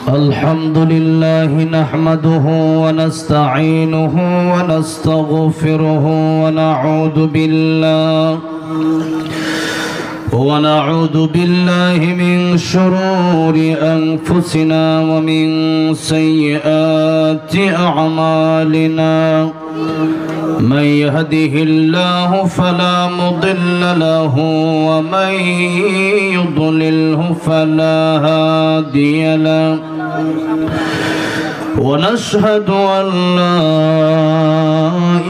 الحمد لله نحمده ونستعينه ونستغفره ونعوذ بالله من شرور أنفسنا ومن سيئات أعمالنا من يهده الله فلا مضل له ومن يضلله فلا هادي له ونشهد أن لا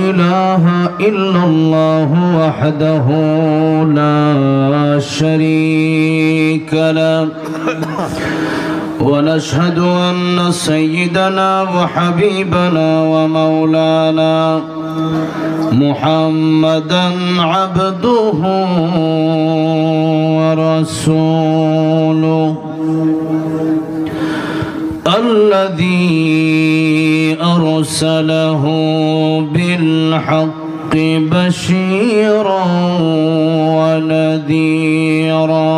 إله إلا الله وحده لا شريك له ونشهد أن سيدنا وحبيبنا ومولانا محمدا عبده ورسوله الذي أرسله بالحق بشيرا ونذيرا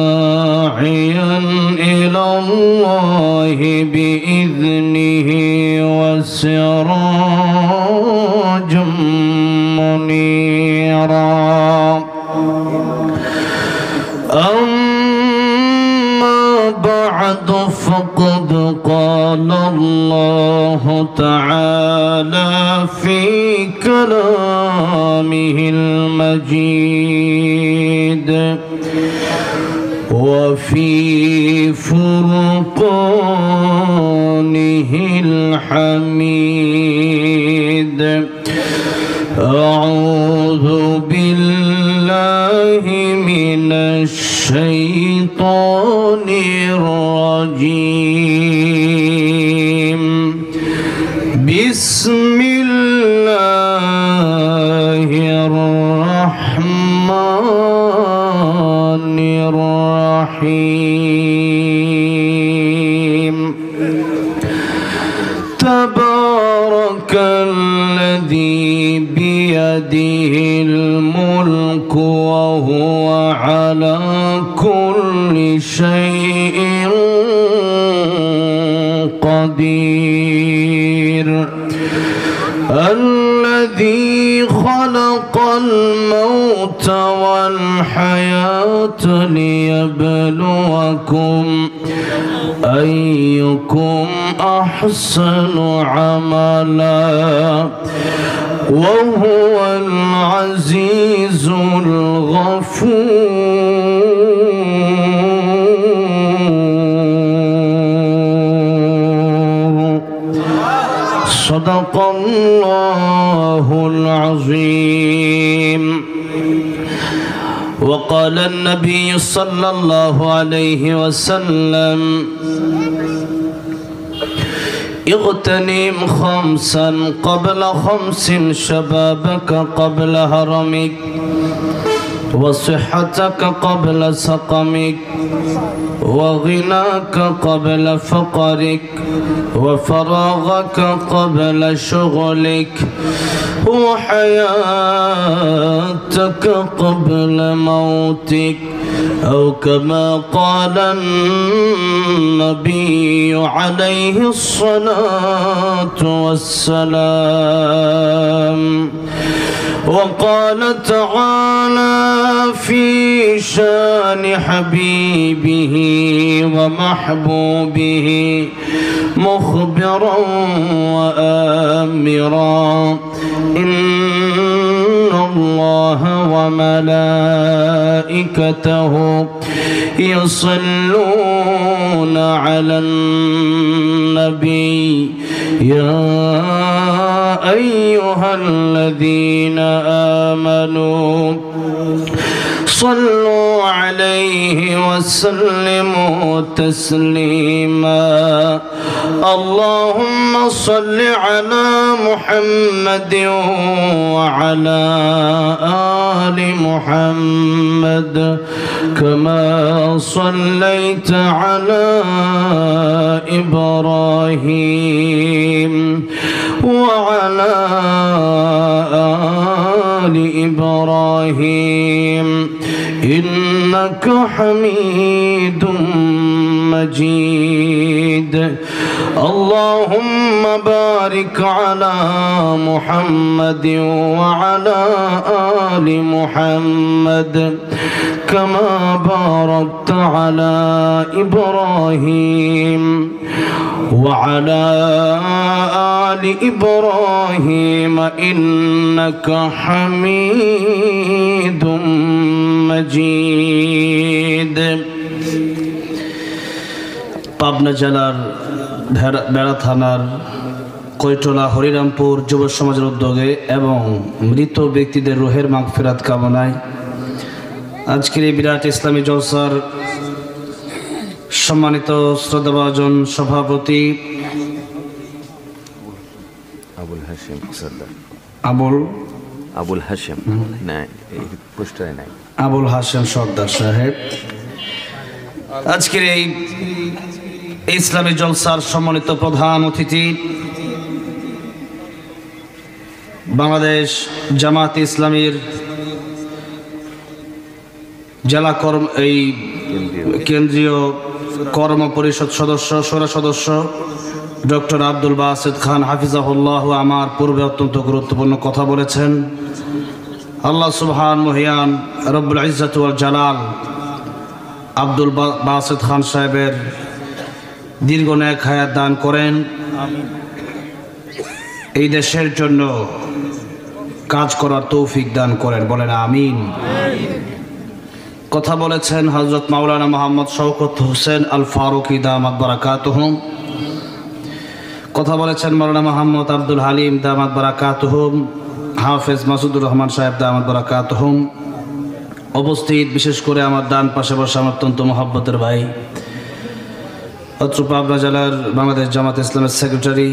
وداعيا إلى الله بإذنه وسراجا منيرا أما بعد فقد قال الله تعالى في كلامه المجيد وفي فرقانه الحميد أعوذ بالله من الشيطان الرجيم بسم الله الرحمن الرحيم تبارك الذي بيده الملك وهو على كل شيء قدير الذي خلق الموت والحياة ليبلوكم أيكم أحسن عملا وهو العزيز الغفور صدق الله العظيم وقال النبي صلى الله عليه وسلم اغتنم خمسا قبل خمس شبابك قبل هرمك وصحتك قبل سقمك وغناك قبل فقرك وفراغك قبل شغلك وحياتك قبل موتك أو كما قال النبي عليه الصلاة والسلام وقال تعالى في شان حبيبه ومحبوبه مخبرا وآمرا إن الله وملائكته يصلون على النبي يا أيها الذين آمنوا صلوا عليه وسلموا تسليما اللهم صل على محمد وعلى آل محمد كما صليت على إبراهيم وعلى آل إبراهيم إنك إنك حميد مجيد اللهم بارك على محمد وعلى آل محمد كما باركت على إبراهيم وعلى آل إبراهيم إنك حميد مجيد পাবনা জেলার বেড়া থানার কৈটলা হরিরামপুর যুব সমাজের উদ্যোগে এবং মৃত ব্যক্তিদের রুহের মাগফিরাত কামনায় আজকের এই বিরাট ইসলামী জলসার সম্মানিত শ্রদ্ধাভাজন সভাপতি আবুল হাশিম সরদার আবুল হাশিম নাই এই পোস্টারে নাই আবুল হাশিম সরদার সাহেব, আজকের এই ইসলামী জলসার সম্মানিত প্রধান অতিথি বাংলাদেশ জামাত ইসলামীর জেলা কেন্দ্রীয় কর্ম পরিষদ সদস্য সৌর সদস্য ডক্টর আব্দুল বাসেদ খান হাফিজাহুল্লাহ আমার পূর্বে অত্যন্ত গুরুত্বপূর্ণ কথা বলেছেন। আল্লাহ সুবহান মহিয়ান রব্বুল ইজ্জত ওয়াল জালাল আব্দুল বাসেদ খান সাহেবের দীর্ঘ নেক হায়াত দান করেন, এই দেশের জন্য কাজ করার তৌফিক দান করেন, বলেন আমিন। কথা বলেছেন হযরত মাওলানা মোহাম্মদ শওকত হোসেন আল ফারুকি দামাত বারাকাতুহুম, কথা বলেছেন মাওলানা মোহাম্মদ আব্দুল হালিম দামাত বারাকাতুহুম, হাফেজ মাসুদুর রহমান সাহেব দামাত বারাকাতুহুম। উপস্থিত বিশেষ করে আমার ডান পাশে বসা আমার অত্যন্ত মহব্বতের ভাই অত্র পাবনা জেলার বাংলাদেশ জামাত ইসলামের সেক্রেটারি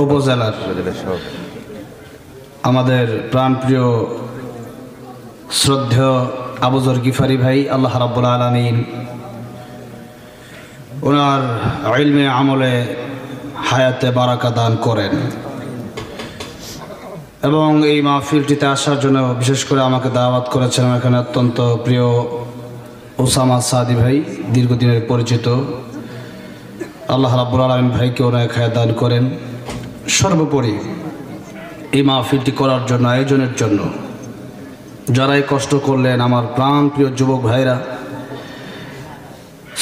উপজেলার আমাদের প্রাণপ্রিয় শ্রদ্ধেয় আবুজর গিফারি ভাই, আল্লাহ রাব্বুল আলামিন ওনার ইলমে আমলে হায়াতে বারাকা দান করেন এবং এই মাহফিলটিতে আসার জন্য বিশেষ করে আমাকে দাওয়াত করেছেন এখানে অত্যন্ত প্রিয় ওসামা সাদি ভাই, দীর্ঘদিনের পরিচিত। আল্লাহ রাব্বুল আলামিন ভাইকে ওনার হায়াত দান করেন। সর্বোপরি এই মাহফিলটি করার জন্য, আয়োজনের জন্য যারাই কষ্ট করলেন আমার প্রাণ প্রিয় যুবক ভাইরা,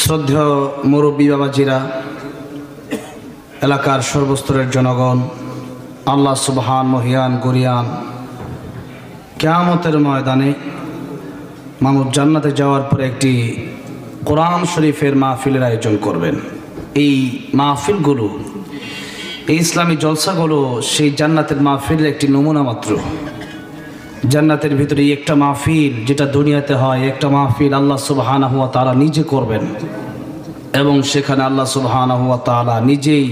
শ্রদ্ধেয় মুরব্বী বাবাজিরা, এলাকার সর্বস্তরের জনগণ, আল্লাহ সুবহান মহিয়ান গরিয়ান কিয়ামতের ময়দানে মামুদ জান্নাতে যাওয়ার পরে একটি কোরআন শরীফের মাহফিলের আয়োজন করবেন। এই মাহফিলগুলো, এই ইসলামী জলসাগুলো সেই জান্নাতের মাহফিলের একটি নমুনা মাত্র। জান্নাতের ভিতরে একটা মাহফিল যেটা দুনিয়াতে হয়, একটা মাহফিল আল্লাহ সুবহানাহু ওয়া তাআলা নিজে করবেন এবং সেখানে আল্লাহ সুবহানাহু ওয়া তাআলা নিজেই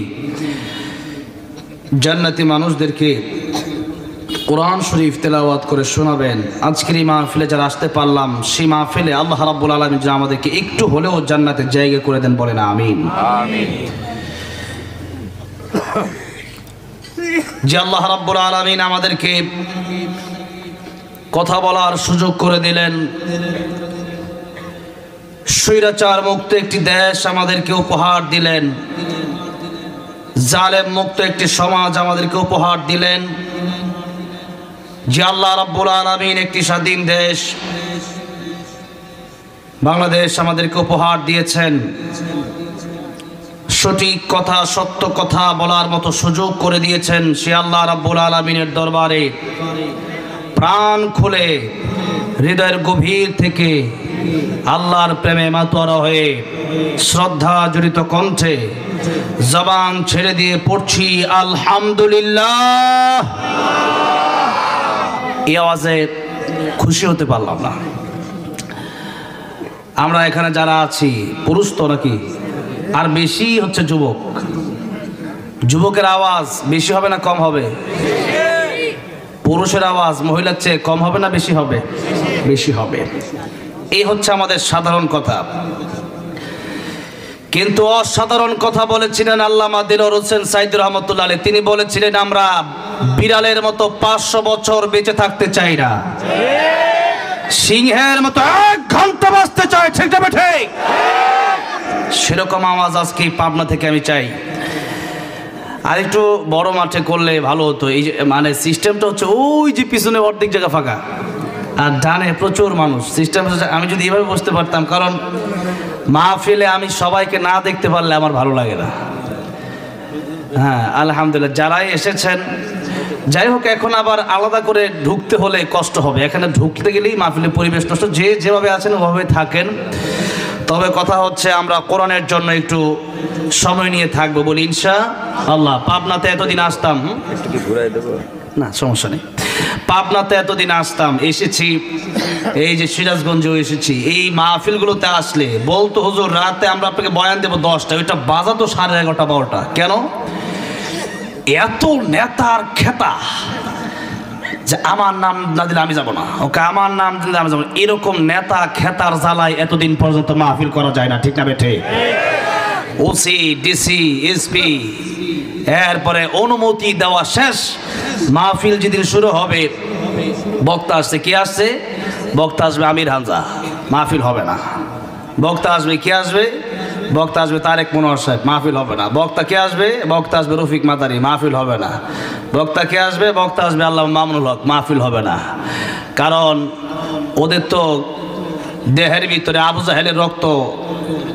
জান্নাতি মানুষদেরকে কোরআন শরীফ তেলাওয়াত করে শোনাবেন। আজকের এই মাহফিলে যারা আসতে পারলাম, সেই মাহফিলে আল্লাহ রাব্বুল আলামিন যেন আমাদেরকে একটু হলেও জান্নাতের জায়গা করে দেন, বলেন আমিন। যে আল্লাহ রাব্বুল আলামিন আমাদেরকে কথা বলার সুযোগ করে দিলেন, স্বৈরাচার মুক্ত একটি দেশ আমাদেরকে উপহার দিলেন, জালেম মুক্ত একটি সমাজ আমাদেরকে উপহার দিলেন। যে আল্লাহ রাব্বুল আলামিন একটি স্বাধীন দেশ বাংলাদেশ আমাদেরকে উপহার দিয়েছেন, সঠিক কথা সত্য কথা বলার মতো সুযোগ করে দিয়েছেন। সে আল্লাহ রাব্বুল আলামিনের দরবারে প্রাণ খুলে হৃদয়ের গভীর থেকে আল্লাহর প্রেমে মাতোয়ারা হয়ে শ্রদ্ধা জড়িত কণ্ঠে জবান ছেড়ে দিয়ে পড়ছি আলহামদুলিল্লাহ। এই আওয়াজে খুশি হতে পারলাম না। আমরা এখানে যারা আছি পুরুষ তো নাকি, আর বেশি হচ্ছে যুবক। যুবকের আওয়াজ বেশি হবে না কম হবে? পুরুষের আওয়াজ মহিলার চেয়ে কম হবে না বেশি হবে? বেশি হবে। এই হচ্ছে আমাদের সাধারণ কথা। কিন্তু অসাধারণ কথা বলেছিলেন আল্লামা দিলওয়ার হোসেন সাইদি রহমাতুল্লাহ আলাইহি। তিনি বলেছিলেন আমরা বিড়ালের মতো 500 বছর বেঁচে থাকতে চাই না, সিংহের মতো 1 ঘন্টা বাজতে চায়, ঠিক না ঠিক? সেরকম আওয়াজ আজকে পাবনা থেকে আমি চাই। আর একটু বড় মাঠে করলে ভালো হতো। এই যে মানে সিস্টেমটা হচ্ছে ওই যে পিছনে অর্ধেক জায়গা ফাঁকা আর ডানে প্রচুর মানুষ। সিস্টেম আমি যদি এভাবে বসতে পারতাম, কারণ মাহফিলে আমি সবাইকে না দেখতে পারলে আমার ভালো লাগে না। হ্যাঁ, আলহামদুলিল্লাহ যারাই এসেছেন। যাই হোক, এখন আবার আলাদা করে ঢুকতে হলে কষ্ট হবে। এখানে ঢুকতে গেলেই মাহফিলের পরিবেশ নষ্ট। যে যেভাবে আছেন ওভাবে থাকেন। তবে কথা হচ্ছে আমরা কোরআনের জন্য একটু সময় নিয়ে থাকবো বলি ইনশাআল্লাহ। পাবনাতে এতদিন আসতাম, একটু কি ঘুরাই দেবো? না সমস্যা নেই। পাবনাতে এতদিন আসতাম, এসেছি এই যে সিরাজগঞ্জেও এসেছি। এই মাহফিলগুলোতে আসলে বলতো হুজুর রাতে আমরা আপনাকে বয়ান দেবো 10টা, ওইটা বাজাতো 11:30 12টা। কেন? এত নেতার খেতা যে আমার নাম না দিলে আমি যাব না, ওকে আমার নাম দিলে আমি যাব না। এরকম নেতা খেতার জ্বালায় এতদিন পর্যন্ত মাহফিল করা যায় না, ঠিক না বেঠে? ওসি, ডিসি, এসপি, এরপরে অনুমতি দেওয়া শেষ। মাহফিল যেদিন শুরু হবে, বক্তা আসছে, কি আসছে? বক্তা আসবে আমির হামজা, মাহফিল হবে না। বক্তা আসবে, কি আসবে? বক্তা আসবে তারেক মনোয়ার সাহেব, মাহফিল হবে না। বক্তা কে আসবে? বক্তা আসবে রফিক মাদারি, মাহফিল হবে না। বক্তা কে আসবে? বক্তা আসবে আল্লাহ মামুনুল হক, মাহফিল হবে না। কারণ ওদের তো দেহের ভিতরে আবু জাহেলের রক্ত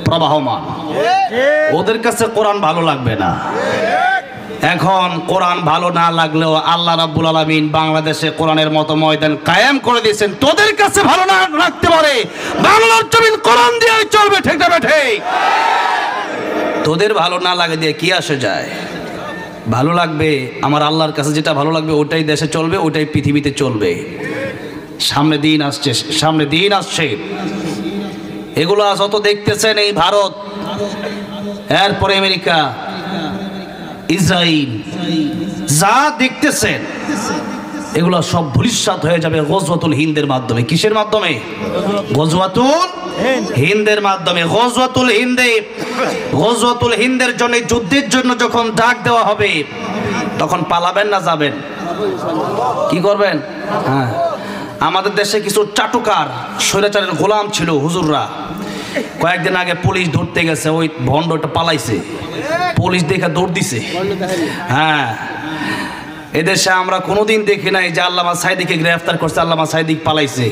প্রবাহমান, ওদের কাছে কোরআন ভালো লাগবে না। এখন কোরআন ভালো না লাগলেও আল্লাহ রাব্বুল আলামিন বাংলাদেশে কোরআনের মতো ময়দান কায়েম করে দিয়েছেন। তোদের কাছে ভালো না লাগতে পারে, বাংলার জমিন কোরআন দিয়ে চলবে, ঠিক না ঠিক? তোদের ভালো না লাগে দিয়ে কি আসে যায়? ভালো লাগবে আমার আল্লাহর কাছে, যেটা ভালো লাগবে ওটাই দেশে চলবে, ওটাই পৃথিবীতে চলবে। সামনে দিন আসছে, সামনে দিন আসছে। এগুলো যত দেখতেছেন, এই ভারত, এরপরে আমেরিকা, ইসরায়েল, যা দেখতেছেন এগুলো সব ভবিষ্যৎ হয়ে যাবে গজওয়াতুল হিন্দের মাধ্যমে। কিসের মাধ্যমে? গজওয়াতুল হিন্দের মাধ্যমে। গজওয়াতুল হিন্দের জন্য, যুদ্ধের জন্য যখন ডাক দেওয়া হবে, তখন পালাবেন না যাবেন? কি করবেন? হ্যাঁ, আমাদের দেশে কিছু চাটুকার স্বৈরাচারের গোলাম ছিল হুজুররা। কয়েকদিন আগে পুলিশ ধরতে গেছে, ওই ভণ্ডটা পালাইছে, পুলিশ দেখে দৌড় দিছে। হ্যাঁ, এদেশে আমরা কোনোদিন দেখি নাই যে আল্লামা সাইদিকে গ্রেফতার করছে, আল্লামা সাইদিক পালাইছে।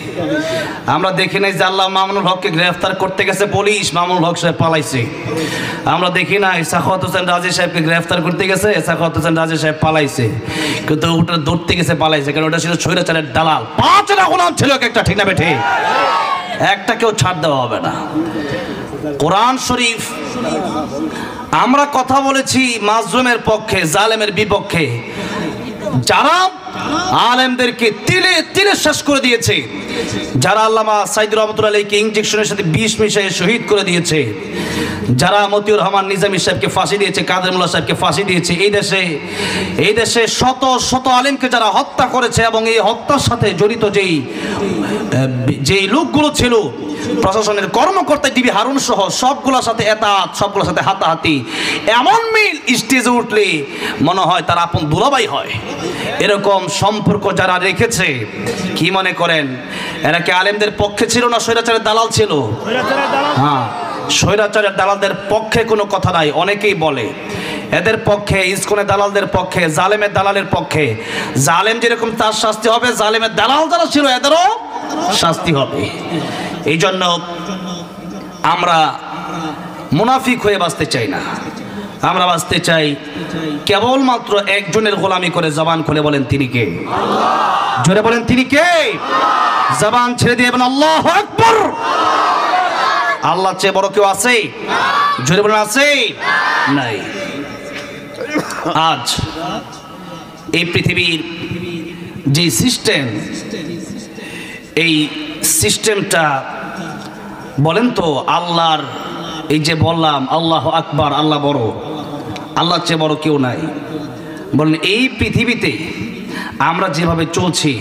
আমরা দেখি নাই যে আল্লাহ মামুনুল হককে গ্রেফতার করতে গেছে পুলিশ, মামুনুল হক সাহেব পালাইছে। আমরা দেখি নাই সাখাওয়াত হোসেন রাজি সাহেবকে গ্রেফতার করতে গেছে, সাখাওয়াত হোসেন রাজি সাহেব পালাইছে। কিন্তু ওটা ধরতে গেছে পালাইছে, কারণ ওটা ছিল স্বৈরাচারের দালাল। 5টা গোলাম ছিল একটা, ঠিক না বেঠে? একটা কেউ ছাড় দেওয়া হবে না। কোরআন শরীফ, আমরা কথা বলেছি মাজলুমের পক্ষে, জালেমের বিপক্ষে। যারা আলেমদেরকে তিলে তিলে শেষ করে দিয়েছে, যারা আল্লামা সাইদ রহমতুল্লাহ আলাইহিকে ইনজেকশনের সাথে বিষ মিশিয়ে শহীদ করে দিয়েছে, যারা মতিউর রহমান নিজামী সাহেবকে ফাঁসি দিয়েছে, কাদের মোল্লা সাহেবকে ফাঁসি দিয়েছে, এই দেশে শত শত আলেমকে যারা হত্যা করেছে, এবং এই হত্যার সাথে জড়িত যেই লোকগুলো ছিল, প্রশাসনের কর্মকর্তা ডিবি হারুন সহ সবগুলোর সাথে সবগুলোর সাথে হাতাহাতি। এমন মিল স্টেজে উঠলে মনে হয় তারা আপন দুলাভাই হয়। এরকম সম্পর্ক যারা রেখেছে, কি মনে করেন এরা কি আলেমদের পক্ষে ছিল না স্বৈরাচারের দালাল ছিল? হ্যাঁ, স্বৈরাচারের দালালদের পক্ষে কোনো কথা নাই। অনেকেই বলে এদের পক্ষে, ইসকনের দালালদের পক্ষে, জালেমের দালালের পক্ষে। জালেম যেরকম তার শাস্তি হবে, জালেমের দালাল যারা ছিল এদেরও শাস্তি হবে। এই জন্য আমরা মুনাফিক হয়ে বাঁচতে চাই না, আমরা বাঁচতে চাই কেবলমাত্র একজনের গোলামি করে। জবান খুলে বলেন তিনি কে? জোরে বলেন তিনি কে? জবান ছেড়ে দিয়ে বলেন আল্লাহু আকবার। আল্লাহর চেয়ে বড় কেউ আছে? জোরে বলেন আছে? নাই। আজ এই পৃথিবীর যে সিস্টেম, এই সিস্টেমটা বলেন তো, আল্লাহর এই যে বললাম আল্লাহু আকবার, আল্লাহ বড়, আল্লাহর চেয়ে বড় কেউ নাই। বলেন এই পৃথিবীতে আমরা যেভাবে চলছি,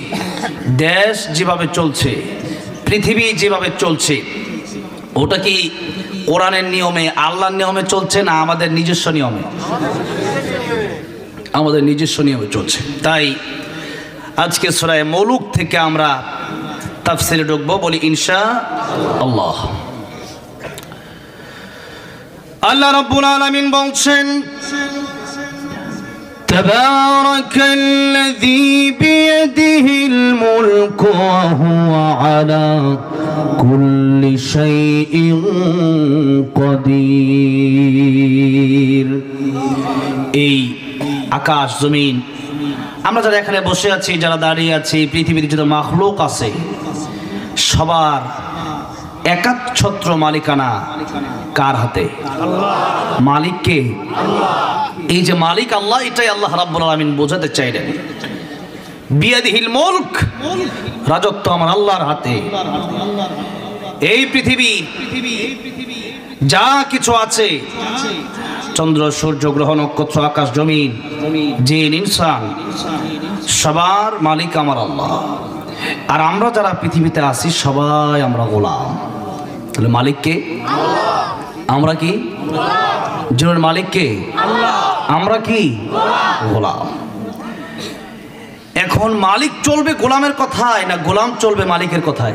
দেশ যেভাবে চলছে, পৃথিবী যেভাবে চলছে, ওটা কি কোরআনের নিয়মে, আল্লাহর নিয়মে চলছে না আমাদের নিজস্ব নিয়মে? আমাদের নিজস্ব নিয়মে চলছে। তাই আজকে সূরা মুলুক থেকে আমরা তাফসিরে ঢুকবো, বলি ইনশাআল্লাহ। আল্লাহ রাব্বুল আলামিন বলছেন, তাবারাকাল্লাযী বিয়াদিহিল মুলকু ওয়া হুয়া আলা কুল্লি শাইইন কাদির। এই আকাশ জমিন, আমরা যারা এখানে বসে আছি, যারা দাঁড়িয়ে আছি, পৃথিবীর যত মাখলুক আছে, সবার একাচ্ছত্র মালিকানা কার হাতে? মালিক কে? এই যে মালিক আল্লাহ, এটাই আল্লাহ রাব্বুল আলামিন বোঝাতে চাইলেন। বিয়াদিহিল মুলক, রাজত্ব আমার আল্লাহর হাতে। এই পৃথিবী যা কিছু আছে, চন্দ্র সূর্য গ্রহ নক্ষত্র আকাশ জমিন জিন ইনসান, সবার মালিক আমার আল্লাহ। আর আমরা যারা পৃথিবীতে আছি সবাই আমরা গোলাম। তাহলে মালিক কে? আমরা কি? জনের মালিক কে? আমরা কি? গোলাম। এখন মালিক চলবে গোলামের কথায় না গোলাম চলবে মালিকের কথায়?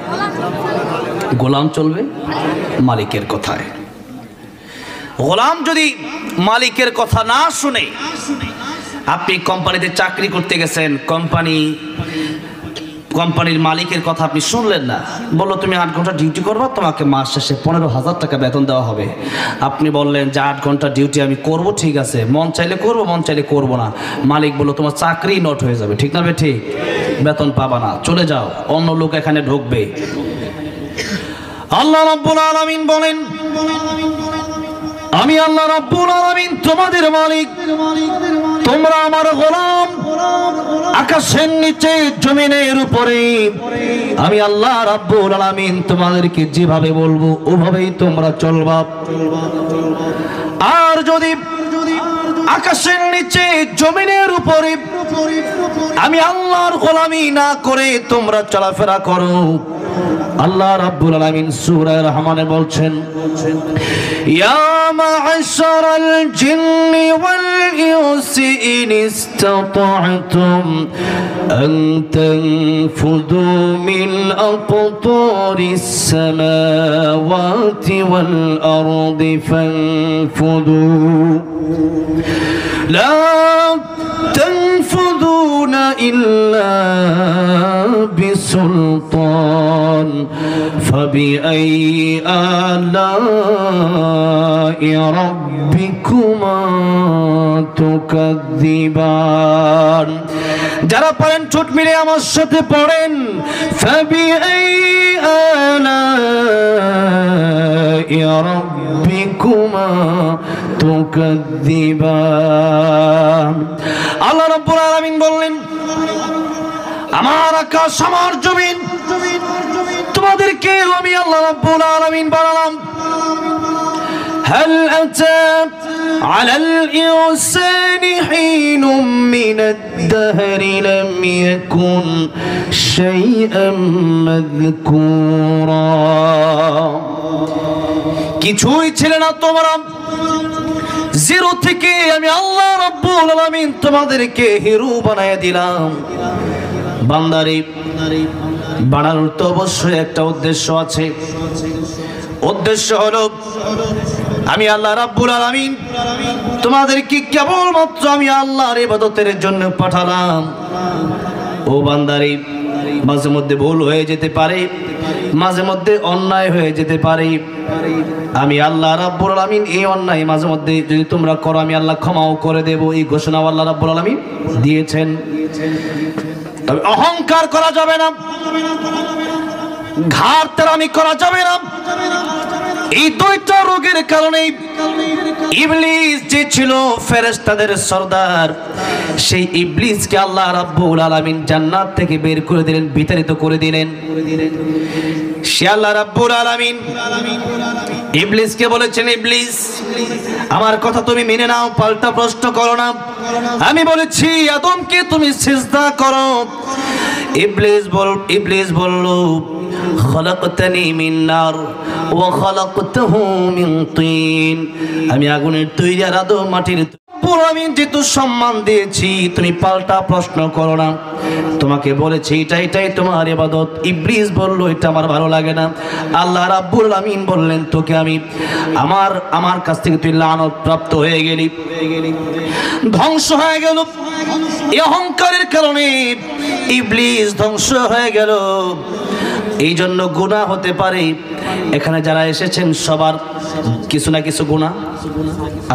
গোলাম চলবে মালিকের কথায়। গোলাম যদি মালিকের কথা না শুনে, আপনি কোম্পানিতে চাকরি করতে গেছেন, কোম্পানির মালিকের কথা আপনি শুনলেন না, বললো তুমি 8 ঘন্টা ডিউটি করবা, তোমাকে মাস শেষে 15,000 টাকা বেতন দেওয়া হবে। আপনি বললেন যে 8 ঘন্টা ডিউটি আমি করব, ঠিক আছে, মন চাইলে করব, মন চাইলে করব না। মালিক বললো তোমার চাকরি নট হয়ে যাবে, ঠিক না বে ঠিক, বেতন পাবা না, চলে যাও, অন্য লোক এখানে ঢুকবে। আল্লাহ রাব্বুল আলামিন বলেন, আমি আল্লাহ রাব্বুল আলামিন তোমাদের মালিক, তোমরা আমার গোলাম। আকাশের নিচে জমিনের উপরে আমি আল্লাহ রাব্বুল আলামিন তোমাদেরকে যেভাবে বলবো ওভাবেই তোমরা চলবা। আর যদি আকাশের নিচে জমিনের উপরে আমি আল্লাহর গোলামি না করে তোমরা চলাফেরা করো, আল্লাহ রাব্বুল আলামিন সূরা রহমানে বলছেন, ইয়া মা'আশারাল জিন্নি ওয়াল ইনসি ইন ইসতাতা'তুম আন তানফুযু মিন আকতারিস সামাওয়াতি ওয়াল আরদি ফানফুযু লা تنفذون إلا بسلطان فبأي آلاء ربكما تكذبان। যারা পারেন ঠোঁট মিলে আমার সাথে পড়েন, فبأي آلاء ربكما تكذبان। আল্লাহ রাব্বুল আলামিন বললেন, আমার আকাশ আমার জমিন তোমাদেরকে আমি আল্লাহ রাব্বুল আলামিন বানালাম। هل أتى على الإنسان حين من الدهر لم يكن شيئا مذكورا। কিছুই ছিল না তোমরা, জিরো থেকে আমি আল্লাহ রাব্বুল আলামিন তোমাদেরকে হিরো বানায় দিলাম। বান্দারে বানানোর তো অবশ্যই একটা উদ্দেশ্য আছে। উদ্দেশ্য হলো আমি আল্লাহ রাব্বুল আলামিন তোমাদেরকে কেবলমাত্র আমি আল্লাহর ইবাদতের জন্য পাঠালাম। ও বান্দারে, মাঝে মধ্যে ভুল হয়ে যেতে পারে, মাঝে মধ্যে অন্যায় হয়ে যেতে পারে। আমি আল্লাহ রাব্বুল আলামিন এই অন্যায় মাঝে মধ্যে যদি তোমরা করো আমি আল্লাহ ক্ষমাও করে দেব, এই ঘোষণা আল্লাহ রাব্বুল আলামিন দিয়েছেন। তবে অহংকার করা যাবে না, ঘাড়তেরামি করা যাবে না। এই দুইটা রোগের কারণে ইবলিস যে ছিল ফেরেশতাদের সরদার, সেই ইবলিসকে আল্লাহ রাব্বুল আলামিন জান্নাত থেকে বের করে দিলেন, বিতাড়িত করে দিলেন। সে আল্লাহ রাব্বুল আলামিন ইবলিসকে বলেছেন, ইবলিস আমার কথা তুমি মেনে নাও, পাল্টা প্রশ্ন করো না। আমি বলেছি আদমকে তুমি সিজদা করো। ইবলিস বলল, খলাকতানি মিন নার ওয়া খলাকতাহু মিন তিন। আমি আগুনের তৈরি আর আদম মাটির। রব্বুল আলামিন যেহেতু সম্মান দিয়েছি, তুমি পাল্টা প্রশ্ন করো না। তোমাকে বলেছি এটাই তোমার ইবাদত। ইবলিস বলল এটা আমার ভালো লাগে না। আল্লাহ রাব্বুল আলামিন বললেন তোকে আমি আমার কাছ থেকে তুই লানত প্রাপ্ত হয়ে গেলি, ধ্বংস হয়ে গেল। এই অহংকারের কারণে ইবলিস ধ্বংস হয়ে গেল। এই জন্য গুনাহ হতে পারে। এখানে যারা এসেছেন সবার কিছু না কিছু গুনাহ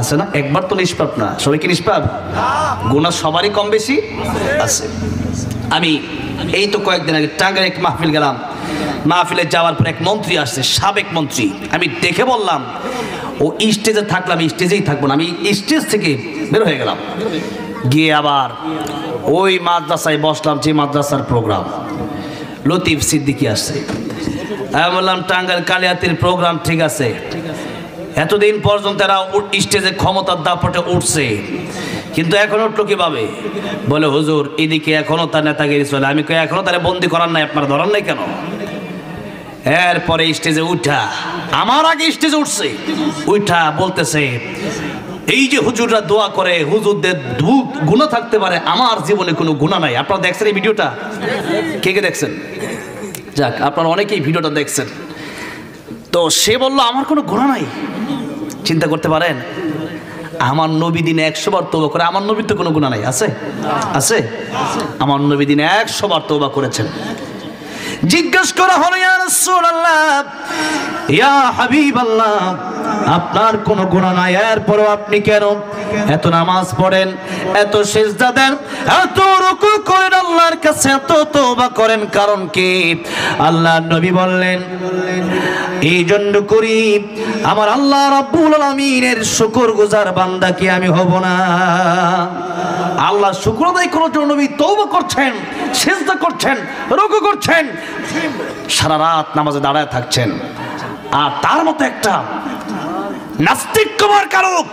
আছে না? একবার তো নিষ্পাপ না, সবাই কি নিষ্পাপ? গুনাহ সবারই কম বেশি আছে। আমি এই তো কয়েকদিন আগে টাঙ্গাইলে এক মাহফিল গেলাম। মাহফিলে যাওয়ার পর এক মন্ত্রী আসছে, সাবেক মন্ত্রী। আমি দেখে বললাম ও স্টেজে থাকলাম, স্টেজেই থাকবো না। আমি স্টেজ থেকে বের হয়ে গেলাম, গিয়ে আবার ওই মাদ্রাসায় বসলাম যে মাদ্রাসার প্রোগ্রাম। লতিফ সিদ্দিকী আসছে। আমি বললাম টাঙ্গাইল কালিয়াতির প্রোগ্রাম ঠিক আছে, এতদিন পর্যন্ত এরা স্টেজে ক্ষমতার দাপটে উঠছে, কিন্তু এখন উঠলো কিভাবে? বলে হুজুর এদিকে এখনো তার নেতাগিরি চলে। আমি কই এখনো তারা বন্দি করার নাই, আপনারা ধরার নাই কেন? এরপরে স্টেজে উঠা, আমার আগে স্টেজে উঠছে, উঠা বলতেছে এই যে হুজুররা দোয়া করে হুজুরদের গুনাহ থাকতে পারে, আমার জীবনে কোনো গুনাহ নাই। আপনারা দেখছেন এই ভিডিওটা? কে কে দেখছেন? যাক, আপনারা অনেকেই ভিডিওটা দেখছেন। তো সে বললো আমার কোনো গুনাহ নাই। চিন্তা করতে পারেন, আমার নবী দিনে 100 বার তওবা করে। আমার নবীর তো কোনো গুনাহ নাই, আছে? আছে? আমার নবী দিনে 100 বার তওবা করেছেন। জিজ্ঞেস করা হলো ইয়া রাসূলুল্লাহ, ইয়া হাবিবাল্লাহ, আপনার কোনো গুনাহ নাই, এরপরও আপনি কেন এত নামাজ পড়েন, এত সিজদা দেন, এত রুকু করেন, আল্লাহর কাছে এত তওবা করেন, কারণ কি? আল্লাহর নবী বললেন এই জন্য করি আমার আল্লাহ রাব্বুল আলামিনের শুকরগুজার বান্দা কি আমি হব না? আল্লাহ শুকর আদায় করার জন্য নবী তওবা করছেন, সিজদা করছেন, রুকু করছেন, সারা রাত নামাজে দাঁড়ায় থাকছেন। আর তার মতো একটা নাস্তিক কমার কারক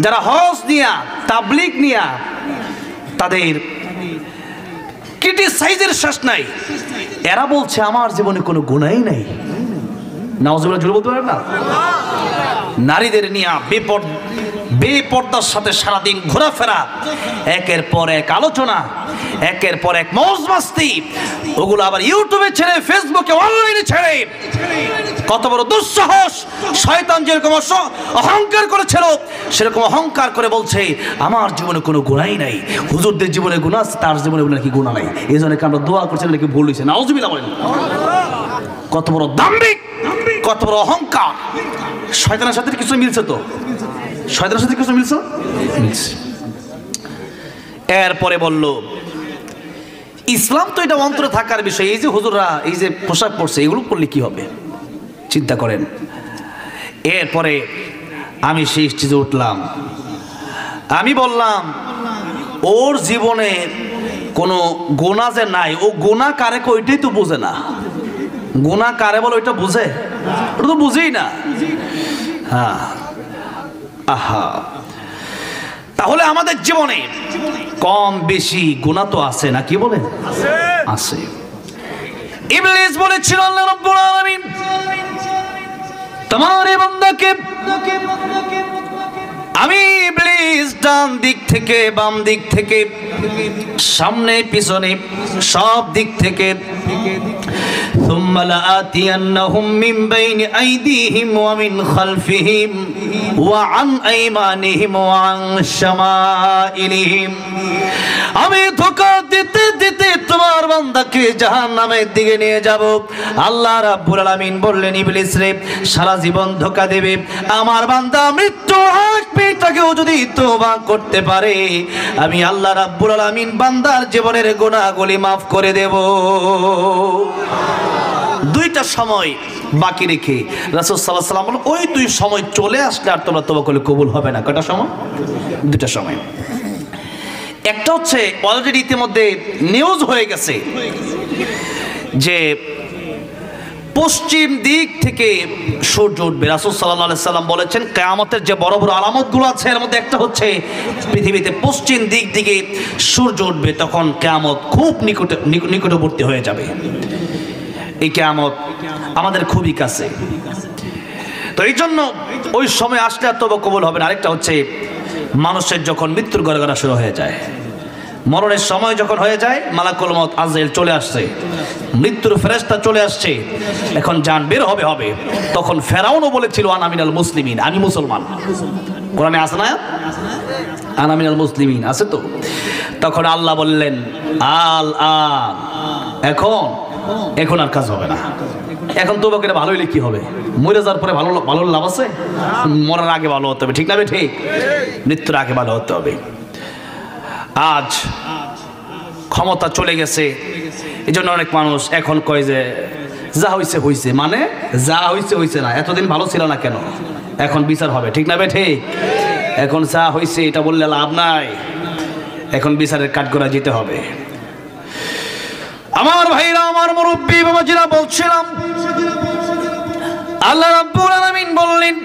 যারা হজ নিয়া তাবলীগ নিয়া তাদের ক্রিটিসাইজের শেষ নাই, এরা বলছে আমার জীবনে কোনো গুনাহই নাই। নাউজুবিল্লাহ জোরে বলতে পারেন না? নারীদের নিয়ে বেপর্দার সাথে সারাদিন ঘোরাফেরা, একের পর এক আলোচনা, একের পর এক মৌজ মাস্তি, ওগুলো আবার ইউটিউবে ছেড়ে, ফেসবুকে, অনলাইনে ছেড়ে, কত বড় দুঃসাহস! শয়তান যেরকম অহংকার করেছিল সেরকম অহংকার করে বলছে আমার জীবনে কোনো গুনাহই নাই। হুজুরদের জীবনে গুনাহ আছে, তার জীবনে নাকি গুনাহ নাই। এই জন্য আমরা দোয়া করছি নাকি ভুল হয়েছে। নাউজুবিল্লাহ বলেন। কত বড় দাম্ভিক, কত বড় অহংকার! শয়তানের সাথে কিছু মিলছে তো? শয়তানের সাথে কিছু মিলছে? এরপরে বলল ইসলাম তো এটা অন্তরে থাকার বিষয়। এই যে হুজুররা এই যে পোশাক পরছে, এগুলো করলে কি হবে চিন্তা করেন। এরপরে আমি সেই স্টেজে উঠলাম, আমি বললাম ওর জীবনে কোনো গুনাহ যে নাই, ও গুনাহ কারে ওইটাই তো বোঝে না। গুনাহ কারে বলে ওইটা বুঝে? ওটা তো বুঝেই না। হ্যাঁ, আহা, তাহলে আমাদের জীবনে কম বেশি গুনাহ তো আছে না, কি বলেন? আছে। ইবলিস বলেছিল আল্লাহ রাব্বুল আলামিন তোমার এই বান্দাকে আমি ইবলিস ডান দিক থেকে, বাম দিক থেকে, সামনে পিছনে, সব দিক থেকে সুম্মা লাআতিয়ান্নাহুম মিন বাইনি আইদিহিম ওয়া মিন খালফিহিম ওয়া আন আইমানিহিম ওয়া আন শামাইলিহিম, আমি ধোঁকা দিতে দিতে তোমার বান্দাকে জাহান্নামের দিকে নিয়ে যাব। আল্লাহ রাব্বুল আলামিন বললেন ইবলিস রে, সারা জীবন ধোঁকা দেবে, আমার বান্দা মৃত্যু আসবে, তাকেও যদি তওবা করতে পারে আমি আল্লাহ রাব্বুল আলামিন বান্দার জীবনের গুনাহগুলি মাফ করে দেব। দুইটা সময় বাকি রেখে রাসূল সাল্লাল্লাহু আলাইহি ওয়াসাল্লাম বলেন ওই দুই সময় চলে আসলে আর তোমরা তওবা করলে কবুল হবে না। কয়টা সময়? দুইটা সময়। একটা হচ্ছে অলরেডি ইতিমধ্যে নিউজ হয়ে গেছে যে পশ্চিম দিক থেকে সূর্য উঠবে। রাসূল সাল্লাল্লাহু আলাইহি সাল্লাম বলেছেন কিয়ামতের যে বড় বড় আলামতগুলো আছে এর মধ্যে একটা হচ্ছে পৃথিবীতে পশ্চিম দিক থেকে সূর্য উঠবে, তখন কিয়ামত খুব নিকটবর্তী হয়ে যাবে। এই কিয়ামত আমাদের খুবই কাছে, তো এই জন্য ওই সময় আসলে আর তওবা কবুল হবে না। আরেকটা হচ্ছে মানুষের যখন মৃত্যুর গড়গড়া শুরু হয়ে যায়, মরণের সময় যখন হয়ে যায়, মালাকুল মউত আজরাইল চলে আসছে, মৃত্যুর ফেরেশতা চলে আসছে, এখন জান বের হবে। তখন ফেরাউনও বলেছিল আনা মিনাল মুসলিমিন, আমি মুসলমান। কোরআনে আছে না আনা মিনাল মুসলিমিন, আছে তো? তখন আল্লাহ বললেন এখন আর কাজ হবে না, এখন তওবা করে ভালো হইলে কি হবে? মরে যাওয়ার পরে ভালো লাভ আছে? মরার আগে ভালো হতে হবে, ঠিক না? ঠিক, মৃত্যুর আগে ভালো হতে হবে। আজ ক্ষমতা চলে গেছে, এই জন্য অনেক মানুষ এখন কয় যে যা হইছে হইছে, মানে যা হইছে হইছে না, এতদিন ভালো ছিল না কেন, এখন বিচার হবে, ঠিক না? ঠিক, এখন যা হইছে এটা বললে লাভ নাই, এখন বিচারের কাঠগড়া যেতে হবে। আমার ভাইরা, আমার মুরব্বী বাবাজিরা, বলছিলাম আল্লাহ রাব্বুল আলামিন বললেন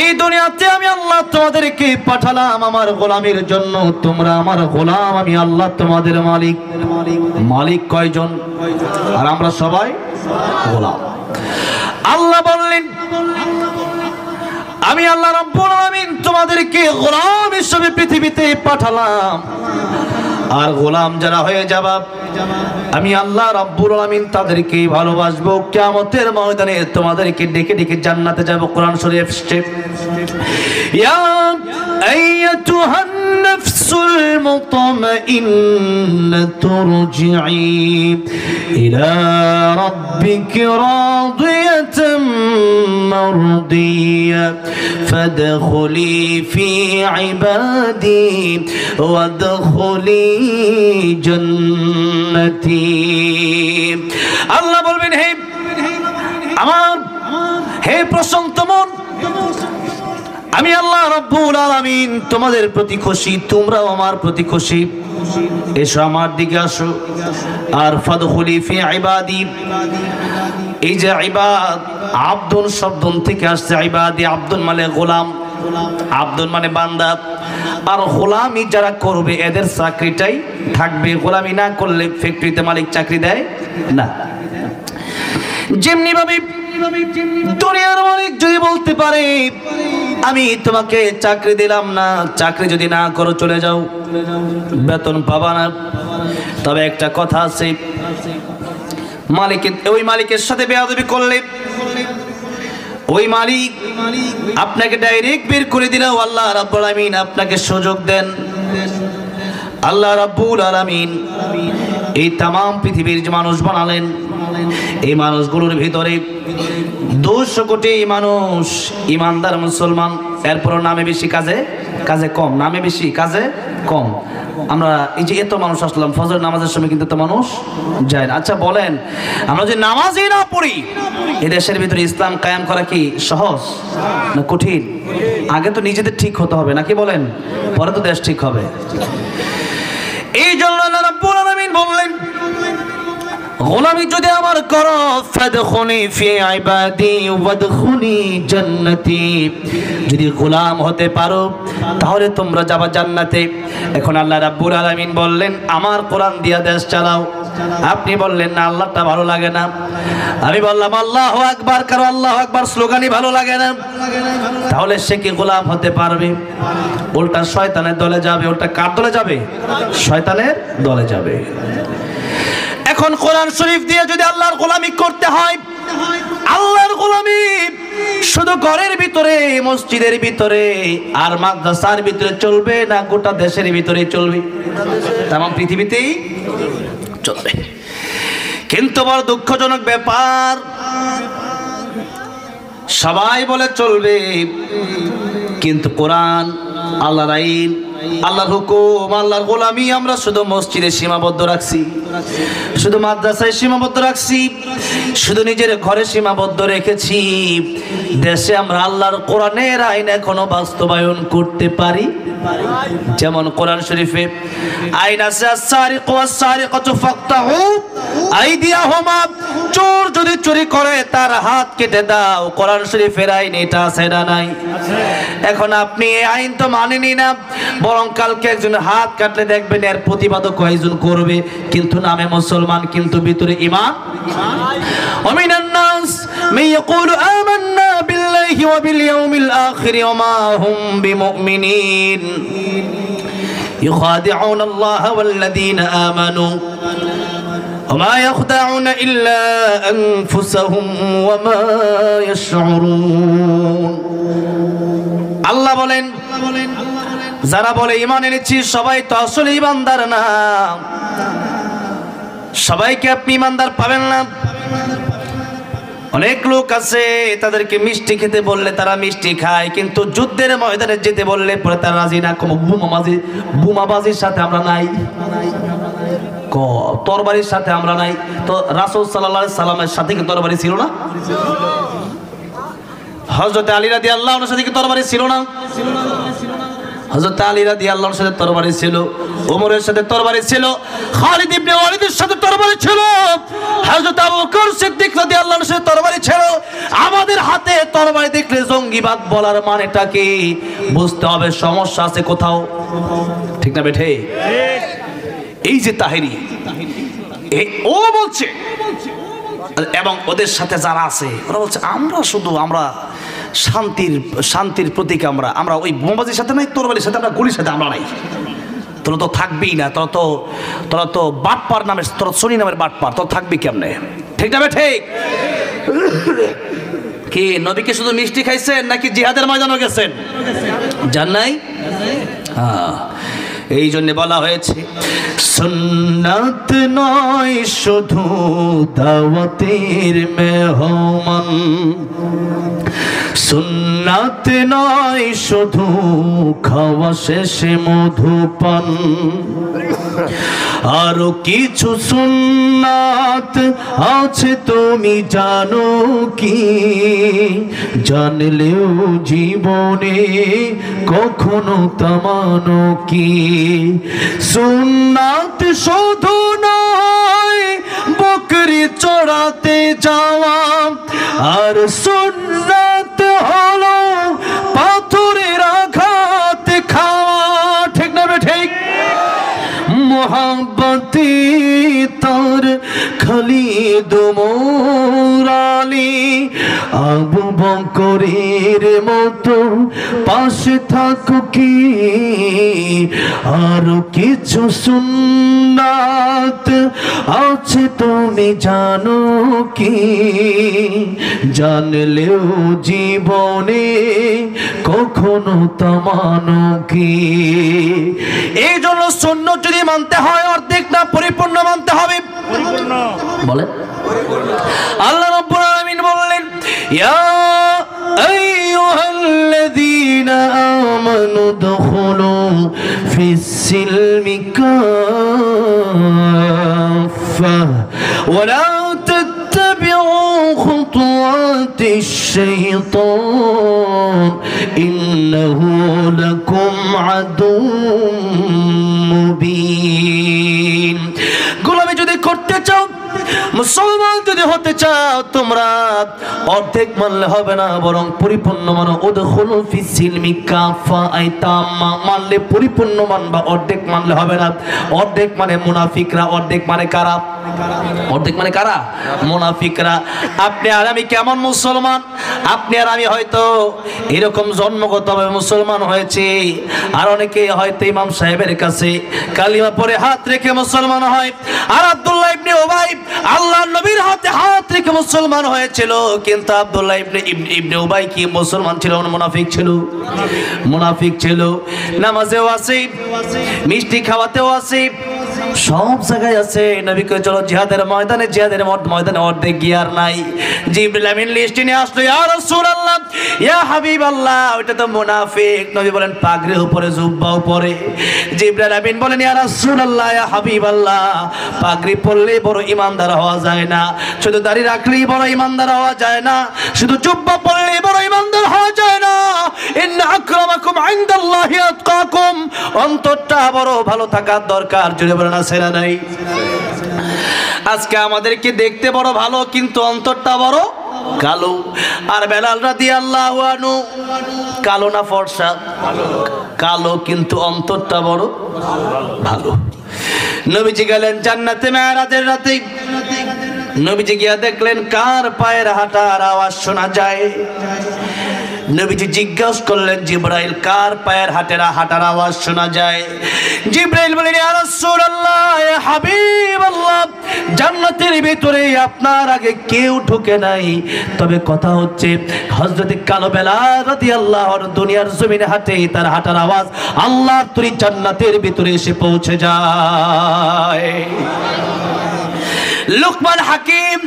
এই দুনিয়াতে আমি আল্লাহ তোমাদেরকে পাঠালাম আমার গোলামের জন্য, তোমরা আমার গোলাম, আমি আল্লাহ তোমাদের মালিক। মালিক কয়জন? আর আমরা সবাই গোলাম। আল্লাহ বললেন আমি আল্লাহ রাব্বুল আলামিন তোমাদেরকে গোলাম হিসেবে পৃথিবীতে পাঠালাম, আর গোলাম যারা হয়ে যাবা আমি আল্লাহ রাব্বুল আলামিন তাদেরকে ভালোবাসবো। কিয়ামতের ময়দানে তোমাদেরকে ডেকে ডেকে জান্নাতে যাব। কোরআন শরীফ এসেছে, ইয়া আইয়াতুহান নাফসুল মুতমাইন্নাতু রুজিই ইলা রাব্বিকি রাদিয়াতাম মারদিয়া ফাদখুলি ফি ইবাদি ওয়াদখুলি জান্নাতি। আল্লাহ বলবেন হে প্রশান্ত মন, আমি আল্লাহ রাব্বুল আলামিন তোমাদের প্রতি খুশি, তোমরাও আমার প্রতি খুশি, এসো আমার দিকে আসো। আর ফাদখুলি ফি ইবাদি, এই যে ইবাদ আব্দুন শব্দ থেকে আসছে, ইবাদি আব্দুন মানে গোলাম, আব্দুন মানে বান্দা। আর গোলামি যারা করবে এদের চাকরিটাই থাকবে, গোলামি না করলে ফ্যাক্টরিতে মালিক চাকরি দেয় না। যেমনি ভাবে দুনিয়ার মালিক যদি বলতে পারে আমি তোমাকে চাকরি দিলাম না, চাকরি যদি না করো চলে যাও, বেতন পাবা না, তবে একটা কথা আছে, ওই মালিকের সাথে বেয়াদবি করলে ওই মালিক আপনাকে ডাইরেক্ট বের করে দিলেও আল্লাহ রাব্বুল আলামিন আপনাকে সুযোগ দেন। আল্লাহ রাব্বুল আলামিন এই তাম পৃথিবীর যে মানুষ বানালেন, এই মানুষগুলোর ভিতরে 200 কোটি মানুষ ইমানদার মুসলমান, এরপর নামে বেশি কাজে কম, নামে বেশি কাজে কম। আমরা এই যে এত মানুষ আসলাম, ফজর নামাজের সময় কিন্তু এত মানুষ যায় না। আচ্ছা বলেন, আমরা যে নামাজই না পড়ি, এই দেশের ভিতরে ইসলাম কায়েম করা কি সহজ না কঠিন? আগে তো নিজেদের ঠিক হতে হবে, নাকি বলেন? পরে তো দেশ ঠিক হবে। এই জন্য আল্লাহ রাব্বুল আলামিন বললেন গোলামি যদি আমার করো, ফাদখুলি ফি ইবাদি ওয়াদখুলি জান্নাতি, যদি গোলাম হতে পারো তাহলে তোমরা যাবা জান্নাতে। এখন আল্লাহ রাব্বুল আলামিন বললেন আমার কোরআন দিয়া দেশ চালাও। আপনি বললেন না আল্লাহটা ভালো লাগে না, আমি বললাম আল্লাহু আকবার, কারণ আল্লাহু আকবার স্লোগানই ভালো লাগে না, তাহলে সে কি গোলাম হতে পারবে? উল্টা শয়তানের দলে যাবে। উল্টা কার দলে যাবে? শয়তানের দলে যাবে। এখন কোরআন শরীফ দিয়ে যদি আল্লাহর গোলামি করতে হয়, আল্লাহর গোলামি শুধু ঘরের ভিতরে, মসজিদের ভিতরে আর মাদ্রাসার ভিতরে চলবে না, গোটা দেশের ভিতরে চলবে, তামাম পৃথিবীতেই চলবে। কিন্তু বড় দুঃখজনক ব্যাপার, সবাই বলে চলবে, কিন্তু কোরআন, আল্লাহর আইন, আল্লাহর হুকুম, আল্লাহর গোলামি আমরা শুধু মসজিদে সীমাবদ্ধ রাখছি, শুধু মাদ্রাসায় সীমাবদ্ধ রাখছি, শুধু নিজের ঘরে সীমাবদ্ধ রেখেছি। দেশে আমরা আল্লাহর কোরআনের আইন এখনো বাস্তবায়ন করতে পারি? যেমন কোরআন শরীফে আইন আছে, আস-সারিকু ওয়াস-সারিকাতু ফাকতাহু আইদিয়াহুমা, চোর যদি চুরি করে তার হাত কেটে দাও। কোরআন শরীফের আইন এটা আছে না নাই? এখন আপনি এই আইন তো মানেনি না, বরং কালকে একজন হাত কাটলে দেখবেন এর প্রতিবাদও কয়েকজন করবে, কিন্তু নামে মুসলমান কিন্তু ভিতরে ঈমান। ওয়া মিনান নাস মান ইয়াকুলু আমান্না বিল্লাহি وباليوم الآخر وما هم بمؤمنين يخادعون الله والذين آمنوا وما يخدعون إلا أنفسهم وما يشعرون আল্লাহ বলেন যারা বলে ঈমান এনেছি সবাই তো আসলে ঈমানদার না সবাইকে আপনি ঈমানদার পাবেন না অনেক লোক আছে তাদেরকে মিষ্টি খেতে বললে তারা মিষ্টি খায় কিন্তু যুদ্ধের ময়দানে যেতে বললে পরে তারা রাজি না বোমাবাজির সাথে আমরা নাই তরবারির সাথে আমরা নাই তো রাসূল সাল্লাল্লাহু আলাইহি সাল্লামের সাথে কি তরবারি ছিল না হযরত আলী রাদিয়াল্লাহু আনহুর সাথে কি তরবারি ছিল না হযরত আলী রাদিয়াল্লাহু আনহুর সাথে তরবারি ছিল ওমরের সাথে তরবারি ছিল খালিদ ইবনে ওয়ালিদের সাথে তরবারি ছিল হযরত আবু বকর সিদ্দিক রাদিয়াল্লাহু আনহুর সাথে তরবারি ছিল আমাদের হাতে তরবারি দেখলে জঙ্গিবাদ বলার মানেটা কি বুঝতে হবে সমস্যা আছে কোথাও ঠিক না বেঠে এই যে তাহেরি ও বলছে এবং ওদের সাথে যারা আছে ওরা বলছে আমরা শান্তির প্রতীক আমরা ওই বোমাবাজির সাথে নাই তরবারির সাথে আমরা গুলির সাথে আমরা নাই তোরা তো থাকবেই না তোরা তো বাটপার নামে তোরা শনি নামের বাটপার তোরা থাকবি কেমনে ঠিক না ঠিক কি নবীকে শুধু মিষ্টি খাইছেন নাকি জিহাদের ময়দানে গেছেন জান নাই হ্যাঁ এই জন্য বলা হয়েছে সুন্নাত নয় শুধু দাওয়াতের মেহমান সুন্নাত নয় শুধু খাওয়া শেষে মধুপান আরো কিছু সুন্নাত আছে তুমি জানো কি জানলেও জীবনে কখনো তামানো কি সুন্নাত শুধু নয় বকরি চড়াতে যাওয়া আর সুন্নাত হলো পাথরের আঘাত খাওয়া ঠিক না ঠিক মোহাব্বতে তার খালিদ মোরালি আবু বকরের মতো পাশে থাকো কি আর কিছু সুন্নাত আছে তুমি জানো কি জানলেও জীবনে কখনো তামানো কি এই জন্য সুন্নাত যদি মানতে হয় অর্ধেক না পরিপূর্ণ মানতে হবে বলেন আল্লাহ রাব্বুল আলামিন বললেন ইয়া আইয়ুহাল্লাযীনা আমানু দুখুলু ফিস-সিলমি কাফা ওয়া লা তাত্তাবিউ খুতুওয়াতিশ শাইতান ইন্নাহু লাকুম আদুউম মুবিন গোলামি যদি করতে চাও মুসলমান যদি হতে চাও তোমরা অর্ধেক মানলে হবে না বরং পরিপূর্ণ মানো উদখুলু ফিস-সিলমি কাফা আইতাম্মা মানলে পরিপূর্ণ মানবা অর্ধেক মানলে হবে না অর্ধেক মানে মুনাফিকরা অর্ধেক মানে কারা অর্ধেক মানে কারা মুনাফিকরা আপনি আর আমি কেমন মুসলমান আপনি আর আমি হয়তো এরকম জন্মগতভাবে মুসলমান হয়েছি আর অনেকে হয়তো ইমাম সাহেবের কাছে কালিমা পড়ে হাত রেখে মুসলমান হয় আর আব্দুল্লাহ ইবনে উবাই আল্লাহর নবীর হাতে হাত রেখে মুসলমান হয়েছিল কিন্তু আব্দুল্লাহ ইবনে উবাই কি মুসলমান ছিল না মুনাফিক ছিল নামাজেও আছে মিষ্টি খাওয়াতেও আছে সব জায়গায় আছে নবীকে চলো জিহাদের ময়দানে অর্ধেক গিয়ার নাই জিবরিল আমিন লিস্ট নিয়ে আসলো ইয়া রাসূলুল্লাহ ইয়া হাবিবাল্লাহ ওটা তো মুনাফিক নবী বলেন পাগড়ি উপরে জুব্বা উপরে জিবরিল আমিন বলেন ইয়া রাসূলুল্লাহ ইয়া হাবিবাল্লাহ পাগড়ি পরলে বড় ঈমানদার হওয়া যায় না শুধু দাড়ি রাখলেই বড় ঈমানদার হওয়া যায় না শুধু জুব্বা পরলেই বড় ঈমানদার হওয়া যায় না ইন্না আকরামাকুম ইনদাল্লাহি আতকাকুম অন্তরটা বড় ভালো থাকার দরকার জুড়ে বলেন আছে না নাই আজকে আমাদেরকে দেখতে বড় ভালো কিন্তু অন্তরটা বড় কালো আর বেলাল রাদিয়াল্লাহু আনহু কালো না ফর্সা কালো কিন্তু অন্তরটা বড় ভালো নবীজি গেলেন জান্নাতে মেরাজের রাতে নবীজি গিয়া দেখলেন কার পায়ের হাঁটার আওয়াজ শোনা যায়। নবীজি জিজ্ঞাসা করলেন জিবরাইল কার পায়ের হাঁটার আওয়াজ শোনা যায়? জিবরাইল বলেন ইয়া রাসূলুল্লাহ, ইয়া হাবিবাল্লাহ, জান্নাতের ভিতরে আপনার আগে কেউ ঢোকে নাই, তবে কথা হচ্ছে হযরত কালো বেলাল রাদিয়াল্লাহু আনহু দুনিয়ার জমিনে হাঁটে, তার হাঁটার আওয়াজ আল্লাহর তৈরি জান্নাতের ভিতরে এসে পৌঁছে যায়। লুকমান হাকিম,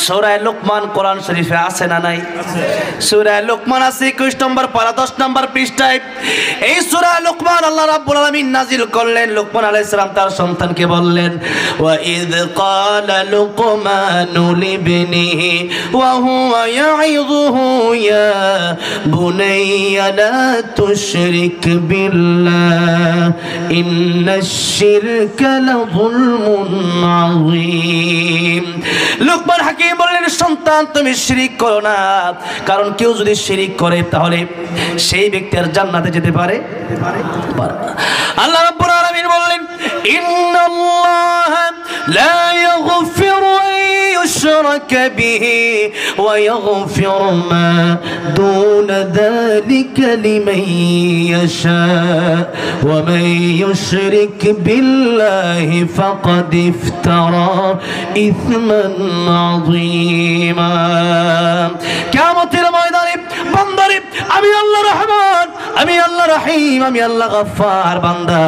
সূরা লুকমান কোরআন শরীফে আছে না নাই? সূরা লুকমান আছে 21 নম্বর পারা 10 নম্বর পৃষ্ঠায়। এই সূরা লুকমান আল্লাহ রাব্বুল আলামিন নাজিল করলেন। লুকমান আলাইহিস সালাম তার সন্তানকে বললেন, ওয়া ইয ক্বালা লুকমানু লিবনিহি ওয়া হুয়া ইয়াইযুহু ইয়া বুনাইয়া লা তুশরিক বিল্লাহ ইন্নাশ শিরকা লাযুলমুন আযীম। লুকমান হাকিম বললেন, সন্তান তুমি শিরিক করো না, কারণ কেউ যদি শিরিক করে তাহলে সেই ব্যক্তি আর জান্নাতে যেতে পারে। আল্লাহ রাব্বুল আলামিন বললেন, ইন্নাল্লাহা লা ইয়াগফিরু আন ইউশরাকা বিহি ওয়া ইয়াগফিরু মা দুনা যালিকা লিমান ইয়াশা ওয়া মান ইউশরিক বিল্লাহি ফাকাদ ইফতারা ইসমান আযীমা। কিয়ামতের ময়দানে বান্দারে আমি আল্লাহ রহমান, আমি আল্লাহ রহিম, আমি আল্লাহ গফফার, বান্দা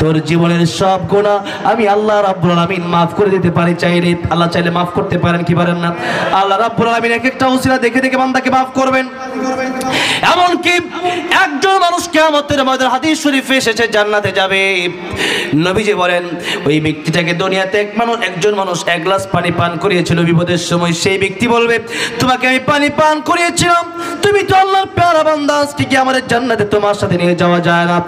তোর জীবনের সব গুনাহ আমি আল্লাহ রাব্বুল আলামিন maaf করে দিতে পারি। চাইলে আল্লাহ চাইলে maaf করতে পারেন কি পারেন না? আল্লাহ রাব্বুল আলামিন এক একটা ওসিলা দেখে দেখে বান্দাকে maaf করবেন। এমনকি একজন মানুষ কিয়ামতের ময়দানে হাদিস শরীফে এসেছে জান্নাতে যাবে। নবীজি বলেন ওই ব্যক্তিটাকে দুনিয়াতে একজন মানুষ এক গ্লাস পানি পান করিয়েছিল বিপদের সময়। সেই ব্যক্তি বলবে, তোমাকে আমি পানি পান করিয়েছিলাম, তুমি তো আল্লাহর প্যারা বান্দা, আজকে কি আমাদের জান্নাতে তোমার সাথে নিয়ে যাওয়া যায় না?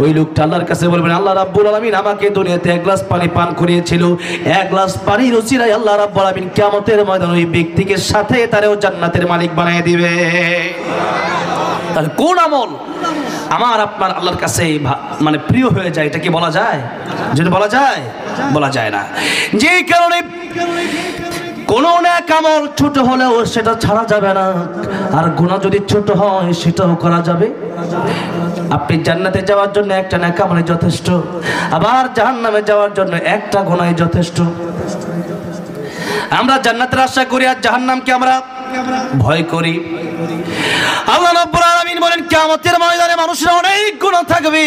ওই লোকটা আল্লাহর কাছে বলবেন, আল্লাহ রাব্বুল আলামিন আমাকে দুনিয়াতে এক গ্লাস পানি পান করিয়েছিল, এক গ্লাস পানির ওসিলায় আল্লাহ রাব্বুল আলামিন কিয়ামতের ময়দানে ওই ব্যক্তিকে সাথে তারও জান্নাতের মালিক বানিয়ে দিবে। তাহলে কোন আমল আমার আপনার আল্লাহর কাছে মানে প্রিয় হয়ে যায়, এটা কি বলা যায়? যদি বলা যায়, বলা যায় না। যেই কারণে কোন নেক আমল ছোট হলেও সেটা ছাড়া যাবে না, আর গুনাহ যদি ছোট হয় সেটাও করা যাবে। আপনি জান্নাতে যাওয়ার জন্য একটা নেক আমলই যথেষ্ট, আবার জাহান্নামে যাওয়ার জন্য একটা গুনাহই যথেষ্ট। আমরা জান্নাতের আশা করি আর জাহান্নামকে আমরা ভয় করি। আল্লাহ রাব্বুল আলামিন বলেন কিয়ামতের ময়দানে মানুষের অনেক গুনাহ থাকবে,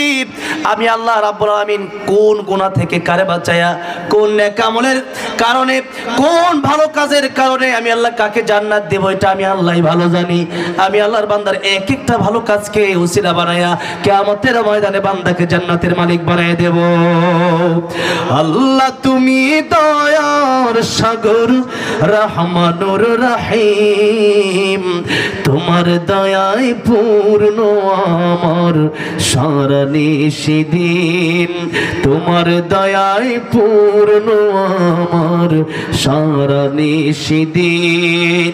আমি আল্লাহ রাব্বুল আলামিন কোন গুনাহ থেকে কারে বাঁচায়া, কোন নেক আমলের কারণে, কোন ভালো কাজের কারণে আমি আল্লাহ কাকে জান্নাত দেব এটা আমি আল্লাহই ভালো জানি। আমি আল্লাহর বান্দার এক একটা ভালো কাজকে ওসিলা বানায়া কিয়ামতের ময়দানে বান্দাকে জান্নাতের মালিক বানিয়ে দেব। আল্লাহ তুমি দয়ার সাগর রহমানুর রহিম, তোমার দয়ায় পূর্ণ আমার সারা নিশিদিন, তোমার দয়ায় পূর্ণ আমার সারা নিশিদিন।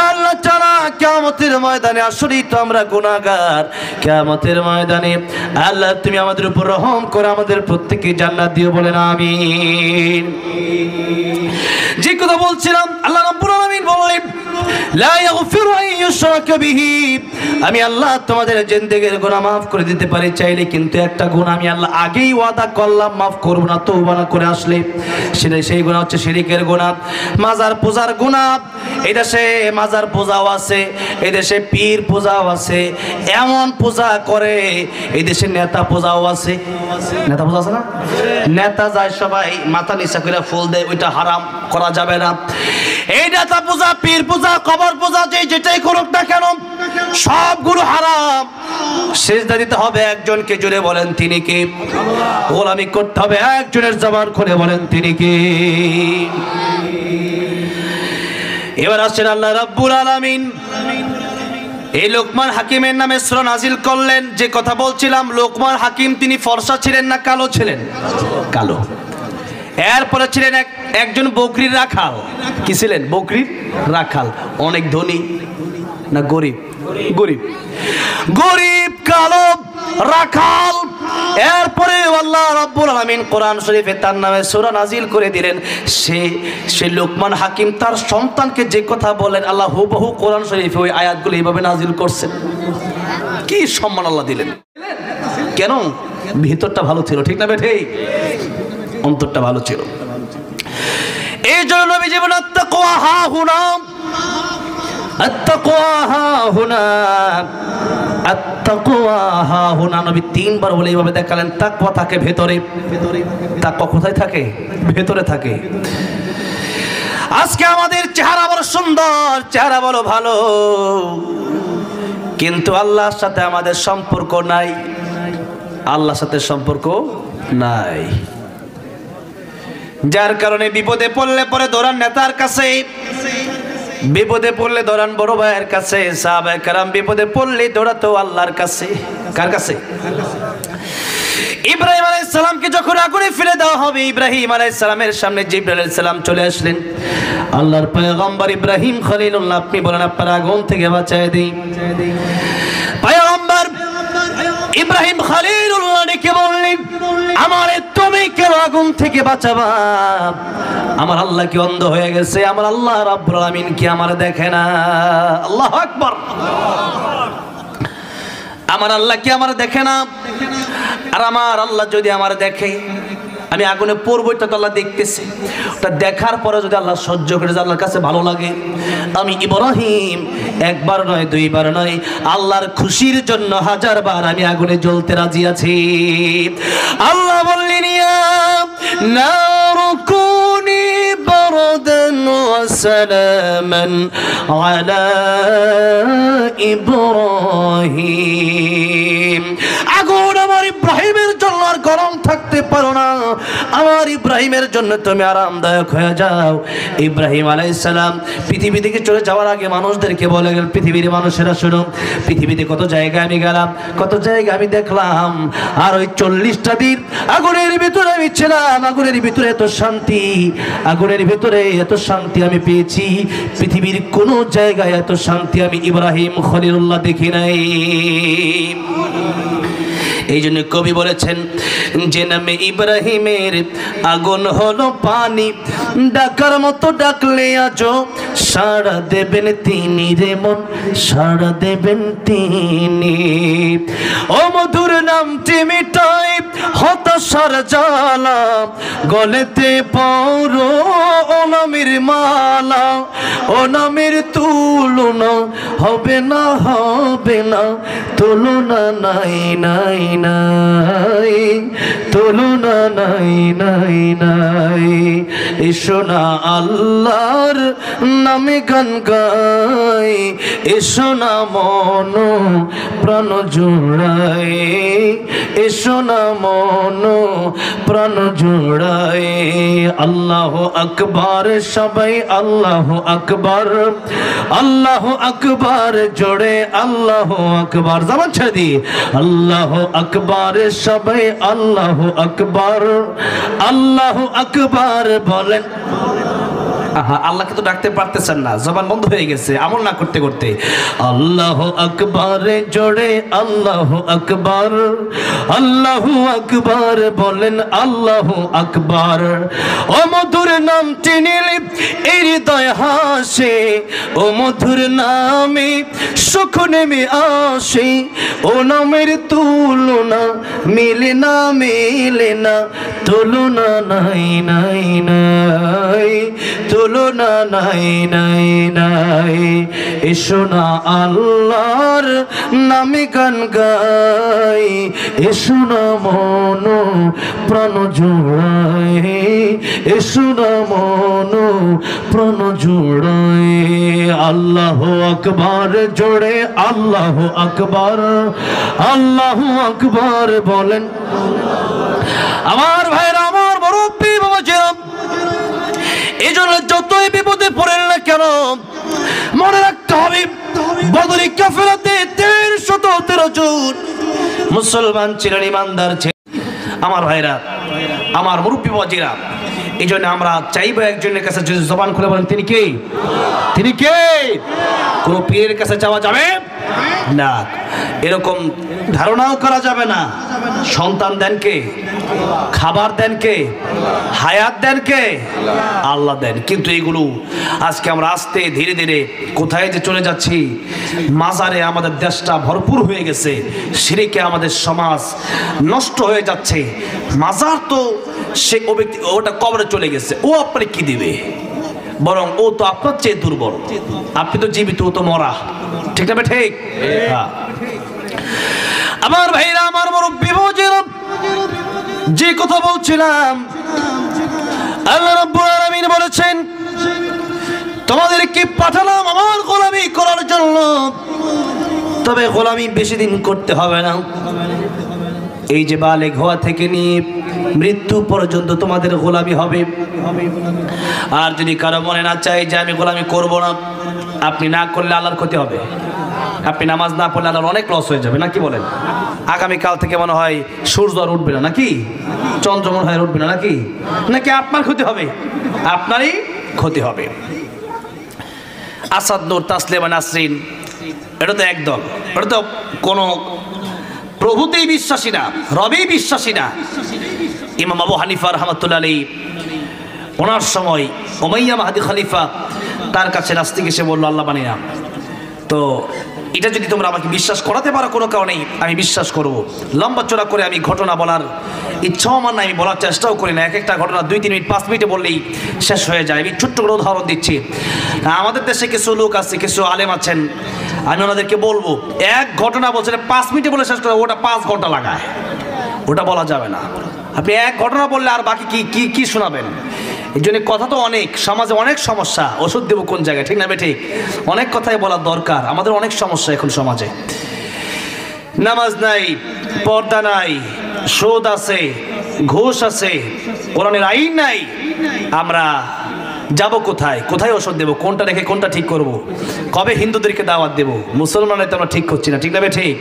আল্লাহ তাআলা কিয়ামতের ময়দানে আসলেই তো আমরা গুনাহগার। কিয়ামতের ময়দানে আল্লাহ তুমি আমাদের উপর রহম করে আমাদের প্রত্যেককে জান্নাত দিও, বলেন আমিন। যে কথা বলছিলাম, আল্লাহ রাব্বুল আলামিন বলেন লা ইয়াগফিরু আন ইউশরাকা বিহি, আমি আল্লাহ তোমাদের জিন্দেগীর গুনাহ maaf করে দিতে পারি চাইলে, কিন্তু একটা গুনাহ আমি আল্লাহ আগেই ওয়াদা করলাম maaf করব না, তওবা না করে আসলে। সেটা সেই গুনাহ হচ্ছে শিরকের গুনাহ, মাজার পূজার গুনাহ। এই দেশে মাজার পূজাও আছে, এই দেশে পীর পূজাও আছে, এমন পূজা করে এই দেশে নেতা পূজাও আছে। নেতা পূজা আছে না? নেতা যায় সবাই মাথা নিচা করে ফুল দেয়, ওইটা হারাম, করা যাবে না। এই নেতা পূজা, পীর পূজা, কবর পূজা যেটাই করুক না কেন সবগুলো হারাম। সিজদা দিতে হবে একজনকে, জুড়ে বলেন তিনি কে? গোলামি করতে হবে একজনের, জবান খুলে বলেন তিনি কে? এবার আসেন আল্লাহ রাব্বুল আলামিন এই লোকমান হাকিমের নামে সূরা নাজিল করলেন। যে কথা বলছিলাম, লোকমান হাকিম তিনি ফর্সা ছিলেন না কালো ছিলেন? কালো। এরপরে ছিলেন একজন বকরির রাখাল। কি ছিলেন? বকরির রাখাল। অনেক ধনী না গরিব? গরিব। গরিব, কালো, রাখাল, এরপরে আল্লাহ রাব্বুল আলামিন কোরআন শরীফে তার নামে সূরা নাজিল করে দিলেন। সে লোকমান হাকিম তার সন্তানকে যে কথা বলেন আল্লাহ হুবহু কোরআন শরীফে ওই আয়াতগুলো এইভাবে নাজিল করছেন। কি সম্মান আল্লাহ দিলেন! কেন? ভিতরটা ভালো ছিল, ঠিক না বেঠে? অন্তরটা ভালো ছিল। এই জন্য নবী জীবন আত্তাকওয়া হা হুনা, আত্তাকওয়া হা হুনা, আত্তাকওয়া হা হুনা। নবী তিনবার বলে এইভাবে দেখালেন তাকওয়া থাকে ভেতরে। তাকওয়া কোথায় থাকে? ভেতরে থাকে। আজকে আমাদের চেহারা বড় সুন্দর, চেহারা বড় ভালো, কিন্তু আল্লাহর সাথে আমাদের সম্পর্ক নাই। আল্লাহর সাথে সম্পর্ক নাই, যার কারণে বিপদে পড়লে পরে দৌড়ান নেতার কাছে, বিপদে পড়লে দৌড়ান বড় ভাইয়ের কাছে। সাহাবায়ে কেরাম বিপদে পড়লে দৌড়াতো আল্লাহর কাছে। কার কাছে? ইব্রাহিম আলাইহিস সালামকে যখন আগুনে ফেলে দেওয়া হবে, ইব্রাহিম আলাইহিস সালামের সামনে জিবরাইল আলাইহিস সালাম চলে আসলেন। আল্লাহর পয়গম্বর ইব্রাহিম খলিলুল্লাহ, আপনি বলেন আপনার আগুন থেকে বাঁচায় দেই। পয়গম্বর ইব্রাহিম খলিলুল্লাহ ডেকে বললেন, আমারে তুমি কেন আগুন থেকে বাঁচাবা? আমার আল্লাহ কি অন্ধ হয়ে গেছে? আমার আল্লাহ রাব্বুল আলামিন কি আমার দেখে না? আল্লাহু আকবার। আমার আল্লাহ কি আমার দেখে না? আর আমার আল্লাহ যদি আমার দেখে, আমি আগুনে পড়বো, এটা তো আল্লাহ দেখতেছে। ওটা দেখার পরে যদি আল্লাহ সহ্য করে, আল্লাহর কাছে ভালো লাগে, আমি ইব্রাহিম একবার নয় দুইবার নয়, আল্লাহর খুশির জন্য 1000 বার আমি আগুনে জ্বলতে রাজি আছি। আল্লাহ বললেন, ইয়া নারু কুনি বারদান ওয়া সালামান আলা ইব্রাহিম। আগুন আমার ইব্রাহিমের জন্য আর গরম থাকতে পারো না, আমার ইব্রাহিমের জন্য তুমি আরামদায়ক হয়ে যাও। ইব্রাহিম আলাইহিস সালাম পৃথিবী থেকে চলে যাওয়ার আগে মানুষদেরকে বলে গেল, পৃথিবীর মানুষেরা শুনো, পৃথিবীতে কত জায়গায় আমি গেলাম, কত জায়গা আমি দেখলাম, আর ওই 40টা দিন আগুনের ভিতরে আমি ছিলাম। আগুনের ভিতরে এত শান্তি, আগুনের ভিতরে এত শান্তি আমি পেয়েছি, পৃথিবীর কোন জায়গায় এত শান্তি আমি ইব্রাহিম খলিলুল্লাহ দেখি নাই। এই জন্য কবি বলেছেন, যে নামে ইব্রাহিমের আগুন হলো পানি, ডাকার মতো ডাকলে আজো সাড়া দেবেন তিনি রে মন, সাড়া দেবেন তিনি। ও মধুর নামটি মিটাই হতাশার জ্বালা, গলেতে পরো ও নামের মালা, ও নামের তুলনা হবে না, হবে না, তুলনা নাই নাই নাই, তুলনা নাই নাই নাই। এসো না আল্লাহর নামে গান গাই, এসো না মন প্রাণ জোড়াই, এসো না মন প্রাণ জোড়াই। আল্লাহু আকবার, সবাই আল্লাহু আকবার, আল্লাহু আকবার জোড়ে আল্লাহু আকবার। জামান ছেড়ে দি, আল্লাহু আকবার, সবাই আল্লাহু আকবার, আল্লাহু আকবার বলেন। আল্লাহকে তো ডাকতে পারতেছেন না, জবান বন্ধ হয়ে গেছে আমল না করতে করতে। আল্লাহু আকবার জোড়ে আল্লাহু আকবার, আল্লাহু আকবার বলেন, আল্লাহু আকবার। ও মধুর নামটি নিলে এই হৃদয় হাসে, ও মধুর নামে সুখ নেমে আসে, ও নামের তুলনা মিলে না, মিলে না, তুলনা নাই নাই নাই, তুলনা নাই নাই নাই। এসো না আল্লাহর নামে গান গাই, এসো না মন প্রাণ জোড়াই, এসো না মন প্রাণ জোড়াই। আল্লাহু আকবার জোড়ে আল্লাহু আকবার, আল্লাহু আকবার বলেন। আমার ভাইরা, আমার মুরব্বি বাবাজিরা, এই জন্য যতই বিপদে পড়েন না কেন, মনে রাখতে হবে বদরি কাফেলাতে 1313 জন মুসলমান ছিলেন, ইমানদার ছিলেন। আমার ভাইরা, আমার মুরব্বি বাবাজিরা, এই জন্য আমরা চাইবো একজনের কাছে যদি জবান খুলে বলেন তিনি কে, তিনি কে। কোন পীরের কাছে যাওয়া যাবে না। এরকম ধারণাও করা যাবে না। সন্তান দেন কে? খাবার দেন কে? হায়াত দেন কে? আল্লাহ দেন। কিন্তু এগুলো আজকে আমরা আস্তে ধীরে ধীরে কোথায় যে চলে যাচ্ছি। মাজারে আমাদের দেশটা ভরপুর হয়ে গেছে, শিরকে আমাদের সমাজ নষ্ট হয়ে যাচ্ছে। মাজার তো সে ব্যক্তি ওটা কবরে চলে গেছে, ও আপনাকে কি দিবে? বরং ও তো আপনার চেয়ে দুর্বল, আপনি তো জীবিত, ও তো মরা। ঠিক না ঠিক? হ্যাঁ। আমার ভাইরা, আমার মুরব্বি বাবাজিরা, যে কথা বলছিলাম, আল্লাহ রাব্বুল আলামিন বলেছেন তোমাদেরকে পাঠালাম আমার গোলামি করার জন্য, তবে গোলামি বেশি দিন করতে হবে না। এই যে বালেগ হওয়া থেকে নিয়ে মৃত্যু পর্যন্ত তোমাদের গোলামি হবে। আর যদি কারো মনে না চাই যে আমি গোলামি করব না, আপনি না করলে আল্লাহর ক্ষতি হবে। আপনি নামাজ না পড়লে আল্লাহর অনেক লস হয়ে যাবে, নাকি বলেন? আগামীকাল থেকে মনে হয় সূর্য আর উঠবে না, নাকি চন্দ্র মনে হয় উঠবে না, নাকি নাকি আপনার ক্ষতি হবে? আপনারই ক্ষতি হবে। আসাদ, নূর, তাসলিমা, নাসরিন, এটা তো একদল, এটা তো কোনো প্রভুতেই বিশ্বাসী না, রবেই বিশ্বাসী না। ইমাম আবু হানিফা রাহমাতুল্লাহ আলাইহি, ওনার সময় উমাইয়া মাহদী খলিফা তার কাছে নাস্তিক এসে বলল আল্লাহ মানি না। তো এটা যদি তোমরা আমাকে বিশ্বাস করাতে পারো কোনো কারণেই, আমি বিশ্বাস করব। লম্বা চড়া করে আমি ঘটনা বলার ইচ্ছাও আমার নাই, আমি বলার চেষ্টাও করি না। এক একটা ঘটনা 2-3 মিনিট 5 মিনিটে বললেই শেষ হয়ে যায়। আমি ছোট্ট করে উদাহরণ দিচ্ছি। আমাদের দেশে কিছু লোক আছে, কিছু আলেম আছেন, আমি ওনাদেরকে বলবো এক ঘটনা বলছে 5 মিনিটে বলে শেষ করে, ওটা 5 ঘন্টা লাগায়। ওটা বলা যাবে না। আপনি এক ঘটনা বললে আর বাকি কি কি কি শোনাবেন? এই জন্য কথা তো অনেক, সমাজে অনেক সমস্যা। ওষুধ দেবো কোন জায়গায়? ঠিক না ঠিক? অনেক কথাই বলার দরকার। আমাদের অনেক সমস্যা এখন সমাজে। নামাজ নাই, পর্দা নাই, সুদ আছে, ঘুষ আছে, কোরআনের আইন নাই। আমরা যাব কোথায়? কোথায় ওষুধ দেবো? কোনটা রেখে কোনটা ঠিক করব? কবে হিন্দুদেরকে দাওয়াত দেবো? মুসলমানরা তো আমরা ঠিক করছি না, ঠিক না ঠিক?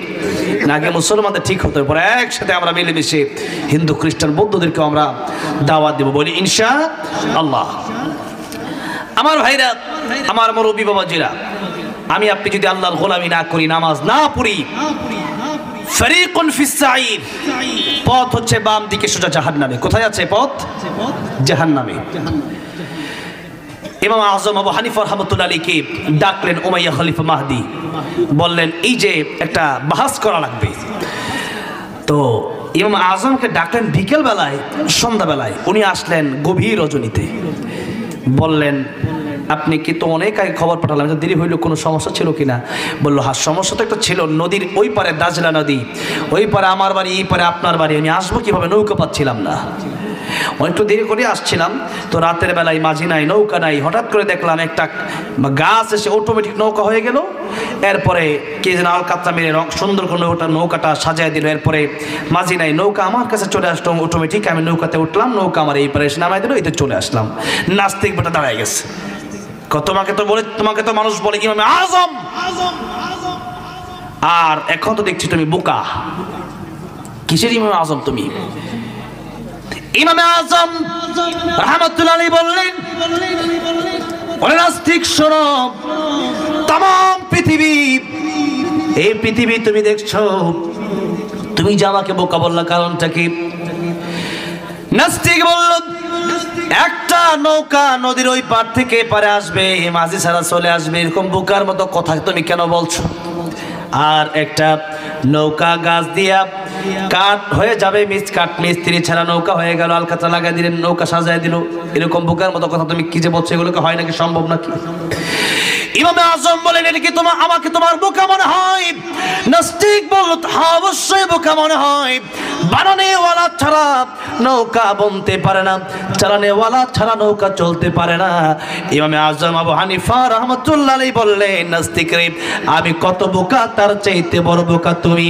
না, আগে মুসলমানদের ঠিক হতে হবে, পরে একসাথে আমরা মিলেমিশে হিন্দু, খ্রিস্টান, বৌদ্ধদেরকেও আমরা দাওয়াত দেবো, বলি ইনশাআল্লাহ। আমার ভাইরা, আমার মুরব্বি বাবাজিরা, আমি আপনি যদি আল্লাহর গোলামি না করি, নামাজ না পড়ি, ফারিকুন ফিস সাঈর, পথ হচ্ছে বাম দিকে সোজা জাহান্নামে। কোথায় আছে পথ? জাহান্নামে। ইমাম আযম আবু হানিফা রাহমাতুল্লাহ আলাইহি ডাকলেন উমাইয়া খলিফা মাহদী, বললেন এই যে একটা বাহাস করা লাগবে। তো ইমাম আযমকে ডাকলেন বিকেল বেলায়, সন্ধ্যাবেলায়। উনি আসলেন গভীর রজনীতে, বললেন আপনি কি তো অনেক আগে খবর পাঠালাম, দেরি হইল, কোনো সমস্যা ছিল কিনা? বললো হ্যাঁ সমস্যা তো একটা ছিল, নদীর ওই পারে দাজলা নদী, ওই পারে আমার বাড়ি, এই পারে আপনার বাড়ি, আমি আসবো কিভাবে? নৌকা পাচ্ছিলাম না, অনেকটা দেরি করে আসছিলাম। তো রাতের বেলায় মাঝি নাই, নৌকা নাই, হঠাৎ করে দেখলাম একটা গাছ এসে অটোমেটিক নৌকা হয়ে গেল। এরপরে কে যেন আলকাতরা মেরে সুন্দর করে নৌকাটা সাজায় দিল। এরপরে মাঝি নাই, নৌকা আমার কাছে চলে আসলো অটোমেটিক। আমি নৌকাতে উঠলাম, নৌকা আমার এই পারে এসে নামাই দিল, এতে চলে আসলাম। নাস্তিক বেটা দাঁড়ায় গেছে, তোমাকে তো মানুষ বলে ইমাম আযম, আর এখন তো দেখছি তুমি বোকা। কিসের ইমাম আযম তুমি? ইমাম আযম রাহমাতুল্লাহ আলাইহি বললেন, ওরে নাস্তিক শোনো, তাম পৃথিবী, এই পৃথিবী তুমি দেখছো, তুমি যে আমাকে বোকা বললা, কারণটা কি? নাস্তিক বলল একটা নৌকা নদীর ওই পার থেকে পারে আসবে, মাঝি ছাড়া চলে আসবে, এরকম বোকার মতো কথা তুমি কেন বলছো? আর একটা নৌকা গাছ দিয়া কাঠ হয়ে যাবে, কাঠ মিস্ত্রি ছাড়া নৌকা হয়ে গেল, আলকাতরা লাগাই দিলেন, নৌকা সাজায় দিল, এরকম বোকার মতো কথা তুমি কি যে বলছো? এগুলোকে হয় নাকি? সম্ভব নাকি? ইমাম আযম বলেন এটা কি আমাকে তোমার বোকা মনে হয়? নাস্তিক বলল হ্যাঁ অবশ্যই বোকা মনে হয়, বানানেওয়ালা ছাড়া নৌকা বনতে পারে না, চালানেওয়ালা ছাড়া নৌকা চলতে পারে না। ইমাম আযম আবু হানিফা রাহমাতুল্লাহ আলাইহি বললেন নাস্তিক রে, আমি কত বোকা, তার চাইতে বড় বোকা তুমি।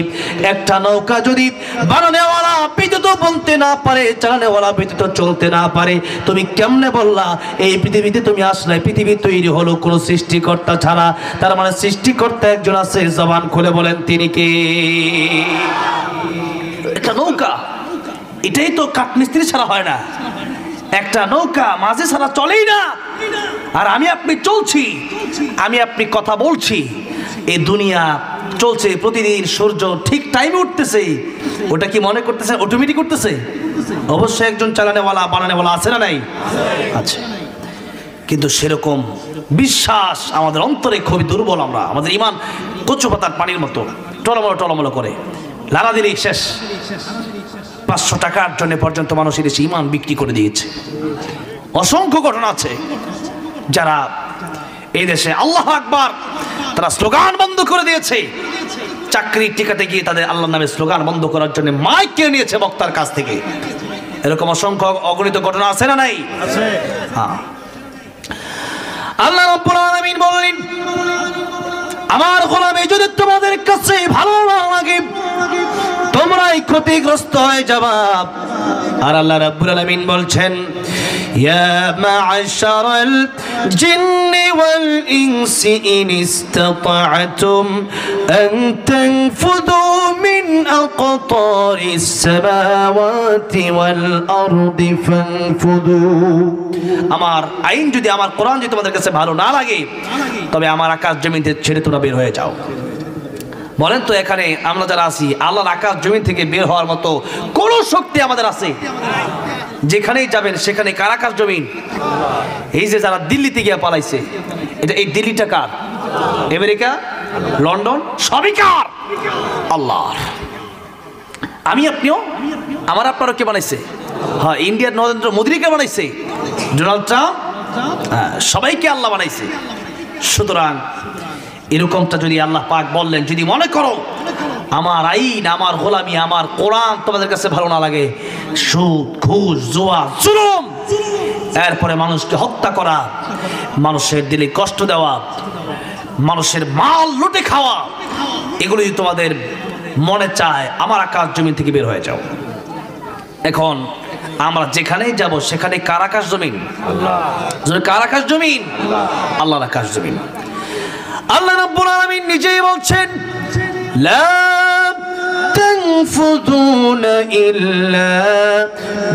একটা নৌকা যদি বানানেওয়ালা ব্যতীত বনতে না পারে, চালানেওয়ালা ব্যতীত চলতে না পারে, তুমি কেমনে বললা এই পৃথিবীতে তুমি আসলে? পৃথিবী তৈরি হলো কোনো সৃষ্টিকর্তা ছাড়া, তার মানে সৃষ্টিকর্তা একজন আছে, জবান খুলে বলেন তিনি কে? একটা নৌকা, এটাই তো কাঠমিস্ত্রি ছাড়া হয় না। একটা নৌকা মাঝে ছাড়া চলেই না। আর আমি আপনি চলছি, আমি আপনি কথা বলছি, এই দুনিয়া চলছে, প্রতিদিন সূর্য ঠিক টাইমে উঠতেছে, ওটা কি মনে করতেছে অটোমেটিক করতেছে? অবশ্যই একজন চালানেওয়ালা বানানেওয়ালা আছে না নাই? আছে। কিন্তু সেরকম বিশ্বাস আমাদের অন্তরে খুবই দুর্বল। আমাদের ইমান কচু পাতার পানির মতো টলমলো টলমলো করে, লালা দিলেই শেষ। 500 টাকার জন্য পর্যন্ত মানুষের এসে ইমান বিক্রি করে দিয়েছে। অসংখ্য ঘটনা আছে যারা এই দেশে আল্লাহু আকবার তারা স্লোগান বন্ধ করে দিয়েছে। চাকরি টিকাতে গিয়ে তাদের আল্লাহর নামে স্লোগান বন্ধ করার জন্য মাইক কিনে নিয়েছে বক্তার কাছ থেকে। এরকম অসংখ্য অগণিত ঘটনা আছে না নাই? আছে। হ্যাঁ, আল্লাহ রাব্বুল আলামিন বললেন, আমার গোলামি যদি তোমাদের কাছে ভালো না লাগে তোমরাই ক্ষতিগ্রস্ত হয়ে যাবা। আর আল্লাহ রাব্বুল আলামিন বলছেন, ইয়া মা'আশারাল জিন্নি ওয়াল ইনসি ইন ইসতাতা'তুম আন তানফুযু মিন আকতারিস সামাওয়াতি ওয়াল আরদি ফানফুযু। আমার আইন যদি, আমার কোরআন যদি তোমাদের কাছে ভালো না লাগে তবে আমার আকাশ জমিন থেকে ছেড়ে তোমরা বের হয়ে যাও। বলেন তো, এখানে আমরা যারা আছি আল্লাহর আকাশ জমিন থেকে বের হওয়ার মতো কোন শক্তি আমাদের আছে? যেখানেই যাবেন সেখানে কার আকাশ জমিন? এই যে যারা দিল্লিতে গিয়ে পালাইছে, এটা এই দিল্লিটা কার? আমেরিকা, লন্ডন, সবই কার? আল্লাহর। আমি আপনিও, আমার আপনারও কে বানাইছে? হ্যাঁ, ইন্ডিয়ার নরেন্দ্র মোদীকে কে বানাইছে? Donald Trump. সবাইকে আল্লাহ বানাইছে। সুতরাং এরকমটা যদি আল্লাহ পাক বললেন, যদি মনে করো আমার আইন, আমার গোলামি, আমার কোরআন তোমাদের কাছে ভালো না লাগে, সুদ, ঘুষ, জুয়া, জুলুম, এরপরে মানুষকে হত্যা করা, মানুষের দিলে কষ্ট দেওয়া, মানুষের মাল লুটে খাওয়া, এগুলো যদি তোমাদের মনে চায়, আমার আকাশ জমিন থেকে বের হয়ে যাও। এখন আমরা যেখানেই যাব সেখানে কার আকাশ জমিন? আল্লাহ। কার আকাশ জমিন? আল্লাহর আকাশ জমিন। আল্লাহ রাব্বুল আলামিন নিজেই বলছেন, লা তানফুযুনা ইল্লা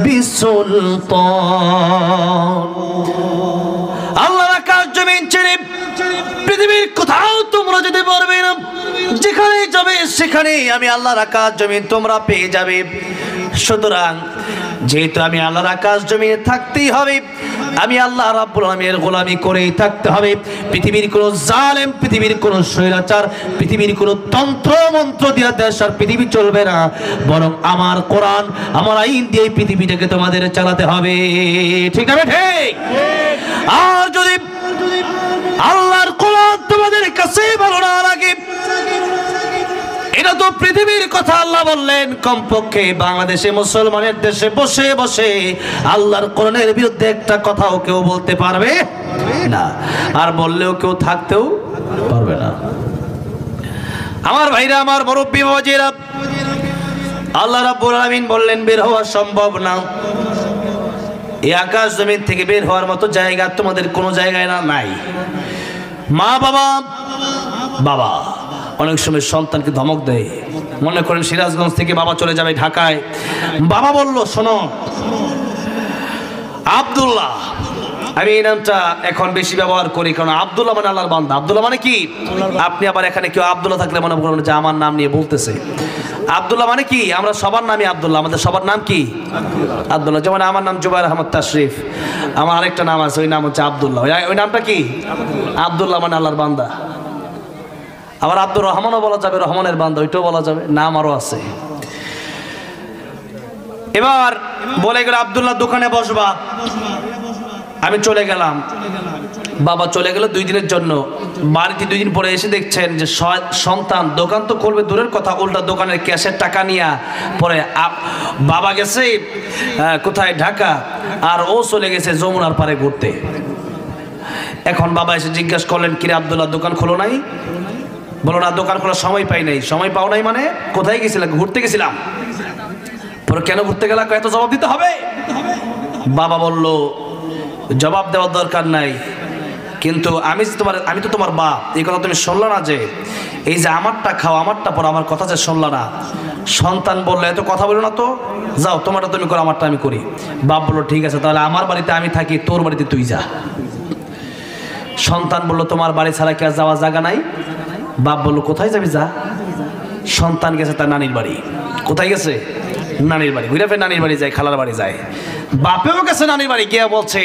বিসুলতান। আল্লাহর আকাশ জমিন ছেড়ে পৃথিবীর কোথাও তোমরা যেতে পারবে না। যেখানে যাবে সেখানে আমি আল্লাহর আকাশ জমিন তোমরা পেয়ে যাবে। সুতরাং যেহেতু আমি আল্লাহর আকাশ জমিনে থাকতেই হবে, আমি আল্লাহ রাব্বুল আলামিনের গোলামি করেই থাকতে হবে। পৃথিবীর কোন জালেম, পৃথিবীর কোন স্বৈরাচার, পৃথিবীর কোন তন্ত্র মন্ত্র দিয়া দেশ আর পৃথিবী চলবে না, বরং আমার কোরআন, আমার আইন দিয়ে পৃথিবীটাকে তোমাদের চালাতে হবে। ঠিক না? ঠিক। আর যদি আল্লাহর কোরআন তোমাদের কাছে ভালো না লাগে, এটা তো পৃথিবীর কথা আল্লাহ বললেন, কমপক্ষে বাংলাদেশে মুসলমানের দেশে বসে বসে আল্লাহর কোরআনের বিরুদ্ধে একটা কথাও কেউ বলতে পারবে না, আর বললেও কেউ থাকতেও পারবে না। আমার ভাইরা, আমার মুরব্বি বাবাজিরা, আল্লাহ রাব্বুল আলামিন বললেন বের হওয়া সম্ভব না। এই আকাশ জমিন থেকে বের হওয়ার মতো জায়গা তোমাদের কোনো জায়গায় না, নাই। মা বাবা অনেক সময় সন্তানকে ধমক দেয়। মনে করেন সিরাজগঞ্জ থেকে বাবা চলে যাবে ঢাকায়, বাবা বলল, শোনো আব্দুল্লাহ, আমি এই নামটা এখন বেশি ব্যবহার করি কারণ আব্দুল্লাহ মানে আল্লাহর বান্দা। আব্দুল্লাহ মানে কি? আপনি আবার এখানে কেউ আব্দুল্লাহ থাকলে মনে করেন যে আমার নাম নিয়ে বলতেছে। আব্দুল্লাহ মানে কি? আমরা সবার নামই আব্দুল্লাহ, আমাদের সবার নাম কি? আব্দুল্লাহ। যেমন আমার নাম জুবাইর আহমদ তাশরিফ, আমার আরেকটা নাম আছে, ওই নাম হচ্ছে আব্দুল্লাহ। ওই নামটা কি? আব্দুল্লাহ মানে আল্লাহর বান্দা। আবার আব্দুর রহমানও বলা যাবে, রহমানের বান্দা, ওইটাও বলা যাবে, নাম আরও আছে। এবার বলে গেল আব্দুল্লাহ দোকানে বসবা, আমি চলে গেলাম, বাবা চলে গেল 2 দিনের জন্য। বাড়িতে 2 দিন পরে এসে দেখছেন যে সন্তান দোকান তো করবে দূরের কথা, উল্টা দোকানের ক্যাশের টাকা নিয়ে পরে বাবা গেছে কোথায়? ঢাকা, আর ও চলে গেছে যমুনার পারে ঘুরতে। এখন বাবা এসে জিজ্ঞাসা করলেন, কিরে আব্দুল্লাহ দোকান খোলো নাই? বলো না, দোকান খোলার সময় পাই নাই। সময় পাও নাই মানে? কোথায় গেছিলাম? ঘুরতে গেছিলাম। পরে কেন ঘুরতে গেলাম এত জবাব দিতে হবে? বাবা বলল, জবাব দেওয়ার দরকার নাই, কিন্তু আমি তো তোমার বাপ, এই কথা তুমি শুনলা না? যে এই যে আমারটা খাও, আমারটা পর, আমার কথা যে শুনলা না? সন্তান বললো, এত কথা বলো না তো, যাও তোমারটা তুমি করো, আমারটা আমি করি। বাপ বললো, ঠিক আছে, তাহলে আমার বাড়িতে আমি থাকি, তোর বাড়িতে তুই যা। সন্তান বলল, তোমার বাড়ি ছাড়া কি আর যাওয়া জায়গা নাই? বাপ বললো কোথায় যাবি যা। সন্তান গেছে তার নানির বাড়ি। কোথায় গেছে? নানির বাড়ি। ঘুরে ফের নানির বাড়ি যায়, খালার বাড়ি যায়। বাপেও গেছে নানির বাড়ি, গিয়ে বলছে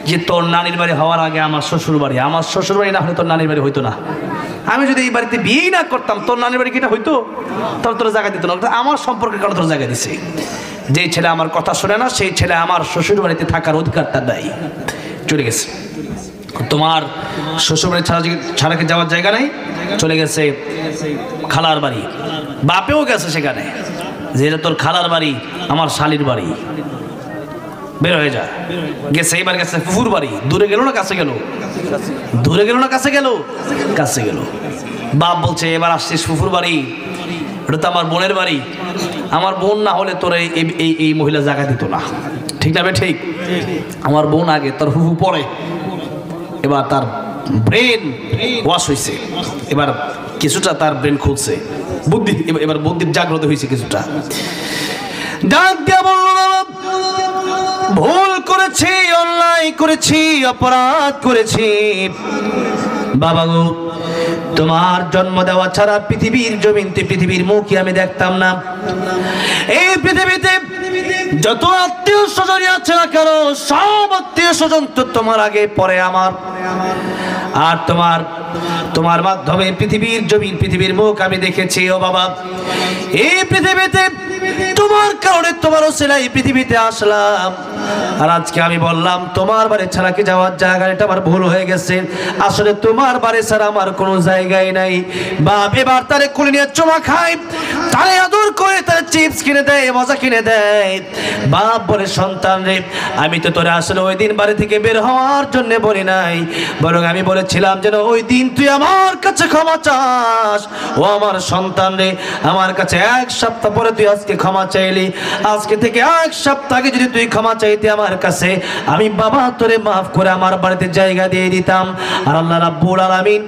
যে তোর নানির বাড়ি হওয়ার আগে আমার শ্বশুর বাড়ি, আমার শ্বশুর বাড়ি না হলে তোর নানির বাড়ি হইতো না। আমি যদি এই বাড়িতে বিয়েই না করতাম তোর নানির বাড়ি কিটা হইতো, তোর তোর জায়গা দিত না। আমার সম্পর্কে কারো তোর জায়গা দিছে। যেই ছেলে আমার কথা শোনে না সেই ছেলে আমার শ্বশুর বাড়িতে থাকার অধিকার তার নাই, চলে গেছে। তোমার শ্বশুর বাড়ি ছাড়া কি যাওয়ার জায়গা নাই? চলে গেছে খালার বাড়ি। বাপেও গেছে সেখানে, যেটা তোর খালার বাড়ি আমার শালির বাড়ি, বের হয়ে যা। গেছে, এবার গেছে ফুফুর বাড়ি। দূরে গেল না কাছে গেল? দূরে গেল না কাছে গেল? কাছে গেল। বাপ বলছে এবার আসছিস ফুফুর বাড়ি, এটা তো আমার বোনের বাড়ি, আমার বোন না হলে তোর এই মহিলা জায়গা দিত না। ঠিক না বে ঠিক? আমার বোন আগে, তোর ফুফু পরে। এবার তার ব্রেন ওয়াশ হয়েছে, এবার কিছুটা তার ব্রেন খুলছে, বুদ্ধি এবার বুদ্ধির জাগ্রত হয়েছে কিছুটা। ডাক দিয়া বলল বাবা ভুল করেছি, অন্যায় করেছি, অপরাধ করেছি। বাবা গো তোমার জন্ম দেওয়া ছাড়া পৃথিবীর জমিনতে পৃথিবীর মুখই আমি দেখতাম না। এই পৃথিবীতে যত আত্মীয় স্বজন আছে না কেন সব আত্মীয় স্বজন তো তোমার আগে পরে আমার। আর তোমার মাধ্যমে পৃথিবীর জমিন পৃথিবীর মুখ আমি দেখেছি। ও বাবা এই পৃথিবীতে তোমার কারণে তোমার ওসিলায় পৃথিবীতে আসলাম। আর আজকে আমি বললাম তোমার বাড়ি ছাড়া কি যাওয়ার জায়গা, এটা আমার ভুল হয়ে গেছে। আসলে তোমার বাড়ি ছাড়া আমার কোনো জায়গায় নাই। বাপ এবার তারে কোলে নিয়ে চুমা খায়, তারে আদর করে তারে চিপস কিনে দেয়, মজা কিনে দেয়। বাপ বলে সন্তান রে আমি তো তোরে আসলে ওই দিন বাড়ি থেকে বের হওয়ার জন্য বলি নাই, বরং আমি বলেছিলাম যেন ওই দিন তুই আমার কাছে ক্ষমা চাস। ও আমার সন্তান রে আমার কাছে এক সপ্তাহ পরে তুই আজকে ক্ষমা চাইলি, আজকে থেকে এক সপ্তাহ আগে যদি তুই ক্ষমা চাইতে আমার কাছে, আমি বাবা তোরে মাফ করে আমার বাড়িতে জায়গা দিয়ে দিতাম। আর আল্লাহ রাব্বুল আলামিন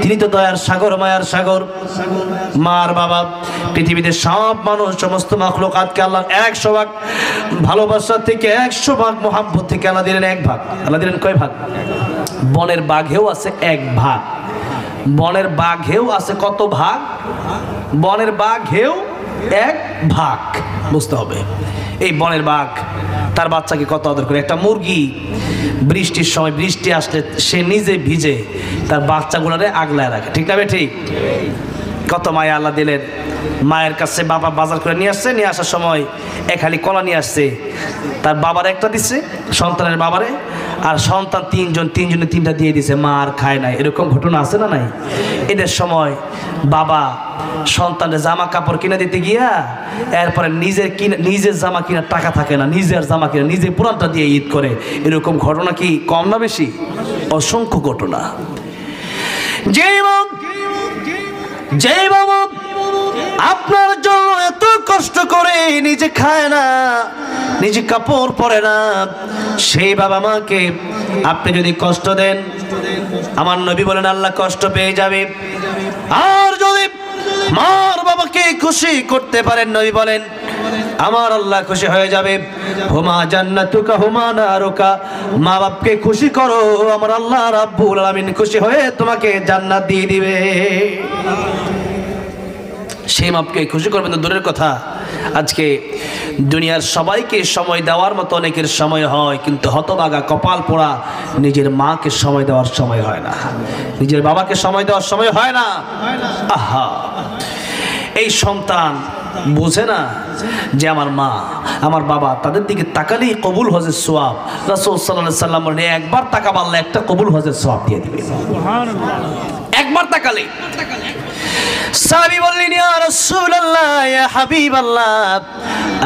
তিনি তো দয়ার সাগর, মায়ার সাগর। মার বাবা পৃথিবীতে সব মানুষ সমস্ত মাখলুকাতকে আল্লাহ 100 ভাগ ভালোবাসা থেকে 100 ভাগ মোহাব্বত থেকে আল্লাহ দিলেন 1 ভাগ। আল্লাহ দিলেন কয় ভাগ? বনের বাঘেও আছে 1 ভাগ। বনের বাঘেও আছে কত ভাগ? বনের বাঘেও 1 ভাগ। বুঝতে হবে এই বনের বাঘ তার বাচ্চাকে কত আদর করে। একটা মুরগি বৃষ্টির সময় বৃষ্টি আসলে সে নিজে ভিজে তার বাচ্চাগুলোরে আগলায় রাখে। ঠিক না ঠিক? কত মায়া আল্লাহ দিলেন। মায়ের কাছে বাবা বাজার করে নিয়ে আসছে, নিয়ে আসার সময় খালি কলা নিয়ে আসছে, তার বাবার একটা দিচ্ছে সন্তানের বাবারে, আর সন্তান তিনজনে 3টা দিয়ে দিছে, মা আর খায় নাই। এরকম ঘটনা আছে না নাই? এদের সময় বাবা সন্তানের জামা কাপড় কিনে দিতে গিয়া এরপরে নিজের জামা কিনা টাকা থাকে না, নিজের জামা কিনা নিজে পুরানটা দিয়ে ঈদ করে। এরকম ঘটনা কি কম না বেশি? অসংখ্য ঘটনা। যে বাবা আপনার জন্য এত কষ্ট করে নিজে খায় না, নিজে কাপড় পরে না, সেই বাবা মাকে আপনি যদি কষ্ট দেন, আমার নবী বলেন আল্লাহ কষ্ট পেয়ে যাবে। আর যদি মার বাবাকে খুশি করতে পারেন, নবী বলেন আমার আল্লাহ খুশি হয়ে যাবে। হুমা জান্নাতুকা হুমা নারুকা, মা বাপকে খুশি করো, আমার আল্লাহ রাব্বুল আলামিন খুশি হয়ে তোমাকে জান্নাত দিয়ে দিবে। সেই মাপকে খুশি করবেন তো দূরের কথা, আজকে দুনিয়ার সবাইকে সময় দেওয়ার মতো অনেকের সময় হয়, কিন্তু হতভাগা কপাল পোড়া নিজের মাকে সময় দেওয়ার সময় হয় না, নিজের বাবাকে সময় দেওয়ার সময় হয় না। আহা, এই সন্তান বোঝে না যে আমার মা আমার বাবা তাদের দিকে তাকালেই কবুল হজের সোয়াব। রাসূল সাল্লাল্লাহু আলাইহি সাল্লাম বলেন একবার তাকাবা আল্লাহ একটা কবুল হজের সোয়াব দিয়ে দিবে। সুবহানাল্লাহ, একবার তাকালে। সাহাবী বললেন ইয়া রাসূলুল্লাহ, ইয়া হাবিবাল্লাহ,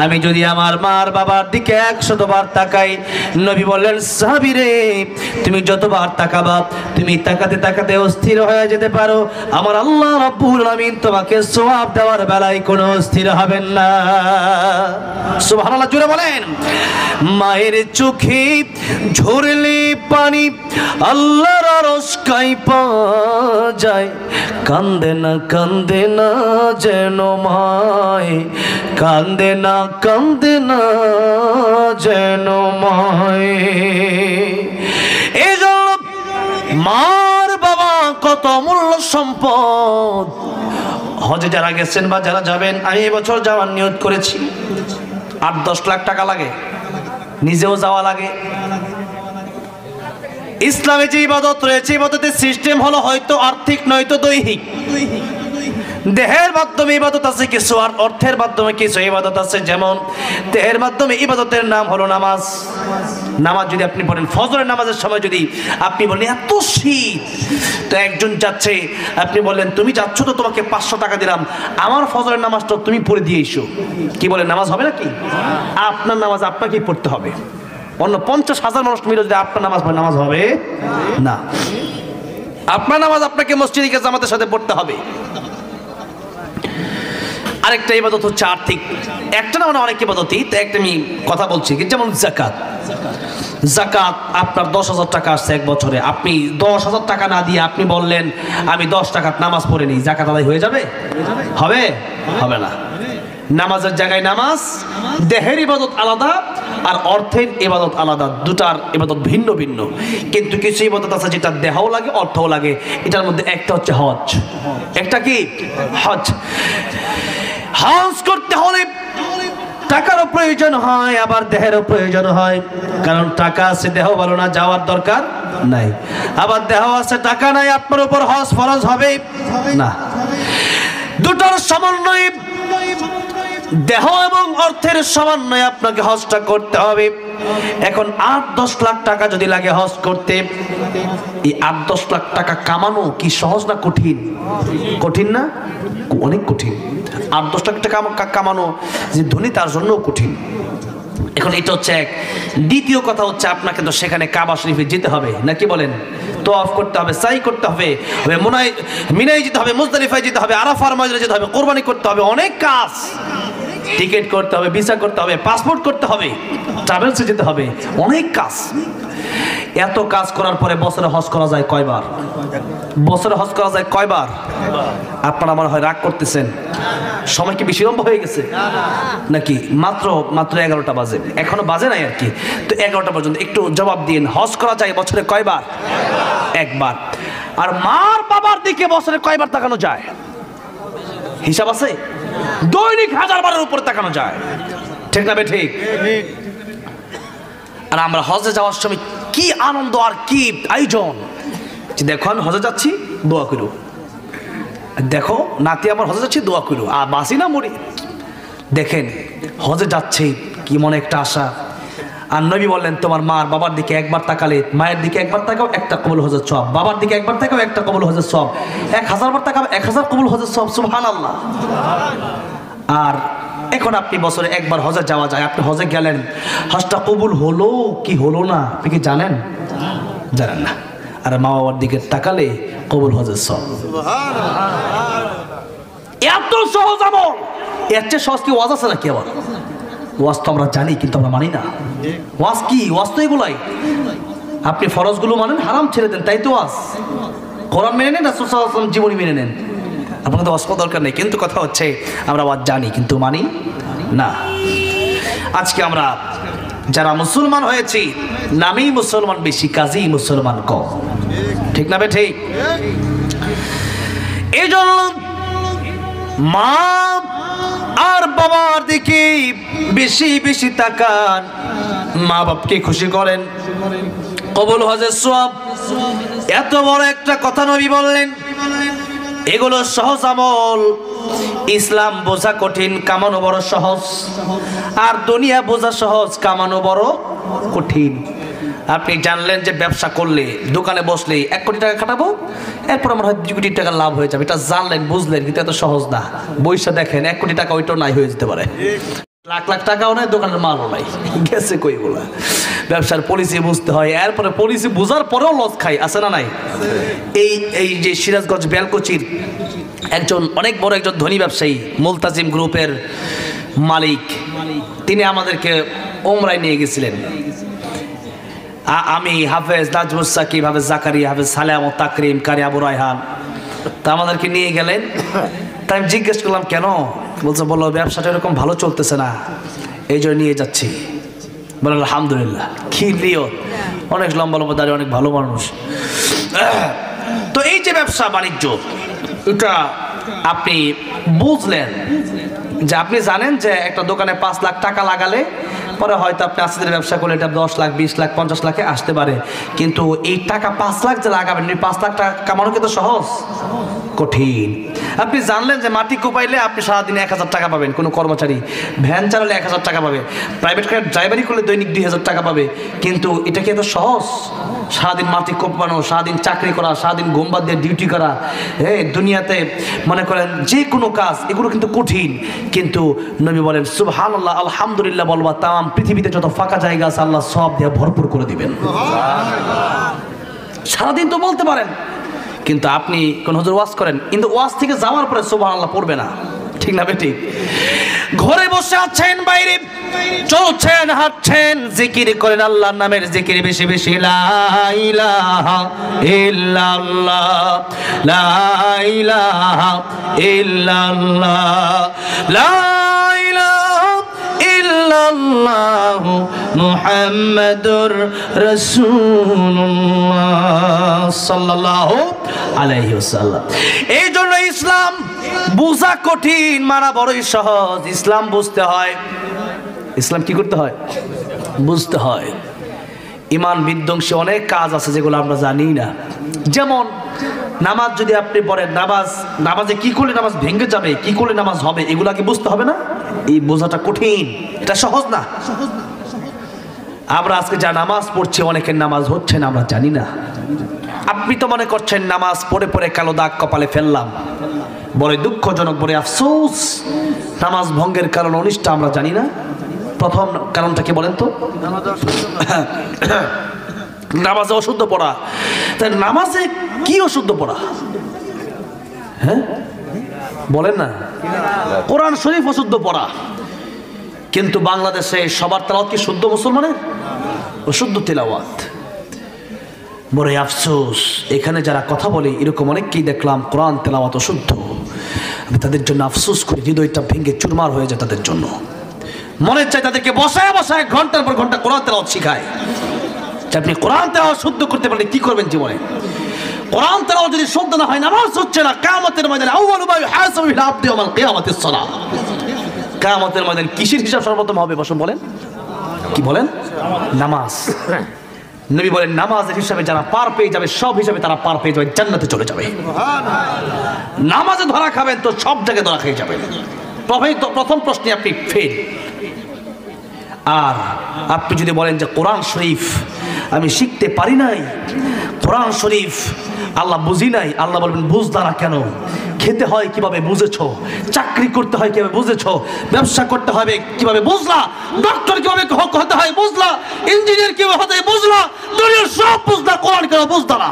আমি যদি আমার মার বাবার দিকে 100 বার তাকাই, নবী বললেন সাহাবী রে তুমি যতবার তাকাবা তুমি তাকাতে তাকাতে অস্থির হয়ে যেতে পারো, আমার আল্লাহ রাব্বুল আলামিন তোমাকে সওয়াব দেওয়ার বেলায় কোনো অস্থির হবেন না। সুবহানাল্লাহ, জোরে বলেন। মায়ের চোখে ঝরলে পানি আল্লাহর আরশ কাঁইপা যায়, কান্দে না যেন মায়, কান্দে না যেন মায়। এই জন্য মার বাবা কত অমূল্য সম্পদ। হজে যারা গেছেন বা যারা যাবেন, আমি এবছর যাওয়ার নিয়ত করেছি। 8-10 লাখ টাকা লাগে, নিজেও যাওয়া লাগে। ইসলামে যে ইবাদত রয়েছে, ইবাদতের সিস্টেম হলো হয়তো আর্থিক নয়তো দৈহিক। দেহের মাধ্যমে ইবাদত আছে কিছু, আর অর্থের মাধ্যমে কিছু ইবাদত আছে। যেমন দেহের মাধ্যমে ইবাদতের নাম হলো নামাজ। নামাজ যদি আপনি পড়েন, ফজরের নামাজের সময় যদি আপনি বলেন এত শীত, তো একজন যাচ্ছে, আপনি বললেন তুমি যাচ্ছ তো তোমাকে 500 টাকা দিলাম, আমার ফজরের নামাজটা তুমি পড়ে দিয়ে এসো, কি বলেন নামাজ হবে নাকি? আপনার নামাজ আপনাকেই পড়তে হবে। অন্য 50,000 মানুষ মিলে যদি আপনার নামাজ পড়ে, নামাজ হবে না। আপনার নামাজ আপনাকে মসজিদে গিয়ে জামাতের সাথে পড়তে হবে। আরেকটা ইবাদত হচ্ছে আর্থিক, একটা না মানে অনেক ইবাদতই, তো একটা আমি কথা বলছি, যেমন জাকাত। জাকাত আপনার 10,000 টাকা আসছে এক বছরে, আপনি 10,000 টাকা না দিয়ে আপনি বললেন আমি 10 টাকার নামাজ পড়ে নিই, জাকাত আদায় হয়ে যাবে? হবে? হবে না। নামাজের জায়গায় নামাজ, দেহের ইবাদত আলাদা আর অর্থের ইবাদত আলাদা, দুটার ইবাদত ভিন্ন ভিন্ন। কিন্তু কিছু ইবাদত আছে যেটা দেহও লাগে অর্থও লাগে। এটার মধ্যে একটা হচ্ছে হজ। একটা কি? হজ। হজ করতে হলে টাকারও প্রয়োজন হয়, আবার দেহেরও প্রয়োজন হয়। কারণ টাকা আছে, দেহ ভালো না, যাওয়ার দরকার নাই। আবার দেহ আছে, টাকা নাই, আপনার উপর হজ ফরজ হবে না। দুটার সমন্বয়ে, দেহ এবং অর্থের সমন্বয়ে আপনাকে হজটা করতে হবে। এখন 8-10 লাখ টাকা যদি লাগে হজ করতে, এই 8-10 লাখ টাকা কামানো কি সহজ না কঠিন? কঠিন না? অনেক কঠিন। 8-10 লাখ টাকা কামানো যে ধনী তার জন্য কঠিন। এখন এটা হচ্ছে এক। দ্বিতীয় কথা হচ্ছে আপনাকে তো সেখানে কাবা শরীফে যেতে হবে, নাকি বলেন? তওয়াফ করতে হবে, সাই করতে হবে, মিনায় যেতে হবে, মুজদালিফায় যেতে হবে, আরাফার ময়দানে যেতে হবে, কোরবানি করতে হবে, অনেক কাজ। টিকিট করতে হবে, ভিসা করতে হবে, পাসপোর্ট করতে হবে, ট্রাভেলসে যেতে হবে, অনেক কাজ। এত কাজ করার পরে বছরে হজ করা যায় কয়বার? বছরে হজ করা যায় কয়বার? আপনারা আমার হয় রাগ করতেছেন, সময় কি বেশি লম্বা হয়ে গেছে নাকি? মাত্র 11টা বাজে, এখনো বাজে নাই আর কি। তো 11টা পর্যন্ত একটু জবাব দিন, হজ করা যায় বছরে কয়বার? একবার। আর মার বাবার দিকে বছরে কয়বার তাকানো যায়? হিসাব আছে? দৈনিক 1000 বারের উপরে তাকানো যায়, ঠিক না? ঠিক। আর আমরা হজে যাওয়ার সময় কি আনন্দ আর কি আয়োজন, যে দেখো আমি হজে যাচ্ছি, দোয়া করো। দেখো নাতি আমার হজে যাচ্ছি, দোয়া করো। আর বাসি না মরি। দেখেন হজে যাচ্ছে কি মনে একটা আশা। আর নবী বললেন তোমার মার বাবার দিকে একবার তাকালে, মায়ের দিকে একবার তাকাও, একটা কবুল হজের সওয়াব। বাবার দিকে একবার তাকাও, একটা কবুল হজের সওয়াব। 1000 বার তাকাও, 1000 কবুল হজের সওয়াব। সুবহানাল্লাহ। আর এখন আপনি বছরে একবার হজে যাওয়া যায়, আপনি হজে গেলেন, হজটা কবুল হলো কি হলো না আপনি কি জানেন? জানেন না। আর মা বাবার দিকে তাকালে কবুল হজের সওয়াব। এত সহজ আমল, এর চেয়ে সহজ কি ওয়াজ আছে নাকি? আবার ওয়াজ তো আমরা জানি, কিন্তু আমরা মানি না। ওয়াজ কি? ওয়াজ তো এগুলাই। আপনি ফরজগুলো মানেন, হারাম ছেড়ে দেন, তাই তো ওয়াজ। কোরআন মেনে নেন, রাসূল সাল্লাল্লাহু আলাইহি ওয়াসাল্লাম জীবনী মেনে নেন, আপনাদের ওয়াজ করার দরকার নেই। কিন্তু কথা হচ্ছে আমরা ওয়াজ জানি কিন্তু মানি না। আজকে আমরা যারা মুসলমান হয়েছি, নামেই মুসলমান বেশি, কাজেই মুসলমান কম, ঠিক না? ঠিক। এই জন্য মা আর বাবার দিকে বেশি বেশি তাকান, মা বাপকে খুশি করেন, কবুল হজের সওয়াব। এত বড় একটা কথা নবী বললেন, এগুলো সহজ আমল। ইসলাম বোঝা কঠিন, কামানো বড় সহজ। আর দুনিয়া বোঝা সহজ, কামানো বড় কঠিন। আপনি জানলেন যে ব্যবসা করলে, দোকানে বসলে 1 কোটি টাকা খাটাবো, এরপর আমার হয়তো 2 কোটি টাকা লাভ হয়ে যাবে, এটা জানলেন, বুঝলেন, কিন্তু এত সহজ না। বইসা দেখেন 1 কোটি টাকা ওইটাও নাই হয়ে যেতে পারে, লাখ লাখ টাকাও নাই, দোকানের মালও নাই, গেছে কই বলা। ব্যবসার পলিসি বুঝতে হয়, এরপরে পলিসি বোঝার পরেও লস খাই, আছে না নাই? এই যে সিরাজগঞ্জ বেলকুচির একজন অনেক বড় একজন ধনী ব্যবসায়ী, মুলতাজিম গ্রুপের মালিক, তিনি আমাদেরকে ওমরায় নিয়ে গেছিলেন। আমি হাফেজ নাজমুস সাকিব, হাফেজ জাকারিয়া, হাফেজ সালেম ও তাকরিম, কারি আবু রায়হান, তা আমাদেরকে নিয়ে গেলেন। তাই আমি জিজ্ঞেস করলাম কেন? বললো ব্যবসাটা এরকম ভালো চলতেছে না, এই জন্য নিয়ে যাচ্ছি। বললেন আলহামদুলিল্লাহ। কি নিয়ত, অনেক লম্বা লম্বা দাঁড়িয়ে, অনেক ভালো মানুষ। তো এই যে ব্যবসা বাণিজ্য, এটা আপনি বুঝলেন যে আপনি জানেন যে একটা দোকানে 5 লাখ টাকা লাগালে পরে হয়তো আপনি আস্তে ধীরে ব্যবসা করলে এটা 10 লাখ 20 লাখ 50 লাখে আসতে পারে, কিন্তু এই টাকা 5 লাখ যে লাগাবেন, এই 5 লাখ টাকা কামানো কিন্তু সহজ? কঠিন। আপনি জানলেন যে মাটি কোপাইলে আপনি সারাদিনে 1000 টাকা পাবেন, কোনো কর্মচারী ভ্যান চালালে 1000 টাকা পাবে, প্রাইভেট কার ড্রাইভারি করলে দৈনিক 2000 টাকা পাবে, কিন্তু এটা কি এত সহজ? সারাদিন মাটি কোপানো, সারাদিন চাকরি করা, সারাদিন ঘুম বাদ দিয়ে ডিউটি করা, দুনিয়াতে মনে করেন যে কোনো কাজ, এগুলো কিন্তু কঠিন। কিন্তু নবী বলেন সুবহানাল্লাহ আলহামদুলিল্লাহ বলবা, তাম পৃথিবীতে যত ফাঁকা জায়গা আছে আল্লাহ সব দিয়ে ভরপুর করে দিবেন। সারাদিন তো বলতে পারেন, কিন্তু আপনি কোন হুজুর ওয়াজ করেন, কিন্তু ওয়াজ থেকে যাওয়ার পরে সুবহানাল্লাহ পড়বে না, ঠিক না বেটি? ঘরে বসে আছেন, বাইরে চলছেন, হাঁটছেন, জিকির করেন আল্লাহর নামের জিকির বেশি বেশি, লা ইলাহা ইল্লাল্লাহ, লা ইলাহা ইল্লাল্লাহ, লা ইলাহা ইল্লাল্লাহু মুহাম্মাদুর রাসূলুল্লাহ সাল্লাল্লাহু আলাইহি ওয়াসাল্লাম। এই জন্য ইসলাম বোঝা কঠিন, মানা বড়ই সহজ। ইসলাম বুঝতে হয়। ইসলাম কি করতে হয়? বুঝতে হয়। ইমান বিধ্বংসী অনেক কাজ আছে যেগুলো আমরা জানি না। যেমন নামাজ যদি আপনি পড়েন, নামাজে কি করলে নামাজ ভেঙে যাবে, কি করলে নামাজ হবে, এগুলো কি বুঝতে হবে না? এই বোঝাটা কঠিন, এটা সহজ না। আমরা আজকে যা নামাজ পড়ছি, অনেকের নামাজ হচ্ছে না, আমরা জানি না। আপনি তো মনে করছেন নামাজ পড়ে পড়ে কালো দাগ কপালে ফেললাম, বড় দুঃখজনক, বড় আফসোস। নামাজ ভঙ্গের কারণ অনিষ্ট আমরা জানি না। প্রথম কারণটা কি বলেন তো? নামাজে অশুদ্ধ পড়া। তাই নামাজে কি অশুদ্ধ পড়া? হ্যাঁ বলেন না, কোরআন শরীফ অশুদ্ধ পড়া। কিন্তু বাংলাদেশে সবার তেলাওয়াত কি শুদ্ধ? মুসলমানের অশুদ্ধ তেলাওয়াত। বড় আফসোস, এখানে যারা কথা বলে এরকম অনেককেই দেখলাম কোরআন তেলাওয়াত অশুদ্ধ। আমি তাদের জন্য আফসোস করি, হৃদয়টা ভেঙে চুরমার হয়ে যায় তাদের জন্য। মনে চাই তাদেরকে বসায় বসায় ঘন্টার পর ঘন্টা কোরআন তেলাওয়াত শিখায়। আপনি কোরআন তেলাওয়াত শুদ্ধ করতে পারলে কি করবেন জীবনে? কোরআন তেলাওয়াত যদি শুদ্ধ না হয়, নামাজ হচ্ছে না। কিয়ামতের ময়দানে আউয়ালু মা ইউহাসাবু বিল আবদি ইয়াওমাল কিয়ামাতিস সালাহ। কিয়ামতের ময়দানে কিসের হিসাব সর্বপ্রথম হবে? বসুন বলেন, কি বলেন? নামাজ। নবী বলেন নামাজের হিসাবে যারা পার পেয়ে যাবে, সব হিসাবে তারা পার পেয়ে যাবে, জান্নাতে চলে যাবে। নামাজে ধরা খাবেন তো সব জায়গায় ধরা খেয়ে যাবেন। প্রথম প্রশ্নে আপনি ফেল। আর আপনি যদি বলেন যে কোরআন শরীফ আমি শিখতে পারি নাই, কোরআন শরীফ আল্লাহ বুঝি নাই, আল্লাহ বলবেন বুঝলা না কেন? খেতে হয় কিভাবে বুঝেছো, চাকরি করতে হয় কিভাবে বুঝেছো, ব্যবসা করতে হবে কিভাবে বুঝলা, ডক্টর কিভাবে হতে হয় বুঝলা, ইঞ্জিনিয়ার কিভাবে হতে হয় বুঝলা, দুনিয়ার সব বুঝলা, কোরআন কেন বুঝলা না?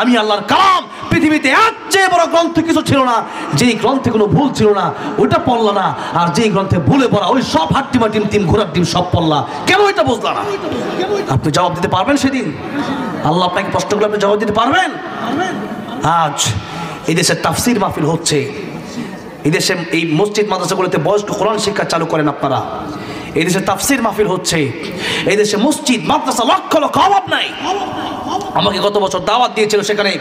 আমি আল্লাহর কালাম, পৃথিবীতে এর চেয়ে বড় গ্রন্থ কিছু ছিল না, যেই গ্রন্থে কোনো ভুল ছিল না ওইটা পড়লা না, আর যেই গ্রন্থে ভুলে পড়া ওই সব হাট্টিমা ডিম তিম ঘোড়ার ডিম সব পড়লা, কেন এটা বুঝলা না? আপনি জবাব দিতে পারবেন সেদিন? আল্লাহ আপনাকে প্রশ্ন করলে আপনি জবাব দিতে পারবেন? আজ এই দেশে তাফসির মাহফিল হচ্ছে, এই দেশে এই মসজিদ মাদ্রাসাগুলোতে বয়স্ক কোরআন শিক্ষা চালু করেন আপনারা, এই দেশে তাফসির মাহফিল হচ্ছে, এই দেশে মসজিদ মাদ্রাসা লক্ষ লক্ষ অভাব নাই। আমাকে গত বছর দাওয়াত দিয়েছিল, সেখানে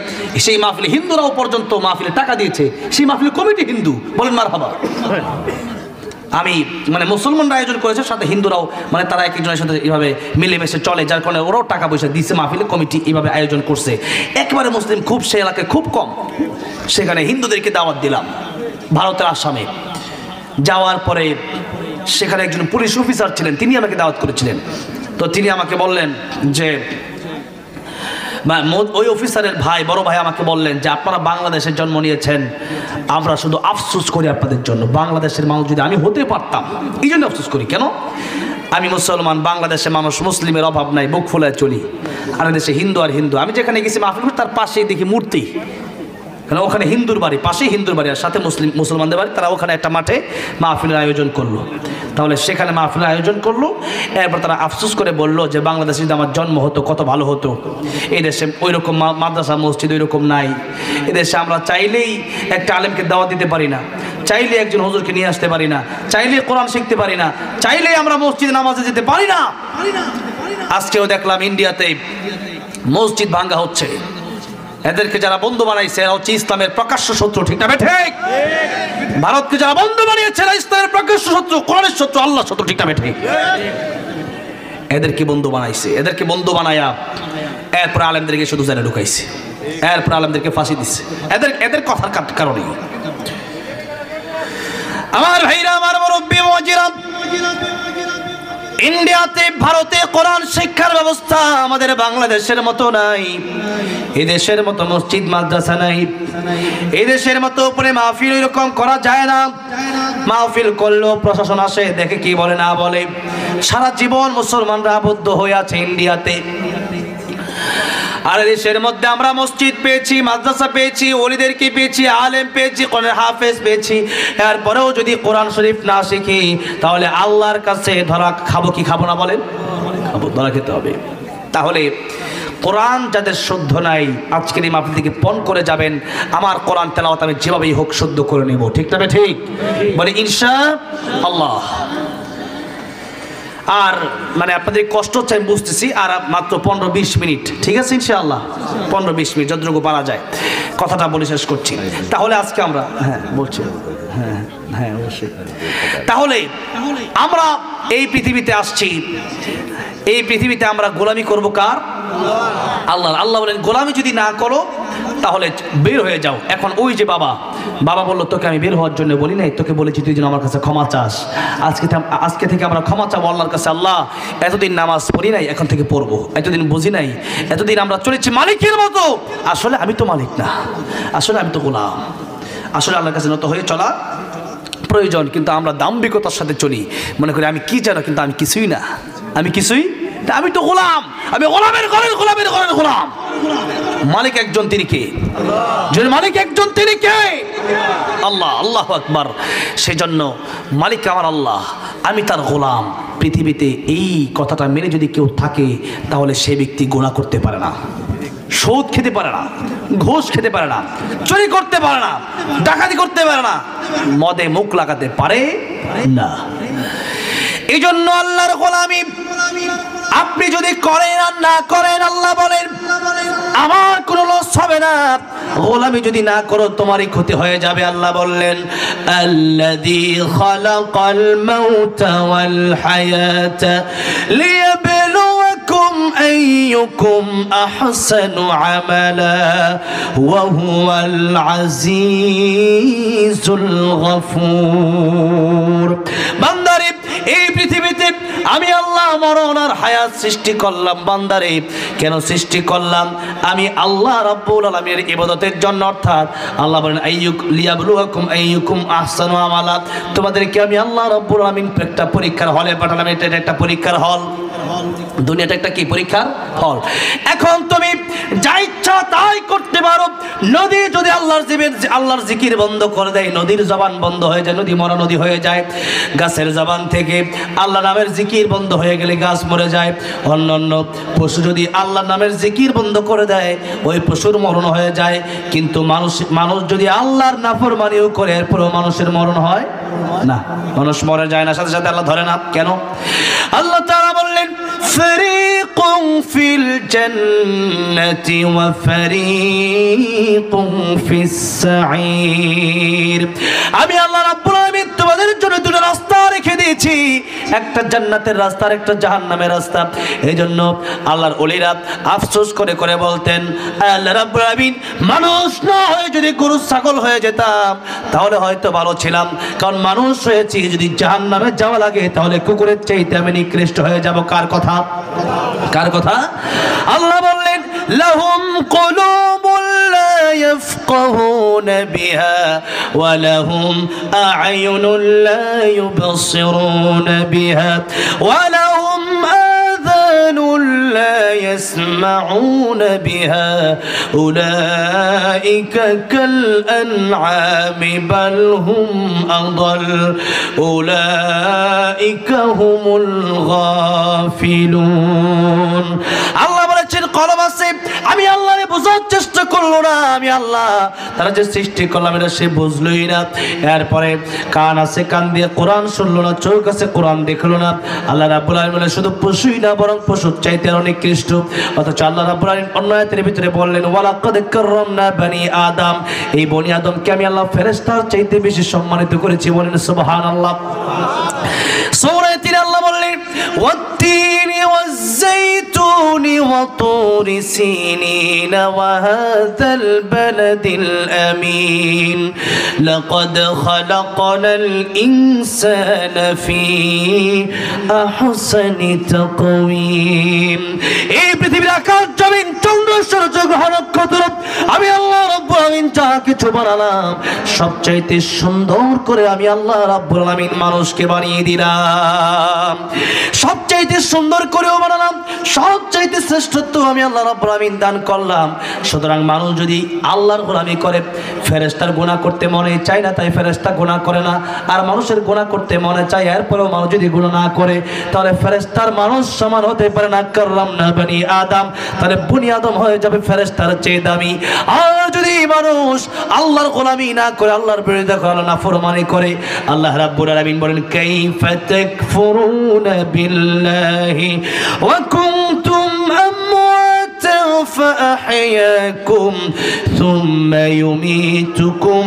সেই মাহফিলে হিন্দুরাও পর্যন্ত মাহফিলে টাকা দিয়েছে, সেই মাহফিলের কমিটি হিন্দু, বলেন মারহাবা। আমি মানে মুসলমানরা আয়োজন করেছে, সাথে হিন্দুরাও, মানে তারা এক একজনের সাথে এইভাবে মিলেমিশে চলে, যার কারণে ওরাও টাকা পয়সা দিচ্ছে, মাহফিলে কমিটি এইভাবে আয়োজন করছে। একেবারে মুসলিম খুব, সেই এলাকায় খুব কম, সেখানে হিন্দুদেরকে দাওয়াত দিলাম ভারতের আসামে। যাওয়ার পরে সেখানে একজন পুলিশ অফিসার ছিলেন, তিনি আমাকে দাওয়াত করেছিলেন। তো তিনি আমাকে বললেন যে ওই অফিসারের ভাই, বড় ভাই আমাকে বললেন যে আপনারা বাংলাদেশের জন্ম নিয়েছেন, আমরা শুধু আফসোস করি আপনাদের জন্য। বাংলাদেশের মানুষ যদি আমি হতে পারতাম, এই জন্য আফসোস করি। কেন? আমি মুসলমান, বাংলাদেশে মানুষ, মুসলিমের অভাব নাই, বুক ফুলায় চলি। আর দেশে হিন্দু আর হিন্দু। আমি যেখানে গেছি মাহফিল, তার পাশেই দেখি মূর্তি, কারণ ওখানে হিন্দুর বাড়ি, পাশেই হিন্দুর বাড়ি, আর সাথে মুসলমানদের বাড়ি। তারা ওখানে একটা মাঠে মাহফিলের আয়োজন করলো। তাহলে সেখানে মাহফিলের আয়োজন করলো। এরপর তারা আফসোস করে বললো যে বাংলাদেশে যদি আমার জন্ম হতো কত ভালো হতো। এই দেশে ওই রকম মাদ্রাসা মসজিদ ওই রকম নাই। এদেশে আমরা চাইলেই একটা আলেমকে দাওয়াত দিতে পারি না, চাইলে একজন হুজুরকে নিয়ে আসতে পারি না, চাইলে কোরআন শিখতে পারি না, চাইলেই আমরা মসজিদে নামাজে যেতে পারি না। আজকেও দেখলাম ইন্ডিয়াতে মসজিদ ভাঙ্গা হচ্ছে। এদেরকে যারা বন্ধু বানাইছে এরা হচ্ছে ইসলামের প্রকাশ্য শত্রু, ঠিক না ঠিক? ভারতকে যারা বন্ধু বানিয়েছে এরা ইসলামের প্রকাশ্য শত্রু, কোরআনের শত্রু, আল্লাহর শত্রু, ঠিক না ঠিক? এদেরকে বন্ধু বানাইছে, এদেরকে বন্ধু বানায়া এরপর আলেমদেরকে শুধু জেলে ঢুকাইছে, এরপর আলেমদেরকে ফাঁসি দিচ্ছে এদের কথার কারণে। আমার ভাইরা, আমার মুরব্বি মুআজ্জিরা, ইন্ডিয়াতে ভারতে কোরআন শিক্ষার ব্যবস্থা আমাদের বাংলাদেশের মতো নাই। এই দেশের মতো মসজিদ মাদ্রাসা নাই, এই দেশের মতো উপরে মাহফিল এরকম করা যায় না। মাহফিল করলেও প্রশাসন আসে, দেখে কি বলে না বলে। সারা জীবন মুসলমানরা আবদ্ধ হয়ে আছে ইন্ডিয়াতে। আর দেশের মধ্যে আমরা মসজিদ পেয়েছি, মাদ্রাসা পেয়েছি, ওলিদেরকে পেয়েছি, আলেম পেয়েছি, কোরআনের হাফেজ পেয়েছি। এরপরেও যদি কোরআন শরীফ না শিখি তাহলে আল্লাহর কাছে ধরা খাবো কি খাবো না বলেন? খাবো, ধরা খেতে হবে। তাহলে কোরআন যাদের শুদ্ধ নাই আজকের এই মাহফিল থেকে পণ করে যাবেন, আমার কোরআন তেলাওয়াত আমি যেভাবেই হোক শুদ্ধ করে নেব, ঠিক না ঠিক? বলে ইনশাআল্লাহ। আর মানে আপনাদের কষ্ট হচ্ছে আমি বুঝতেছি, আর মাত্র 15-20 মিনিট, ঠিক আছে ইনশাআল্লাহ, 15-20 মিনিট যতটুকু পারা যায় কথাটা বলে শেষ করছি। তাহলে আজকে আমরা বলছি হ্যাঁ অবশ্যই। তাহলে আমরা এই পৃথিবীতে আসছি, এই পৃথিবীতে আমরা গোলামি করব কার? আল্লাহ। আল্লাহ বলেন গোলামি যদি না করো তাহলে বের হয়ে যাও। এখন ওই যে বাবা বললো তোকে আমি বের হওয়ার জন্য বলি নাই, তোকে বলেছি তুই যেন আমার কাছে ক্ষমা চাস। আজকে থেকে আমরা ক্ষমা চাবো আল্লাহর কাছে। আল্লাহ, এতদিন নামাজ পড়ি নাই, এখন থেকে পড়বো। এতদিন বুঝি নাই, এতদিন আমরা চলেছি মালিকের মতো, আসলে আমি তো মালিক না, আসলে আমি তো গোলাম। আসলে আল্লাহর কাছে নত হয়ে চলা প্রয়োজন, কিন্তু আমরা দাম্ভিকতার সাথে চলি, মনে করি আমি কি জানো, কিন্তু আমি কিছুই না, আমি কিছুই, আমি তো গোলাম, আমি গোলামের ঘরের গোলাম। মালিক একজন, তিনি কে? মালিক একজন, তিনি কে? আল্লাহ। আল্লাহু আকবার। সেজন্য মালিক আমার আল্লাহ, আমি তার গোলাম। পৃথিবীতে এই কথাটা মেনে যদি কেউ থাকে তাহলে সে ব্যক্তি গুনাহ করতে পারে না, সুদ খেতে পারে না, ঘুষ খেতে পারে না, চুরি করতে পারে না, ডাকাতি করতে পারে না, মদে মুখ লাগাতে পারে না। এই জন্য আল্লাহর গোলামি আপনি যদি করেন আর না করেন, আল্লাহ বলেন আমার কোনো লস হবে না। গোলামি যদি না করো তোমারই ক্ষতি হয়ে যাবে। আল্লাহ বললেন আল্লাযী খালাকাল মাউতা ওয়াল হায়াতা লিয়াবলুয়াকুম আইয়ুকুম আহসানু আমালা ওয়া হুয়াল আজিজুল গফুর। বান্দারে, এই পৃথিবীতে আমি আল্লাহ মরণ আর হায়াত সৃষ্টি করলাম। বান্দারে, কেন সৃষ্টি করলাম? আমি আল্লাহ রাব্বুল আলামিনের ইবাদতের জন্য। অর্থাৎ আল্লাহ বলেন লিয়াবলুয়াকুম আইয়ুকুম আহসানু আমালা, তোমাদেরকে আমি আল্লাহ রাব্বুল আলামিন একটা পরীক্ষার হলে পাঠালাম। এটা একটা পরীক্ষার হল, দুনিয়াটা একটা কি পরীক্ষার হল। এখন তুমি যা ইচ্ছা তাই করতে পারো। নদী যদি আল্লাহর জিকির বন্ধ করে দেয়, নদীর জবান বন্ধ হয়ে যায়, নদী মরা নদী হয়ে যায়। গাছের জবান থেকে আল্লাহ নামের জিকির বন্ধ হয়ে গেলে গাছ মরে যায়। অন্যান্য পশু যদি আল্লাহ নামের জিকির বন্ধ করে দেয় ওই পশুর মরণ হয়ে যায়। কিন্তু মানুষ যদি আল্লাহর নাফরমানিও করে এরপরও মানুষের মরণ হয় না, মানুষ মরে যায় না, সাথে সাথে আল্লাহ ধরে না। কেন? আল্লাহ তাআলা বললেন ফারিকুম ফিল জান্নাতি ওয়া ফারিকুম ফিস সাঈর। আমি আল্লাহ রাব্বুল আলামিন তোমাদের জন্য দুটো রাস্তা রেখে দিয়েছি, একটা জান্নাতের রাস্তা আর একটা জাহান্নামের রাস্তা। এইজন্য আল্লাহর ওলিরা আফসোস করে করে বলতেন আল্লাহ রাব্বুল আলামিন মানুষ না হয়ে যদি গরু ছাগল হয়ে যেতাম তাহলে হয়তো ভালো ছিলাম, কারণ মানুষ হয়েছি যদি জাহান্নামে যাওয়া লাগে তাহলে কুকুরের চাইতে আমি নিকৃষ্ট হয়ে যাব। কার কথা? কার কথা? আল্লাহ বললেন লাহুম কুলুবুল লা ইয়াফকাহুনা বিহা ওয়া লাহুম আ'য়ুনুল লা ইউবসিরুনা বিহা ওয়া লাহুম আযানুল লা ইয়াসমাউনা বিহা উলাইকা কাল আন'আমি বাল হুম আদাল উলাইকা হুমুল গাফিলুন। আল্লাহ বলেছেন কলম আছে, আমি আল্লাহরে বোঝার চেষ্টা করলো না, আমি আল্লাহ তারা যে সৃষ্টি করলাম এটা সে বুঝলোই না। এরপরে কান আছে, কান দিয়ে কোরআন শুনলো না, চোখ আছে কোরআন দেখলো না। আল্লাহ রাব্বুল আলামিন শুধু পশুই না বরং পশুর চাইতে আরো নিকৃষ্ট। অথচ আল্লাহ রাব্বুল আলামিন অন্য আয়াতের ভিতরে বললেন ওয়ালাকাদ কাররামনা বনি আদম, এই বনি আদমকে আমি আল্লাহ ফেরেশতার চাইতে বেশি সম্মানিত করেছি। বলেন সুবহানাল্লাহ। সূরা তিন আল্লাহ বললেন ওয়াত-তিনি ওয়াজ-যাইতুনি ওয়া-তুরি সিনিন ওয়া হাযাল বালাদিল আমিন লাকাদ খালাকনাল ইনসানা ফি আহসানি তাকওয়িম। এই পৃথিবীর আকাশ জমিন চন্দ্র সূর্য গ্রহ নক্ষত্র আমি আল্লাহ রাব্বুল আলামিন যা কিছু বানালাম সবচাইতে সুন্দর করে আমি আল্লাহ রাব্বুল আলামিন মানুষকে বানিয়ে দিলাম। সবচাইতে সুন্দর করেও বানালাম, সবচাইতে শ্রেষ্ঠত্ব আমি আল্লাহ রাব্বুল আলামিন দান করলাম। সুতরাং মানুষ যদি আল্লাহর গোলামি করে, ফেরেশতার গুনাহ করতে মনে চায় না তাই ফেরেশতা গুনাহ করে না, আর মানুষের গুনাহ করতে মনে চায় এরপরেও মানুষ যদি গুনাহ না করে তাহলে ফেরেশতার মানুষ সমান হতে পারে না। কাররামনা বনি আদম, তাহলে বনি আদম হয়ে যাবে ফেরেশতার চেয়ে দামি। আর যদি মানুষ আল্লাহর গোলামি না করে, আল্লাহর বিরুদ্ধে করে, নাফরমানি করে, আল্লাহ রাব্বুল আলামিন বলেন কাইফা তাকফুরুনা বিল্লাহি ওয়া কুনতুম আমওয়াতান ফাআহইয়াকুম সুম্মা ইউমীতুকুম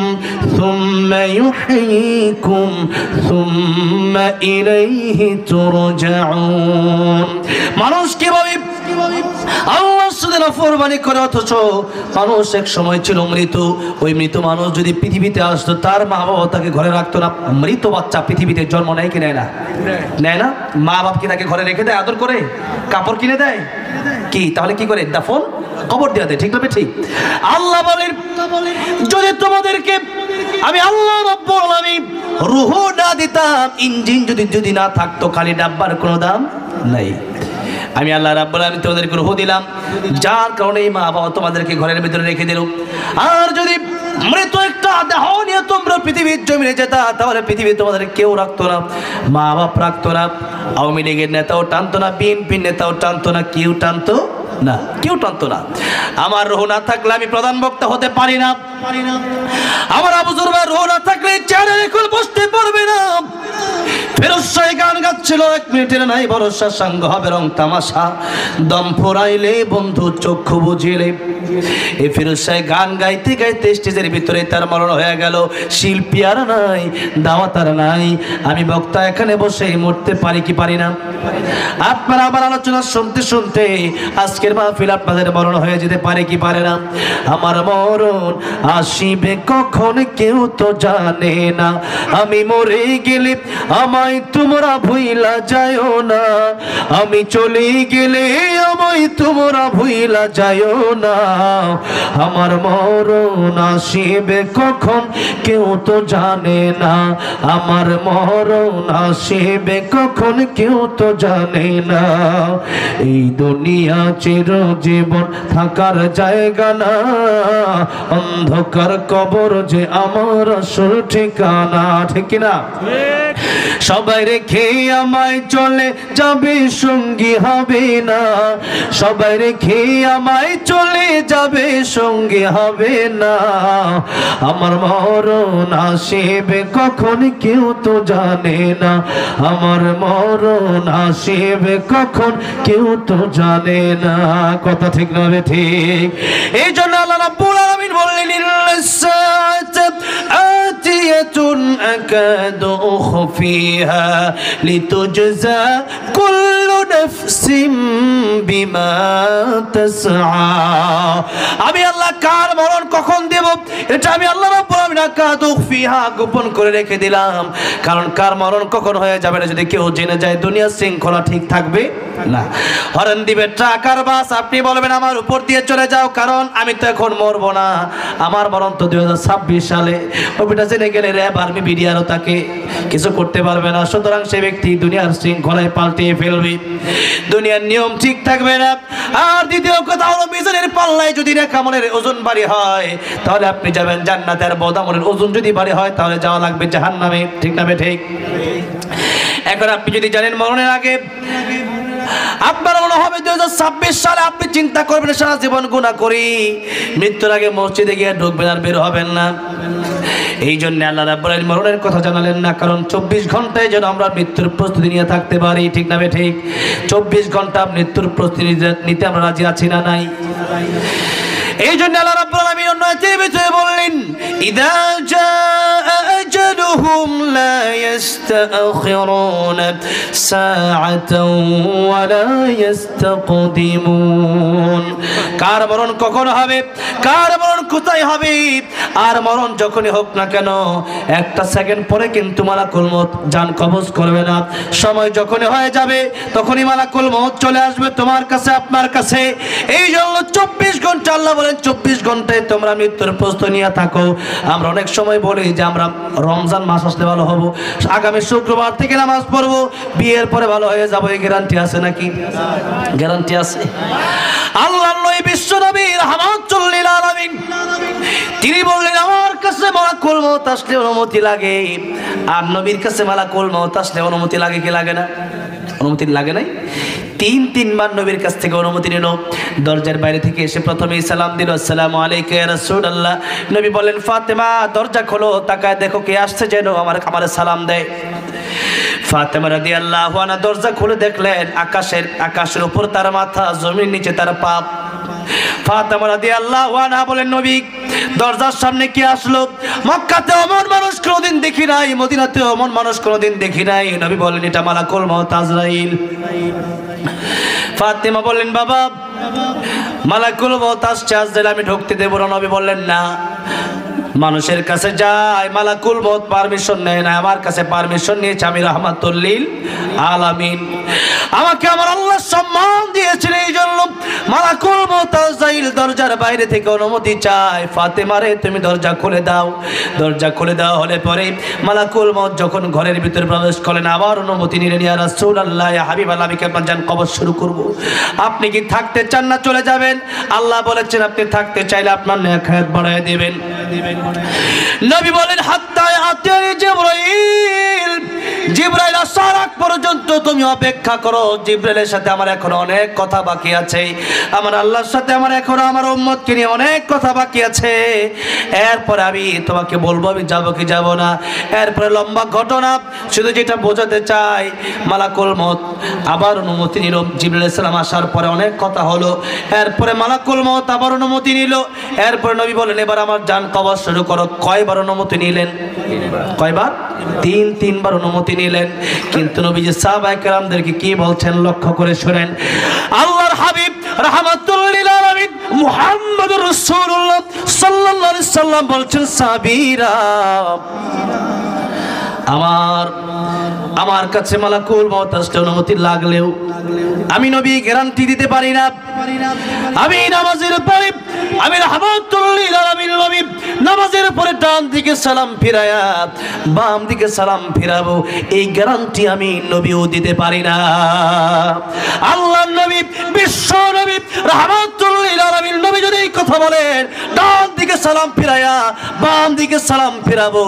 সুম্মা ইউহয়ীকুম সুম্মা ইলাইহি তুরজাউন। মানুষ কিভাবে আল্লাহর সাথে নাফরমানি করে, অথচ মানুষ এক সময় ছিল মৃত। ওই মৃত মানুষ যদি পৃথিবীতে আসতো তার মা বাবা তাকে ঘরে রাখতো না। মৃত বাচ্চা পৃথিবীতে জন্ম নেয় কি নেয় না? নেয় না। মা বাপ কি তাকে ঘরে রেখে দেয়, আদর করে, কাপড় কিনে দেয় কি? তাহলে কি করে? দাফন কবর দিয়ে দেয়। ঠিক না? ঠিক। আল্লাহ বলেন যদি তোমাদেরকে আমি আল্লাহ রাব্বুল আলামিন রূহ না দিতাম, ইঞ্জিন যদি না থাকতো, খালি ডাব্বার কোনো দাম নাই। আমি আল্লাহ রাব্বুল আলামিন তোমাদেরকে রূহ দিলাম, যার কারণে মা বাবা তোমাদেরকে ঘরের ভিতরে রেখে দিল। আর যদি মৃত একটা দেহ নিয়ে তোমরা পৃথিবীর জমিনে যেতা তাহলে পৃথিবী তোমাদের কেউ রাখতো না, মা বাপ রাখতো না, আওয়ামী লীগের নেতাও টানতো না, বিএনপির নেতাও টানতো না, কেউ টানতো না, কেউ টানতো না। আমার রূহ না থাকলে আমি প্রধান বক্তা হতে পারি না। আমার আবু যুরবার রূহ না থাকলে চেয়ারে এখন বসতে পারবে না। ফেরোজ শাহ গান গাচ্ছিল, এক মিনিটের নাই ভরসা, সাঙ্গ হবে রং তামাশা, দম ফোরাইলে বন্ধু চক্ষু বুঝিলে। এই ফেরোজ শাহ গান গাইতে গাইতে স্টেজের ভিতরে তার মরণ হয়ে গেল। শিল্পী আর নাই, দাওয়াত আর নাই, আমি বক্তা এখানে বসে মরতে পারি কি পারি না? আপনারা আমার আলোচনা শুনতে শুনতে আজকের মাহফিল আপনাদের মরণ হয়ে যেতে পারে কি পারে না? আমার মরণ আসিবে কখন কেউ তো জানে না, আমি মরে গেলে আমায় তোমরা ভুইলা যায়ও না, আমি চলে গেলে আমায় তোমরা ভুইলা যায়ও না। আমার মরণ আসিবে কখন কেউ তো জানে না, আমার মরণ আসিবে কখন কেউ তো জানে না। এই দুনিয়া চিরজীবন থাকার জায়গা না, অন্ধকার কবর যে আমার আসল ঠিকানা। ঠিক না? সবাই রেখে আমায় চলে যাবে, সঙ্গী হবে না, সবাই রেখে আমায় চলে যাবে, সঙ্গী হবে না। আমার মরণ আসিবে কখন কেউ তো জানে না, আমার মরণ আসিবে কখন কেউ তো জানে না। কথা ঠিক না? ঠিক। এই জন্য আল্লাহ রাব্বুল আলামিন বললেন আতিয়াতুন আকাদু উখফিহা লিতুজজা কুল্লু নাফসিম বিমা তাসআ। আমি আল্লাহ কার মরণ কখন দেব এটা আমি আল্লাহ রাব্বুল আলামিন আকাদু উখফিহা গোপন করে রেখে দিলাম। কারণ কার মরণ কখন হয়ে যাবে না যদি কেউ জেনে যায় দুনিয়ার শৃঙ্খলা ঠিক থাকবে না। হরেন দিবে ট্রাক আর বাস, আপনি বলবেন আমার উপর দিয়ে চলে যাও, কারণ আমি তো এখন মরবো না, আমার মরণ তো 2026 সালে। ওটা জেনে গেলে র্যাব আর্মি বিডিআরও তাকে কিছু করতে পারবে না। সুতরাং সে ব্যক্তি দুনিয়ার শৃঙ্খলায় পাল্টিয়ে ফেলবে, দুনিয়ার নিয়ম ঠিক থাকবে না। আর দ্বিতীয় কথা হলো মিজানের পাল্লায় যদি নেকামলের ওজন ভারী হয় তাহলে আপনি যাবেন জান্নাতে, আর বদামলের ওজন যদি ভারী হয় তাহলে যাওয়া লাগবে জাহান্নামে। ঠিক না? ঠিক। এখন আপনি যদি জানেন মরণের আগে আপনার মনে হবে 2026 সালে আপনি চিন্তা করবেন সারা জীবন গুনাহ করি, মৃত্যুর আগে মসজিদে গিয়ে ঢুকবেন আর বের হবেন না। এই জন্য আল্লাহ রাব্বুল আলামিন মরণের কথা জানালেন না, কারণ 24 ঘন্টায় যেন আমরা মৃত্যুর প্রস্তুতি নিয়ে থাকতে পারি। ঠিক না ঠিক? 24 ঘন্টা মৃত্যুর প্রস্তুতি নিতে আমরা রাজি আছি না নাই? এই জন্য আল্লাহ রাব্বুল আলামিন অন্য আয়াতের ভিতরে বললেন, ইদা জাআ আজালুহুম লা ইস্তাখিরুনা সাআতাও ওয়া লা ইস্তাকদিমুন। কার মরণ কখন হবে, কার মরণ কোথায় হবে, আর মরণ যখনই হোক না কেন একটা সেকেন্ড পরে কিন্তু মালাকুল মউত জান কবজ করবে না। সময় যখনই হয়ে যাবে তখনই মালাকুল মউত চলে আসবে তোমার কাছে, আপনার কাছে। এই জন্য 24 ঘন্টা আল্লাহ বলেন 24 ঘন্টায় তোমরা মৃত্যুর প্রস্তুতি নিয়ে থাকো। আমরা অনেক সময় বলি যে আমরা রমজান মাস আসলে ভালো হব, আগামী শুক্রবার থেকে নামাজ পড়বো, বিয়ের পরে ভালো হয়ে যাবো, এই গ্যারান্টি আছে নাকি? গ্যারান্টি আছে? আল্লাহর নবী বিশ্ব নবী রাহমাতুল লিল আলামিন তিনি বললেন, আমার কাছে মালাকুল মউত আসলে অনুমতি লাগে, আর নবীর কাছে মালাকুল মউত আসলে অনুমতি লাগে কি লাগে না? অনুমতি লাগে নাই? তিনবার নবীর কাছ থেকে অনুমতি নিল। দরজার বাইরে থেকে এসে প্রথমেই সালাম দিল, আসসালামু আলাইকা ইয়া রাসূলুল্লাহ। নবী বলেন, ফাতেমা দরজা খোলো, তাকায় দেখো কে আসছে, যেন আমার সালাম দেয়। ফাতেমা রাদিয়াল্লাহু আনহা দরজা খুলে দেখলেন আকাশের উপর তার মাথা, জমির নিচে তার পা। ফাতেমা রাদিয়াল্লাহু আনহা বলেন, নবী দরজার সামনে কে আসলো? মক্কাতে এমন মানুষ কোনোদিন দেখি নাই, মদিনাতে এমন মানুষ কোনোদিন দেখি নাই। নবী বলেন, এটা মালাকুল মউত আজরাইল। ফাতেমা বললেন, বাবা মালাকুল মউত আসছে, আজরাইল আমি ঢুকতে দেব না। নবী বললেন, না, মানুষের কাছে যায় মালাকুল মউত পারমিশন নেয় না, আমার কাছে পারমিশন নিয়েছে, আমি রাহমাতুল লিল আলামিন। আমাকে আমার আল্লাহ সম্মান দিয়েছেন, এই জন্য মালাকুল মউত আজরাইল দরজার বাইরে থেকে অনুমতি চায়, ফাতেমা রে তুমি দরজা খুলে দাও। দরজা খুলে দেওয়া হলে পরে মালাকুল মউত যখন ঘরের ভিতরে প্রবেশ করেন, আবার অনুমতি নিলেন, ইয়া রাসূলুল্লাহ ইয়া হাবিবাল্লাহ, আমি কেমন জান কবর শুরু করব। আপনি কি থাকতে চান না চলে যাবেন? আল্লাহ বলেছেন আপনি থাকতে চাইলে আপনার নেক হায়াত বাড়ায় দিবেন। নবী বলেন, হাত্তা আতানি জিবরাইল, জিবরাইল আসার আগ পর্যন্ত তুমি অপেক্ষা করো। জিবরাইলের সাথে আমার এখনো অনেক কথা বাকি আছে, আমার আল্লাহর সাথে আমার এখনো আমার উম্মতকে নিয়ে অনেক কথা বাকি আছে। এরপরে আমি তোমাকে বলবো আমি যাব কি যাব না। এরপরে লম্বা ঘটনা, শুধু যেটা বোঝাতে চাই, মালাকুল মউত আবার অনুমতি নিল। জিবরাইল আলাইহিস সালাম আসার পরে অনেক কথা হলো, এরপরে মালাকুল মউত আবার অনুমতি নিল। এরপরে নবী বলেন, এবার আমার জান কবজ শুরু করো। কয়বার অনুমতি নিলেন? কয়বার? তিনবার অনুমতি নিলেন। কিন্তু নবীজি সাহাবায়ে কেরামদেরকে কি বলছেন লক্ষ্য করে শুনেন। আল্লাহর হাবিব রাহমাতুল লিল আলামিন মুহাম্মদুর রাসূলুল্লাহ সাল্লাল্লাহু আলাইহি সাল্লাম বলছেন, সাবিরা আমার কাছে মালাকুল মউত আসতে অনুমতি লাগলেও আমি নবী গ্যারান্টি দিতে পারি না। আমি নামাজের পরে আমি রাহমাতুল লিল আলামিন নবী নামাজের পরে ডান দিকে সালাম ফিরায়া বাম দিকে সালাম ফিরাবো, এই গ্যারান্টি আমি নবীও দিতে পারি না। আল্লাহর নবী বিশ্ব নবী রাহমাতুল লিল আলামিন নবী যদি এই কথা বলেন, ডান দিকে সালাম ফিরায়া বাম দিকে সালাম ফিরাবো,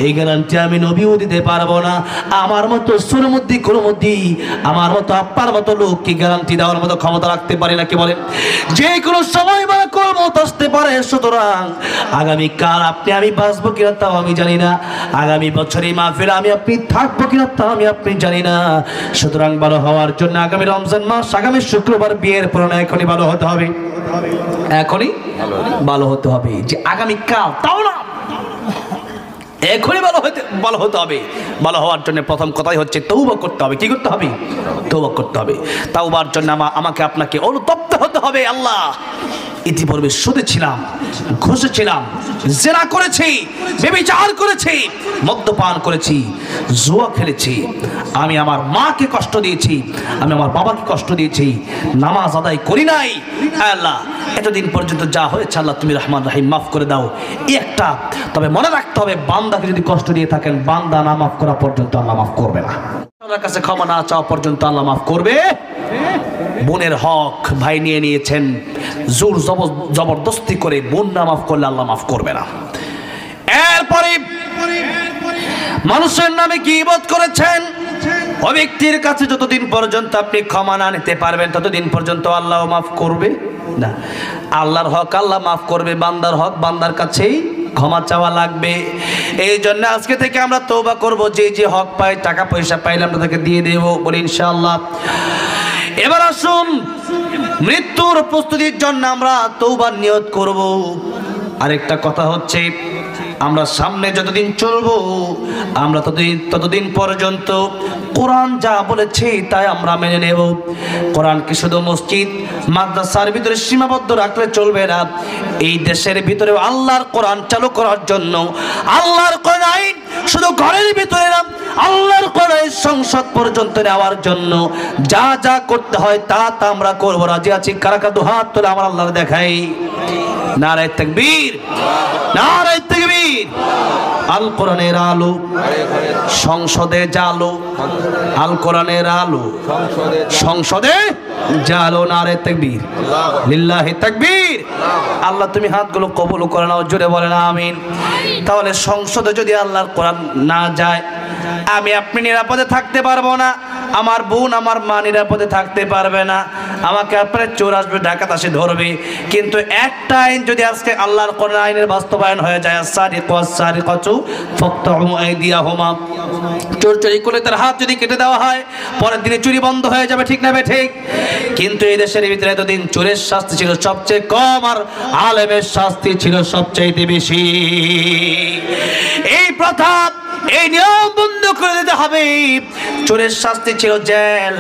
এই গ্যারান্টি আমি নবীও দিতে পারবো না। আমার মতো সুরমুদ্দি কুরমুদ্দি, আমার মতো আপনার মতো লোক কি গ্যারান্টি দেওয়ার মতো ক্ষমতা রাখতে পারে নাকি? বলেন, যে কোনো সময় মালাকুল মউত আসতে পারে। সুতরাং আগামী কাল আপনি আমি বাঁচবো কিনা তাও আমি জানি না, আগামী বছর এই মাহফিলে আমি আপনি থাকবো কিনা তাও আমি আপনি জানি না। সুতরাং ভালো হওয়ার জন্য আগামী রমজান মাস, আগামী শুক্রবার বিয়ের পড়ানো এখনই ভালো হতে হবে, এখনই ভালো হতে হবে। যে আগামী কাল তাও না, এখনই ভালো হতে হবে। ভালো হওয়ার জন্য প্রথম কথাই হচ্ছে তওবা করতে হবে। কি করতে হবে? তওবা করতে হবে। তওবার জন্য আমাকে আপনাকে অনুতপ্ত হতে হবে। আল্লাহ, ইতিপূর্বে সুদে ছিলাম, ঘুষে ছিলাম, জেনা করেছি, ব্যভিচার করেছি, মদ্যপান করেছি, জুয়া খেলেছি, আমি আমার মাকে কষ্ট দিয়েছি, আমি আমার বাবাকে কষ্ট দিয়েছি, নামাজ আদায় করি নাই। আল্লাহ, এতদিন পর্যন্ত যা হয়েছে আল্লাহ তুমি রহমান রহিম মাফ করে দাও। একটা তবে মনে রাখতে হবে, বান্দাকে যদি কষ্ট দিয়ে থাকেন, বান্দা না মাফ করা পর্যন্ত আল্লাহ মাফ করবে না। আল্লাহর কাছে ক্ষমা না চাওয়া পর্যন্ত আল্লাহ মাফ করবে। বোনের হক ভাই নিয়ে নিয়েছেন, জোর জবরদস্তি করে বোন না মাফ করলে আল্লাহ মাফ করবে না। এরপরে মানুষের নামে গীবত করেছেন, ওই ব্যক্তির কাছে যতদিন পর্যন্ত আপনি ক্ষমা না নিতে পারবেন ততদিন পর্যন্ত আল্লাহ মাফ করবে না। আল্লাহর হক আল্লাহ মাফ করবে, বান্দার হক বান্দার কাছেই ক্ষমা চাওয়া লাগবে। এই জন্য আজকে থেকে আমরা তওবা করব, যে যে হক পাই, টাকা পয়সা পাইলে আমরা তাকে দিয়ে দেব, বলি ইনশাআল্লাহ। এবার আসুন মৃত্যুর প্রস্তুতির জন্য আমরা তওবার নিয়ত করব। আরেকটা কথা হচ্ছে, আমরা সামনে যতদিন চলবো আমরা ততদিন পর্যন্ত কোরআন যা বলেছে তাই আমরা মেনে নেব। কোরআনকে শুধু মসজিদ মাদ্রাসার ভিতরে সীমাবদ্ধ রাখলে চলবে না। এই দেশের ভিতরে আল্লাহর কোরআন চালু করার জন্য, আল্লাহর কোরআন আইন শুধু ঘরের ভিতরে না, আল্লাহর কোরআন সংসদ পর্যন্ত নেওয়ার জন্য যা যা করতে হয় তা তা আমরা করবো। রাজি আছি? কারা কারা দুহাত তুলে আমার আল্লাহ দেখাই। নারে তাকবীর, নারে তাকবীর। আল কোরআনের আলো সংসদে জালো, আল কোরআনের আলো সংসদে জালো। নারে তাকবীর, লিল্লাহি তাকবীর। আল্লাহ তুমি হাতগুলো কবুল করে নাও, জোরে বলেন আমিন। তাহলে সংসদে যদি আল্লাহর কোরআন না যায়, আমি আপনি নিরাপদে থাকতে পারবো না, আমার বোন আমার মা নিরাপদে থাকতে পারবে না, আমাকে আপনার চোর আসবে, ডাকাত আসে ধরবে। কিন্তু একটা আইন যদি আজকে আল্লাহর কোরআন আইনের বাস্তবায়ন হয়ে যায়, আস-সারিকু ওয়াস-সারিকাতু ফাকতাউ আইদিয়াহুমা, চোর চুরি করলে তার হাত যদি কেটে দেওয়া হয়, পরের দিনে চুরি বন্ধ হয়ে যাবে, ঠিক না বে ঠিক? কিন্তু এই দেশের ভিতরে এতদিন চোরের শাস্তি ছিল সবচেয়ে কম আর আলেমের শাস্তি ছিল সবচেয়ে বেশি। এই প্রথা, এই নিয়ম বন্ধ করে দিতে হবে। চোরের শাস্তি ছিল জেল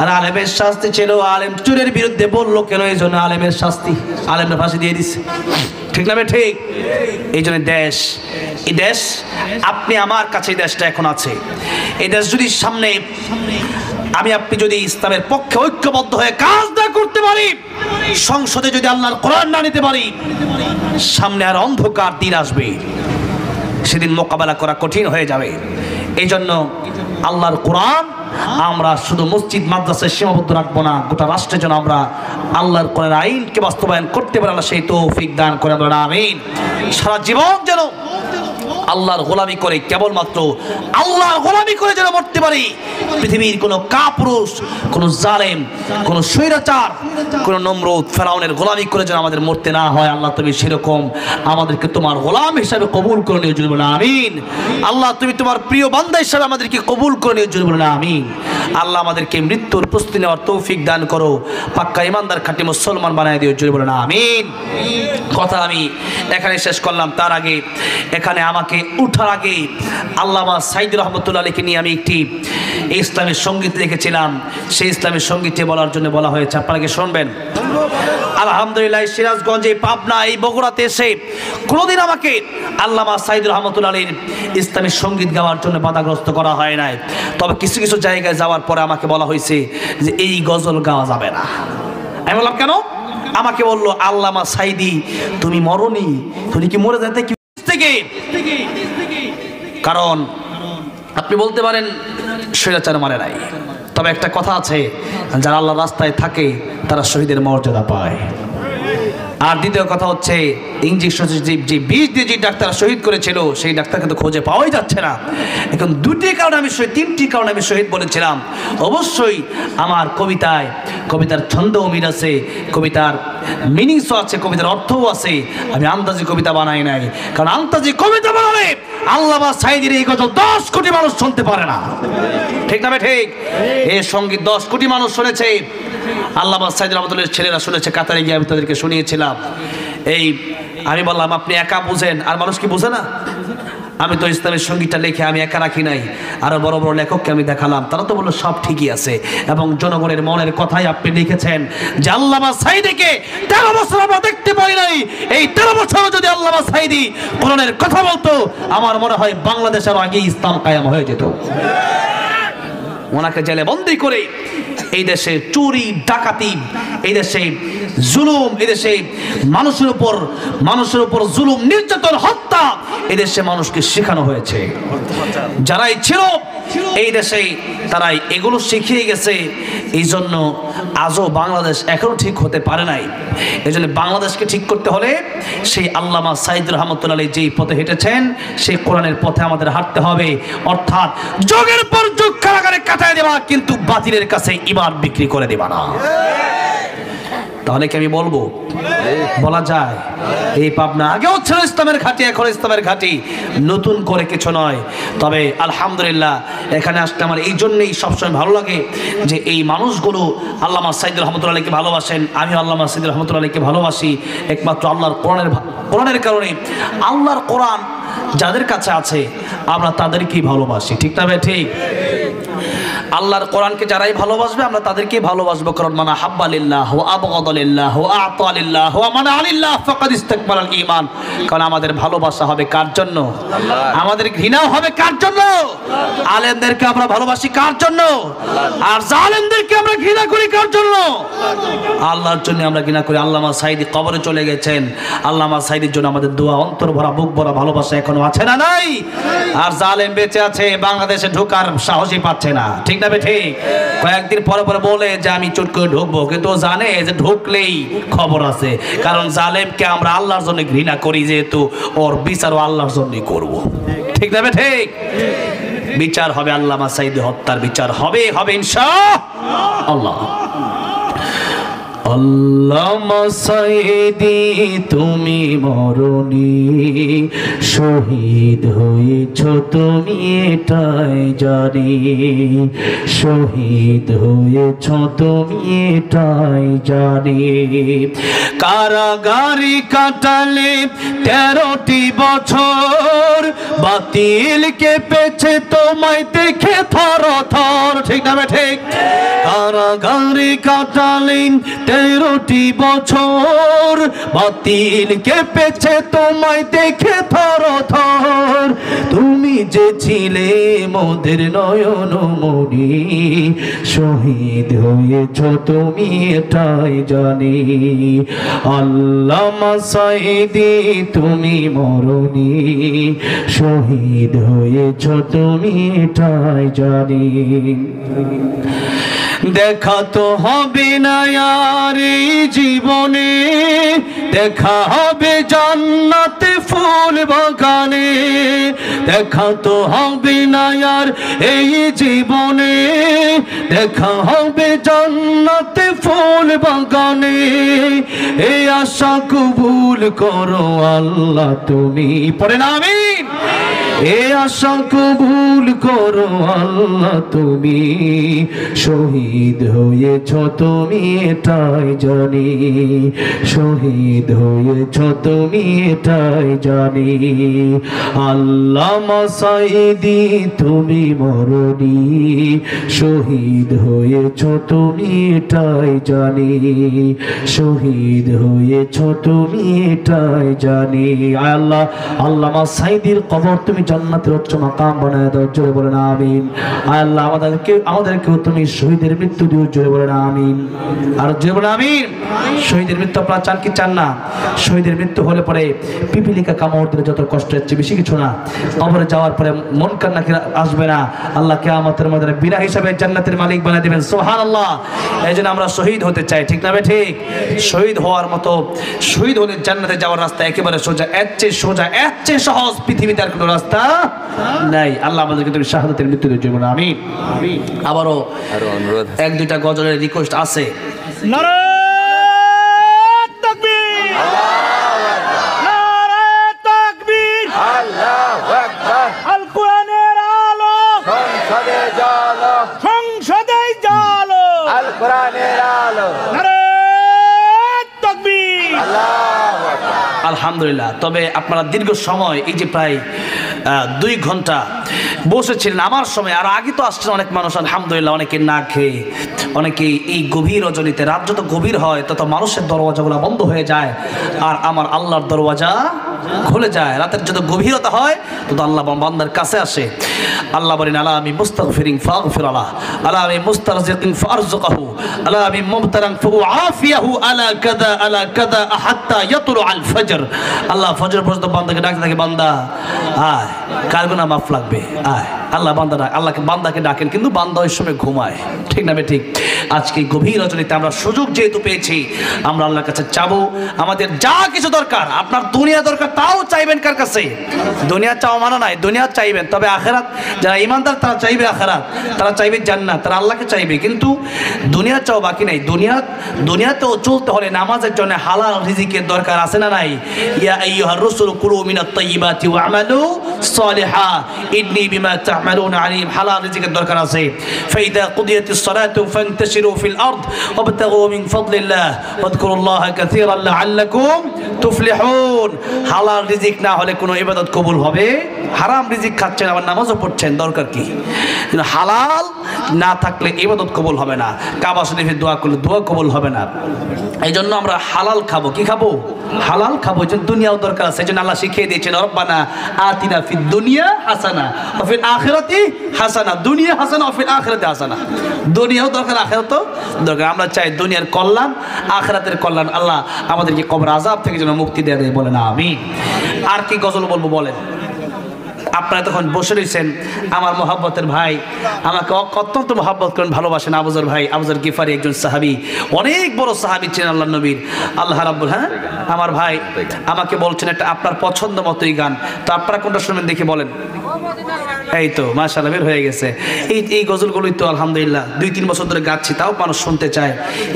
আর আলেমের শাস্তি ছিল, আলেম চোরের বিরুদ্ধে বললো কেন, এই জন্য আলেমের শাস্তি, আলেমের ফাঁসি দিয়ে দিচ্ছে, ঠিক না ঠিক? এই জন্য এই দেশ আপনি আমার কাছে এই দেশটা এখন আছে। এই দেশ যদি সামনে আমি আপনি যদি ইসলামের পক্ষে ঐক্যবদ্ধ হয়ে কাজ না করতে পারি, সংসদে যদি আল্লাহর কোরআন না নিতে পারি, সামনে আর অন্ধকার দিন আসবে, সেদিন মোকাবেলা করা কঠিন হয়ে যাবে। এই জন্য আল্লাহর কোরআন আমরা শুধু মসজিদ মাদ্রাসায় সীমাবদ্ধ রাখবো না, গোটা রাষ্ট্রের জন্য আমরা আল্লাহর কোরআন আইনকে বাস্তবায়ন করতে পারি। আল্লাহ সেই তৌফিক দান করে, আমিন। সারা জীবন যেন আল্লাহর গোলামি করে, কেবলমাত্র আল্লাহর গোলামি করে যেন মরতে পারি। পৃথিবীর কোনো কাপুরুষ, কোনো জালেম, কোনো স্বৈরাচার, কোনো নমরুদ, ফেরাউনের গোলামি করে যেন আমাদের মরতে না হয়। আল্লাহ তুমি সেরকম আমাদেরকে তোমার গোলাম হিসাবে কবুল করে নিয়ে জন্য বলেন আমিন। আল্লাহ তুমি তোমার প্রিয় বান্দা হিসাবে আমাদেরকে কবুল করে নিয়ে জন্য বলেন আমিন। আল্লাহ আমাদেরকে মৃত্যুর প্রস্তুতি নেওয়ার তৌফিক দান করো, পাক্কা ইমানদার খাঁটি মুসলমান বানায় দিও, জন্য বলেন আমিন। কথা আমি এখানে শেষ করলাম। তার আগে এখানে আমাকে উঠার আগে আল্লামা সাইদ রহমতুল্লাহ আলীকে নিয়ে আমি একটি ইসলামী সঙ্গীত লিখেছিলাম, সেই ইসলামী সঙ্গীতটি বলার জন্য বলা হয়েছে, আপনাকে শুনবেন। আলহামদুলিল্লাহ, সিরাজগঞ্জে, পাবনা, এই বগুড়াতে এসে কোনোদিন আমাকে আল্লামা সাইদ রহমতুল্লাহ আলীর ইসলামী সঙ্গীত গাওয়ার জন্য বাধাগ্রস্ত করা হয় নাই। তবে কিছু কিছু জায়গায় যাওয়ার পরে আমাকে বলা হয়েছে যে এই গজল গাওয়া যাবে না। আমি বললাম কেন? আমাকে বললো, আল্লামা সাইদি তুমি মরনি, তুমি কি মরে যেতে কি থেকে? কারণ আপনি বলতে পারেন স্বৈরাচার মারে নাই, তবে একটা কথা আছে, যারা আল্লাহর রাস্তায় থাকে তারা শহীদের মর্যাদা পায়। আর দ্বিতীয় কথা হচ্ছে, ইঞ্জেকশন যে বিষ দিয়ে যে ডাক্তার শহীদ করেছিল সেই ডাক্তারকে তো খুঁজে পাওয়াই যাচ্ছে না। এখন দুটি কারণে আমি শহীদ, তিনটি কারণে আমি শহীদ বলেছিলাম। অবশ্যই আমার কবিতার ছন্দ মিল আছে, কবিতার মিনিংসও আছে, কবিতার অর্থও আছে। আমি আন্দাজি কবিতা বানাই নাই, কারণ আন্দাজি কবিতা বানালে আল্লামা সাইদির এই গজল 10 কোটি মানুষ শুনতে পারে না, ঠিক না ঠিক? এই সঙ্গীত 10 কোটি মানুষ শুনেছে, আল্লামা সাইদ রহমতুল্লাহর ছেলেরা শুনেছে, কাতারে গিয়ে আমি তাদেরকে শুনিয়েছিলাম। আমি বললাম আপনি একা বুঝেন, আর মানুষ কি বুঝে না? আমি তো ইসলামের সঙ্গীতটা লিখে আমি একা রাখি নাই, আরো বড় বড় লেখককে আমি দেখালাম, তারা তো বললো সব ঠিকই আছে। এবং জনগণের মনের কথাই আপনি লিখেছেন যে আল্লামা সাইদিকে 13 বছর আমরা দেখতে পাই নাই, এই 13 বছর যদি আল্লামা সাইদি কোরআনের কথা বলতো, আমার মনে হয় বাংলাদেশ আরো আগে ইসলাম কায়েম হয়ে যেত। ওনাকে জেলে বন্দি করে এই দেশে চুরি ডাকাতি, এই দেশে জুলুম, এই দেশে মানুষের উপর জুলুম, নির্যাতন, হত্যা এই দেশে মানুষকে শেখানো হয়েছে। যারাই ছিল এই দেশে তারাই এগুলো শিখিয়ে গেছে। এই জন্য আজও বাংলাদেশ এখনো ঠিক হতে পারে নাই। এই জন্য বাংলাদেশকে ঠিক করতে হলে সেই আল্লামা সাইদ রহমতুল্লাহ আলী যেই পথে হেঁটেছেন সেই কোরআনের পথে আমাদের হাঁটতে হবে। অর্থাৎ যুগের পর যুগ কারাগারে কাটায় দেবা, কিন্তু বাতিলের কাছে ঈমান বিক্রি করে দেবা না। তাহলে কি আমি বলবো? বলা যায় এই পাবনা আগেও ছিল ইসলামের ঘাঁটি, এখন ইসলামের ঘাঁটি, নতুন করে কিছু নয়। তবে আলহামদুলিল্লাহ এখানে আসতে আমার এই জন্যই সবসময় ভালো লাগে যে এই মানুষগুলো আল্লামা সাইদুর রহমতুল্লাহ আলাইহিকে ভালোবাসেন, আমি আল্লামা সাইদুর রহমতুল্লাহ আলাইহিকে ভালোবাসি একমাত্র আল্লাহর কোরআনের কারণে। আল্লাহর কোরআন যাদের কাছে আছে আমরা তাদেরকেই ভালোবাসি, ঠিক না ভাই? ঠিক। আল্লাহর কোরআনকে যারাই ভালোবাসবে আমরা তাদেরকেই ভালোবাসবো, কারণ মানা হাব্বা লিল্লাহ ওয়া আবগাদা লিল্লাহ ওয়া আতা লিল্লাহ ওয়া মানা আলিল্লাহ ফাকাদ ইস্তাকমালাল ঈমান। কারণ আমাদের ভালোবাসা হবে কার জন্য? আমাদের ঘৃণাও হবে কার জন্য? আলেমদেরকে আমরা ভালোবাসি কার জন্য? আর জালেমদেরকে আমরা ঘৃণা করি কার জন্য? আল্লাহর জন্য আমরা ঘৃণা করি। আল্লামা সাইদি কবরে চলে গেছেন, আল্লামা সাইদির জন্য আমাদের দোয়া, অন্তর ভরা বুক ভরা ভালোবাসা এখনো আছে না নাই? আর জালেম বেঁচে আছে, বাংলাদেশে ঢোকার সাহসই পাচ্ছে না, ঠিক না? ঠিক। কয়েকদিন পরে পরে বলে যে আমি চুট করে ঢুকবো, কিন্তু জানে যে ঢুকলেই খবর আছে, কারণ জালেমকে আমরা আল্লাহর জন্য ঘৃণা করি, যেহেতু ওর বিচারও আল্লাহর জন্যই করব, ঠিক না? ঠিক। বিচার হবে, আল্লামা সাইদি হত্যার বিচার হবে, হবে ইনশাআল্লাহ। আল্লামা সাইদি তুমি মরণি, শহীদ হয়েছ তুমি এটাই জানি, শহীদ হয়েছ তুমি এটাই জানি। কারাগারে কাটালে 13টি বছর, বাতিল কেঁপেছে তোমায় দেখে থর থর, ঠিক না? ঠিক। কারাগারে কাটালে 13টি বছর, বাতিল কেঁপেছে তোমায় দেখে থর থর। তুমি যে ছিলে মোদের নয়ন মনি, শহীদ হয়েছ তুমি এটাই জানি। আল্লামা সাইদি তুমি মরণি, শহীদ হয়েছ তুমি এটাই জানি। দেখা তো হবে না আর এই জীবনে, দেখা হবে জান্নাতে ফুল বাগানে, দেখা তো হবে না আর এই জীবনে, দেখা হবে জান্নাতে ফুল বাগানে। এই আশা কবুল করো আল্লাহ তুমি, পড়েন আমিন। এ আশা কবুল করো আল্লাহ তুমি, শহীদ হয়েছ তুমি এটাই জানি, শহীদ হয়েছ তুমি এটাই জানি। আল্লামা সাইদি তুমি মরণি, শহীদ হয়েছ তুমি এটাই জানি, শহীদ হয়েছ তুমি এটাই জানি। আল্লাহ আল্লামা সাইদির কবর তুমি জান্নাতের উচ্চ মাকাম বানায় দাও, জোরে বলেন আমিন। আল্লাহ আমাদেরকেও তুমি শহীদের মৃত্যু দিও, জোরে বলেন আমিন। আর জোরে বলেন আমিন। শহীদের মৃত্যু আপনারা চান কি চান না? শহীদের মৃত্যু হলে পরে পিপিলিকা কামড় দিলে যত কষ্ট হচ্ছে বেশি কিছু না, কবরে যাওয়ার পরে মন কান্না আসবে না, আল্লাহ কিয়ামতের ময়দানে বিনা হিসাবে জান্নাতের মালিক বানিয়ে দিবেন, সুবহানাল্লাহ। এই জন্য আমরা শহীদ হতে চাই, ঠিক না? ঠিক। শহীদ হওয়ার মতো, শহীদ হলে জান্নাতে যাওয়ার রাস্তা একেবারে সোজা, এর চেয়ে সোজা, এর চেয়ে সহজ পৃথিবীতে আর কোনো রাস্তা নাই। আল্লাহ আমাদেরকে তুমি শাহাদাতের মৃত্যু দিও, বলে আমিন। আবারও অনুরোধ, 1-2টা গজলের রিকোয়েস্ট আছে। নারায়ে তাকবীর, নারায়ে তাকবীর, আল্লাহু আকবার। আল কোরআনের আলো সংসদে জ্বালো, সংসদে জ্বালো, আল কোরআনের আলো, নারায়ে তাকবীর, আল্লাহু আকবার। আলহামদুলিল্লাহ। তবে আপনারা দীর্ঘ সময় এই যে প্রায় 2 ঘন্টা বসেছিলেন আমার সময়, আর আগে তো আসছেন অনেক মানুষ আলহামদুলিল্লাহ, অনেকে না খেয়ে, অনেকে এই গভীর রজনীতে, রাত যত গভীর হয় তত মানুষের দরওয়াজাগুলো বন্ধ হয়ে যায়, আর আমার আল্লাহর দরওয়াজা খুলে যায়। রাতের যত গভীরতা হয় তত আল্লাহ বান্দার কাছে আসে। আল্লাহ বলেন আলা আমি মুস্তাগফিরিন ফাগফির আলাহ, আলা আমি মুস্তারজিকিন ফারজুকহু, আলা আমি মুবতারান ফাআফিয়াহু, আলা কাদা হাত্তা ইয়াতলু আল ফজর। আল্লাহ ফজর পর্যন্ত বান্দাকে ডাকতে থাকে, বান্দা আয়, কার গুনাহ মাফ লাগবে, আয়। আল্লাহ আল্লাহকে বান্দাকে ডাকেন, কিন্তু বান্দা ওই সময় ঘুমায়। ঠিক না ঠিক? আজকে গভীর রজনীতে আমরা সুযোগ যেহেতু পেয়েছি, আমরা আল্লাহর কাছে চাবো আমাদের যা কিছু দরকার। আপনার দুনিয়া দরকার, তাও চাইবেন কার কাছে? দুনিয়া চাওয়া মানা নাই, দুনিয়া চাইবেন, তবে আখেরাত যারা ইমানদার তারা চাইবে আখেরাত, তারা চাইবে জান্নাত, তারা আল্লাহকে চাইবে। কিন্তু দুনিয়া চাও বাকি নাই। দুনিয়াতেও চলতে হলে নামাজের জন্য হালাল রিজিকের দরকার আছে না নাই? ইয়া আইয়ুহার রাসূল কুলু মিনাত তাইয়্যিবাতি ওয়া'মালু সালিহা ইন্নী বিমা তা'মালুনা আলীম। হালাল রিজিকের দরকার আছে। ফাইদা কুদিয়াতিস সালাতু ফান্তাশিরু ফিল আরদ ওয়াবতাগু মিন ফাদলিল্লাহ ওয়াযকুরুল্লাহা কাসীরান লাআল্লাকুম তুফলিহুন। হালাল রিজিক না হলে কোনো ইবাদত কবুল হবে? হারাম রিজিক খাচ্ছেন আবার নামাজও পড়ছেন, দরকার কি? কিন্তু হালাল না থাকলে ইবাদত কবুল হবে না। কাবা শরীফে দোয়া করলে দোয়া কবুল হবে না। এই জন্য আমরা হালাল খাবো। কি খাবো? হালাল খাবো। এই জন্য দুনিয়াও দরকার আছে। এই জন্য আল্লাহ শিখিয়ে দিয়েছেন, রব্বানা আতিনা ফিদ দুনিয়া হাসানা ওয়া ফিল আখিরাতি হাসানা। দুনিয়া হাসানা ওয়া ফিল আখিরাতি হাসানা। দুনিয়াও দরকার, আখিরাতও দরকার। আমরা চাই দুনিয়ার কল্যাণ, আখিরাতের কল্যাণ। আল্লাহ আমাদেরকে কবর আযাব থেকে যেন মুক্তি দেয়, বলেন আমিন। আর কি গজল বলবো বলেন? আপনারা তখন বসে রয়েছেন, আমার মহব্বতের ভাই আমাকে অত্যন্ত মহব্বত করেন, ভালোবাসেন। আবুজর ভাই, আবুজর গিফারি একজন সাহাবী, অনেক বড় সাহাবী ছিলেন আল্লাহ নবীর। আল্লাহ রাব্বুল আমার ভাই আমাকে বলছেন একটা আপনার পছন্দ মতোই গান, তো আপনারা কোনটা শুনবেন দেখি বলেন। এই তো মাশাআল্লাহ বের হয়ে গেছে। এই গজলগুলোই তো আলহামদুলিল্লাহ 2-3 বছর ধরে গাচ্ছি, তাও মানুষ শুনতে চায়।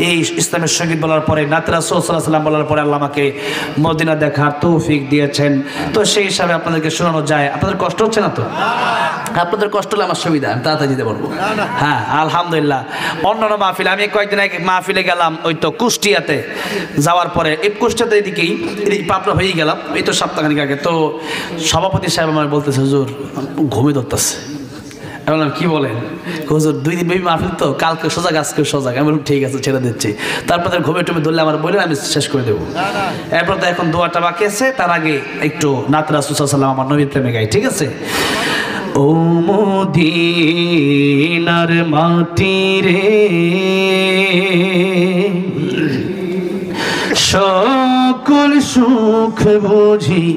এই ইসলামের সঙ্গীত বলার পরে, নাতে রাসূল সাল্লাল্লাহু আলাইহি ওয়াসাল্লাম বলার পরে আল্লাহ আমাকে মদিনা দেখার তৌফিক দিয়েছেন। তো সেই হিসাবে আপনাদেরকে শোনানো যায়। আপনাদের কষ্ট হচ্ছে না তো? আপনাদের কষ্ট হলে আমার সুবিধা, আমি তাড়াতাড়ি যেতে পারবো। হ্যাঁ আলহামদুলিল্লাহ। অন্যান্য মাহফিলে আমি কয়েকদিন আগে মাহফিলে গেলাম, ওই তো কুষ্টিয়াতে। যাওয়ার পরে এই কুষ্টিয়াতে এদিকেই পাপড়া হয়ে গেলাম, এই তো সপ্তাহখানিক আগে। তো সভাপতি সাহেব আমার বলতেছে, হুজুর ঘুমে ধরতেছে। আমি বললাম কি বলেন? হুজুর 2 দিন বেবি মাহফিল তো, কালকে সোজা আজকে সোজা। আমি বললাম ঠিক আছে, ছেড়ে দিচ্ছি। তারপরে ঘুমে টুমে ধরলে আমার বলে আমি শেষ করে দেবো। এরপর তো এখন দোয়াটা বাকি আছে, তার আগে একটু নাতে রাসূল সাল্লাল্লাহু আলাইহি ওয়াসাল্লাম আমার নবীর প্রেমে গাই, ঠিক আছে? ও মদিনার মাটি রে, সকল সুখ বুঝি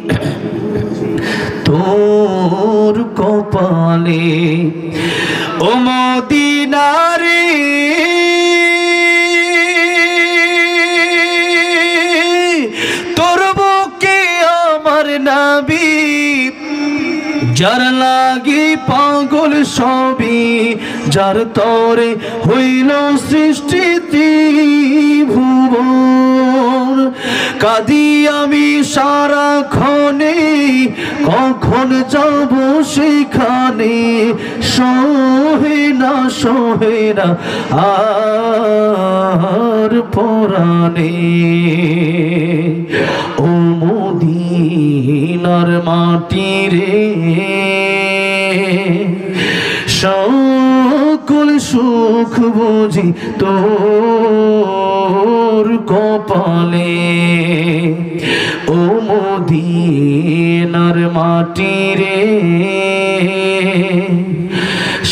তোর কপালে। ও মদিনা রে, তোর বুকে আমার নবী, যার লাগি পাগল সবই, যার তরে হইল সৃষ্টি ত্রিভুবন। কাঁদি আমি সারাক্ষণে, কখন যাব সেখানে, সহে না আর পরাণে। ও মদিনার মাটি রে, সকল সুখ বুঝি তোর কপালে। ও মদিনার মাটি রে,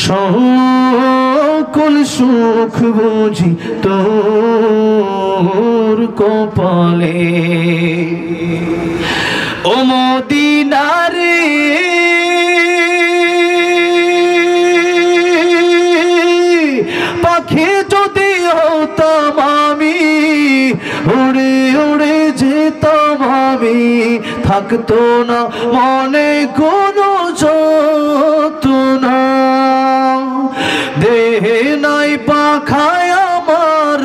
সকল সুখ বুঝি তোর কপালে। ও মদিনা রে, পাখি যদি হতাম আমি, উড়ে উড়ে যেতাম আমি, থাকতো না মনে কোনো যন্ত্রণা। দেহে নাই পাখায় আমার,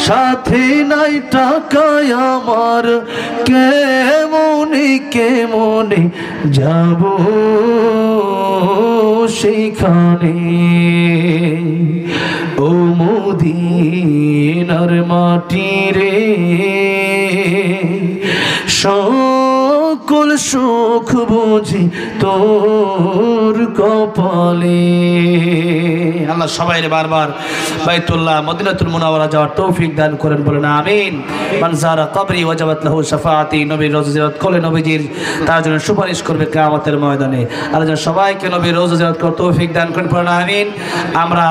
সাথে নাই টাকায় আমার, কেমনে যাব সেখানে। ও মদিনার মাটি রে, সকল সুখ বুঝি তোর কপালে। আল্লাহ সবাই বারবার বাইতুল্লাহ মদিনাতুল মুনাওয়ারা যাওয়ার তৌফিক দান করেন, বলেন আমিন। মান যারা কবরি ওয়াজাবাত লাহু শাফাআতি, নবীর রওজা জিয়ারত করলে নবীজির তার জন্য সুপারিশ করবে কিয়ামতের ময়দানে। আল্লাহ যেন সবাইকে নবীর রওজা জিয়ারত করার তৌফিক দান করেন, বলেন আমিন। আমরা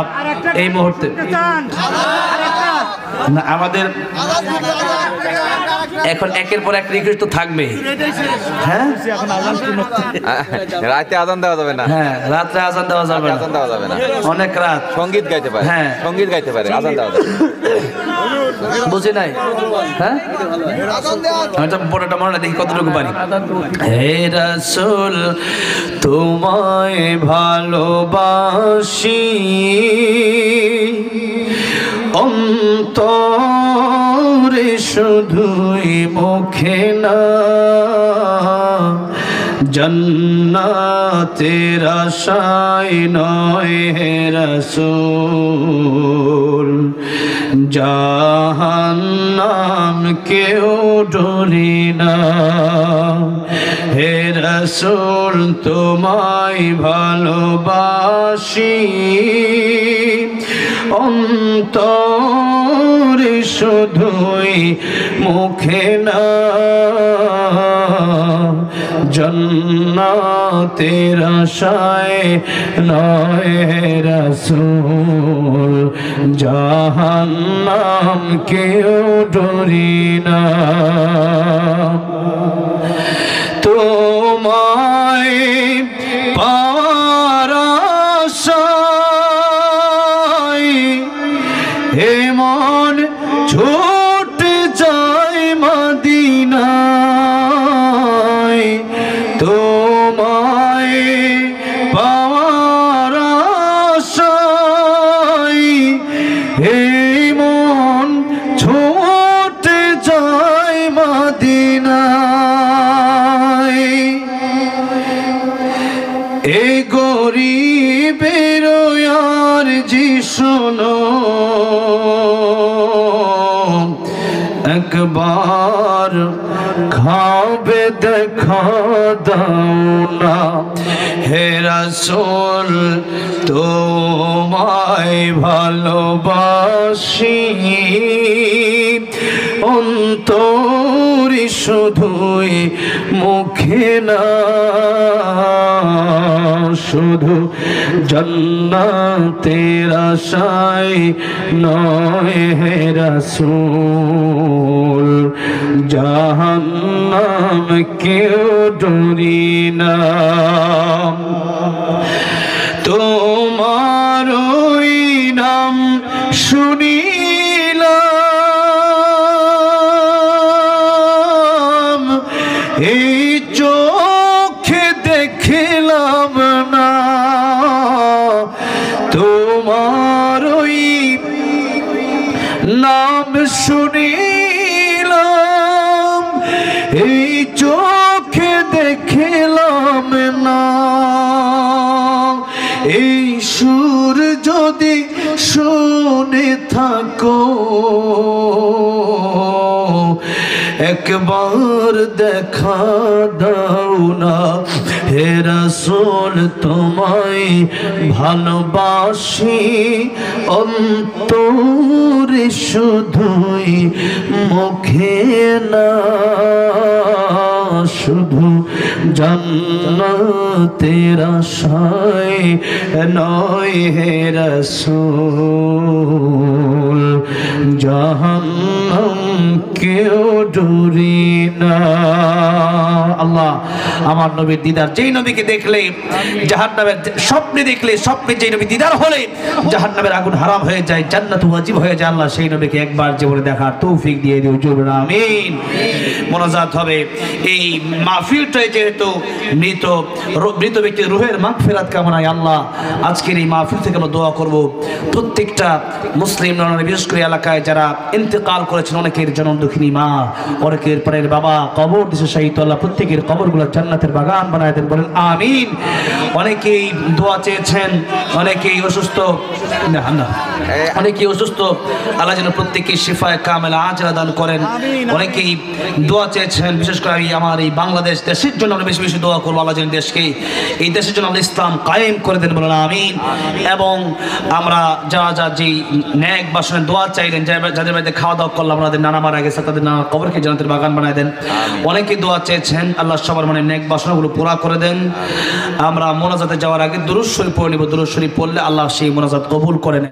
এই মুহূর্তে না আমাদের এখন একের পর এক রিকোয়েস্ট তো থাকবে। হ্যাঁ রাতে আজান দেওয়া যাবে না। হ্যাঁ রাত্রে আজান দেওয়া যাবে না, আজান দেওয়া যাবে না। অনেক রাত সঙ্গীত গাইতে পারে। হ্যাঁ। সঙ্গীত গাইতে পারে, আজান দেওয়া যাবে না। বুঝি নাই। হ্যাঁ আমি তো বড়টা মনে দেখি কতটুকু পারি। হে রাসূল তোমায় ভালোবাসি অন্তরে শুধুই মুখে না, জান্নাতের আশায় নয় হে রাসূল, জাহান্নাম কেউ ডরি না। হে রাসূল তোমায় ভালোবাসি অন্তরে শুধুই মুখে না, জান্নাতের আশায় নয় হে রাসূল, জাহান্নাম কেউ ডরি না। তোমায় পাওয়ার আশায় হে মন ছুটে যায় মদিনায়, তোমায় পাওয়ার আশায় হে মন ছুটে যায় মদিনায়। এ গরিবের আরজি শোনো একবার খাবে দেখা দাও না। হে রাসূল তোমায় ভালোবাসি অন্তরে শুধুই মুখে না, শুধু জান্নাতের আশায় নয় হে রাসূল, জাহান্নাম কেউ ডরি না। তোমার ওই নাম শুনিলাম এই চোখে দেখিলাম না, তোমার ওই নাম শুনিলাম এই চোখে দেখিলাম না। এই সুর যদি শুনে থাকো একবার দেখা দাও না। হে রাসূল তোমায় ভালোবাসি অন্তরে শুধুই মুখে না, শুধু জান্নাতের আশায় নয় হে রাসূল, জাহান্নাম কেউ ডরি না। আল্লাহ আমার নবীর দিদার, যেই নবীকে দেখলে জাহান্নামের স্বপ্নে দেখলে, স্বপ্নে যেই নবী দিদার হলে জাহান্নামের আগুন হারাম হয়ে যায়, জান্নাত ওয়াজিব হয়ে যায়। আল্লাহ সেই নবীকে একবার জীবনে দেখার তৌফিক দিয়ে দিও, জোরে আমিন। মোনাজাত হবে এই মাহফিলটাই যেহেতু মৃত ব্যক্তির রুহের মাগফিরাত কামনায় আল্লাহ আজকের এই মাহফিল থেকে আমরা দোয়া করব। প্রত্যেকটা মুসলিম নরনারী বিশেষ করে এলাকায় যারা ইন্তেকাল করেছেন, অনেকের জনম দুঃখিনী মা, অনেকের পরের বাবা কবর দিশে শাহিদ, আল্লাহ প্রত্যেকের কবরগুলো জান্নাতের বাগান বানায় দেন, বলেন আমিন। অনেকেই দোয়া চেয়েছেন, অনেকেই অসুস্থ, অনেকেই অসুস্থ, আল্লাহ যেন প্রত্যেককে শিফায়ে কামেলা আজরা দান করেন। অনেকেই দোয়া চেয়েছেন, বিশেষ করে আমি আমার এই বাংলাদেশ দেশের জন্য আমরা বেশি বেশি দোয়া করবো। আল্লাহ যেন দেশকে, এই দেশের জন্য আমরা ইসলাম কায়েম করে দেন, বলেন আমিন। এবং আমরা যারা যা যেই ন্যাক বাসনের দোয়া চাইলেন, যাদের বাড়িতে খাওয়া দাওয়া করলাম, আমাদের নানা মারা গেছে, তাদের নানা কবরকে জান্নাতের বাগান বানায় দেন। অনেকে দোয়া চেয়েছেন, আল্লাহ সবার মানে ন্যাক বাসনাগুলো পুরা করে দেন। আমরা মোনাজাতে যাওয়ার আগে দুরূদ শরীফ পড়ে নিব, দুরূদ শরীফ পড়লে আল্লাহ সেই মোনাজাত কবুল করেন।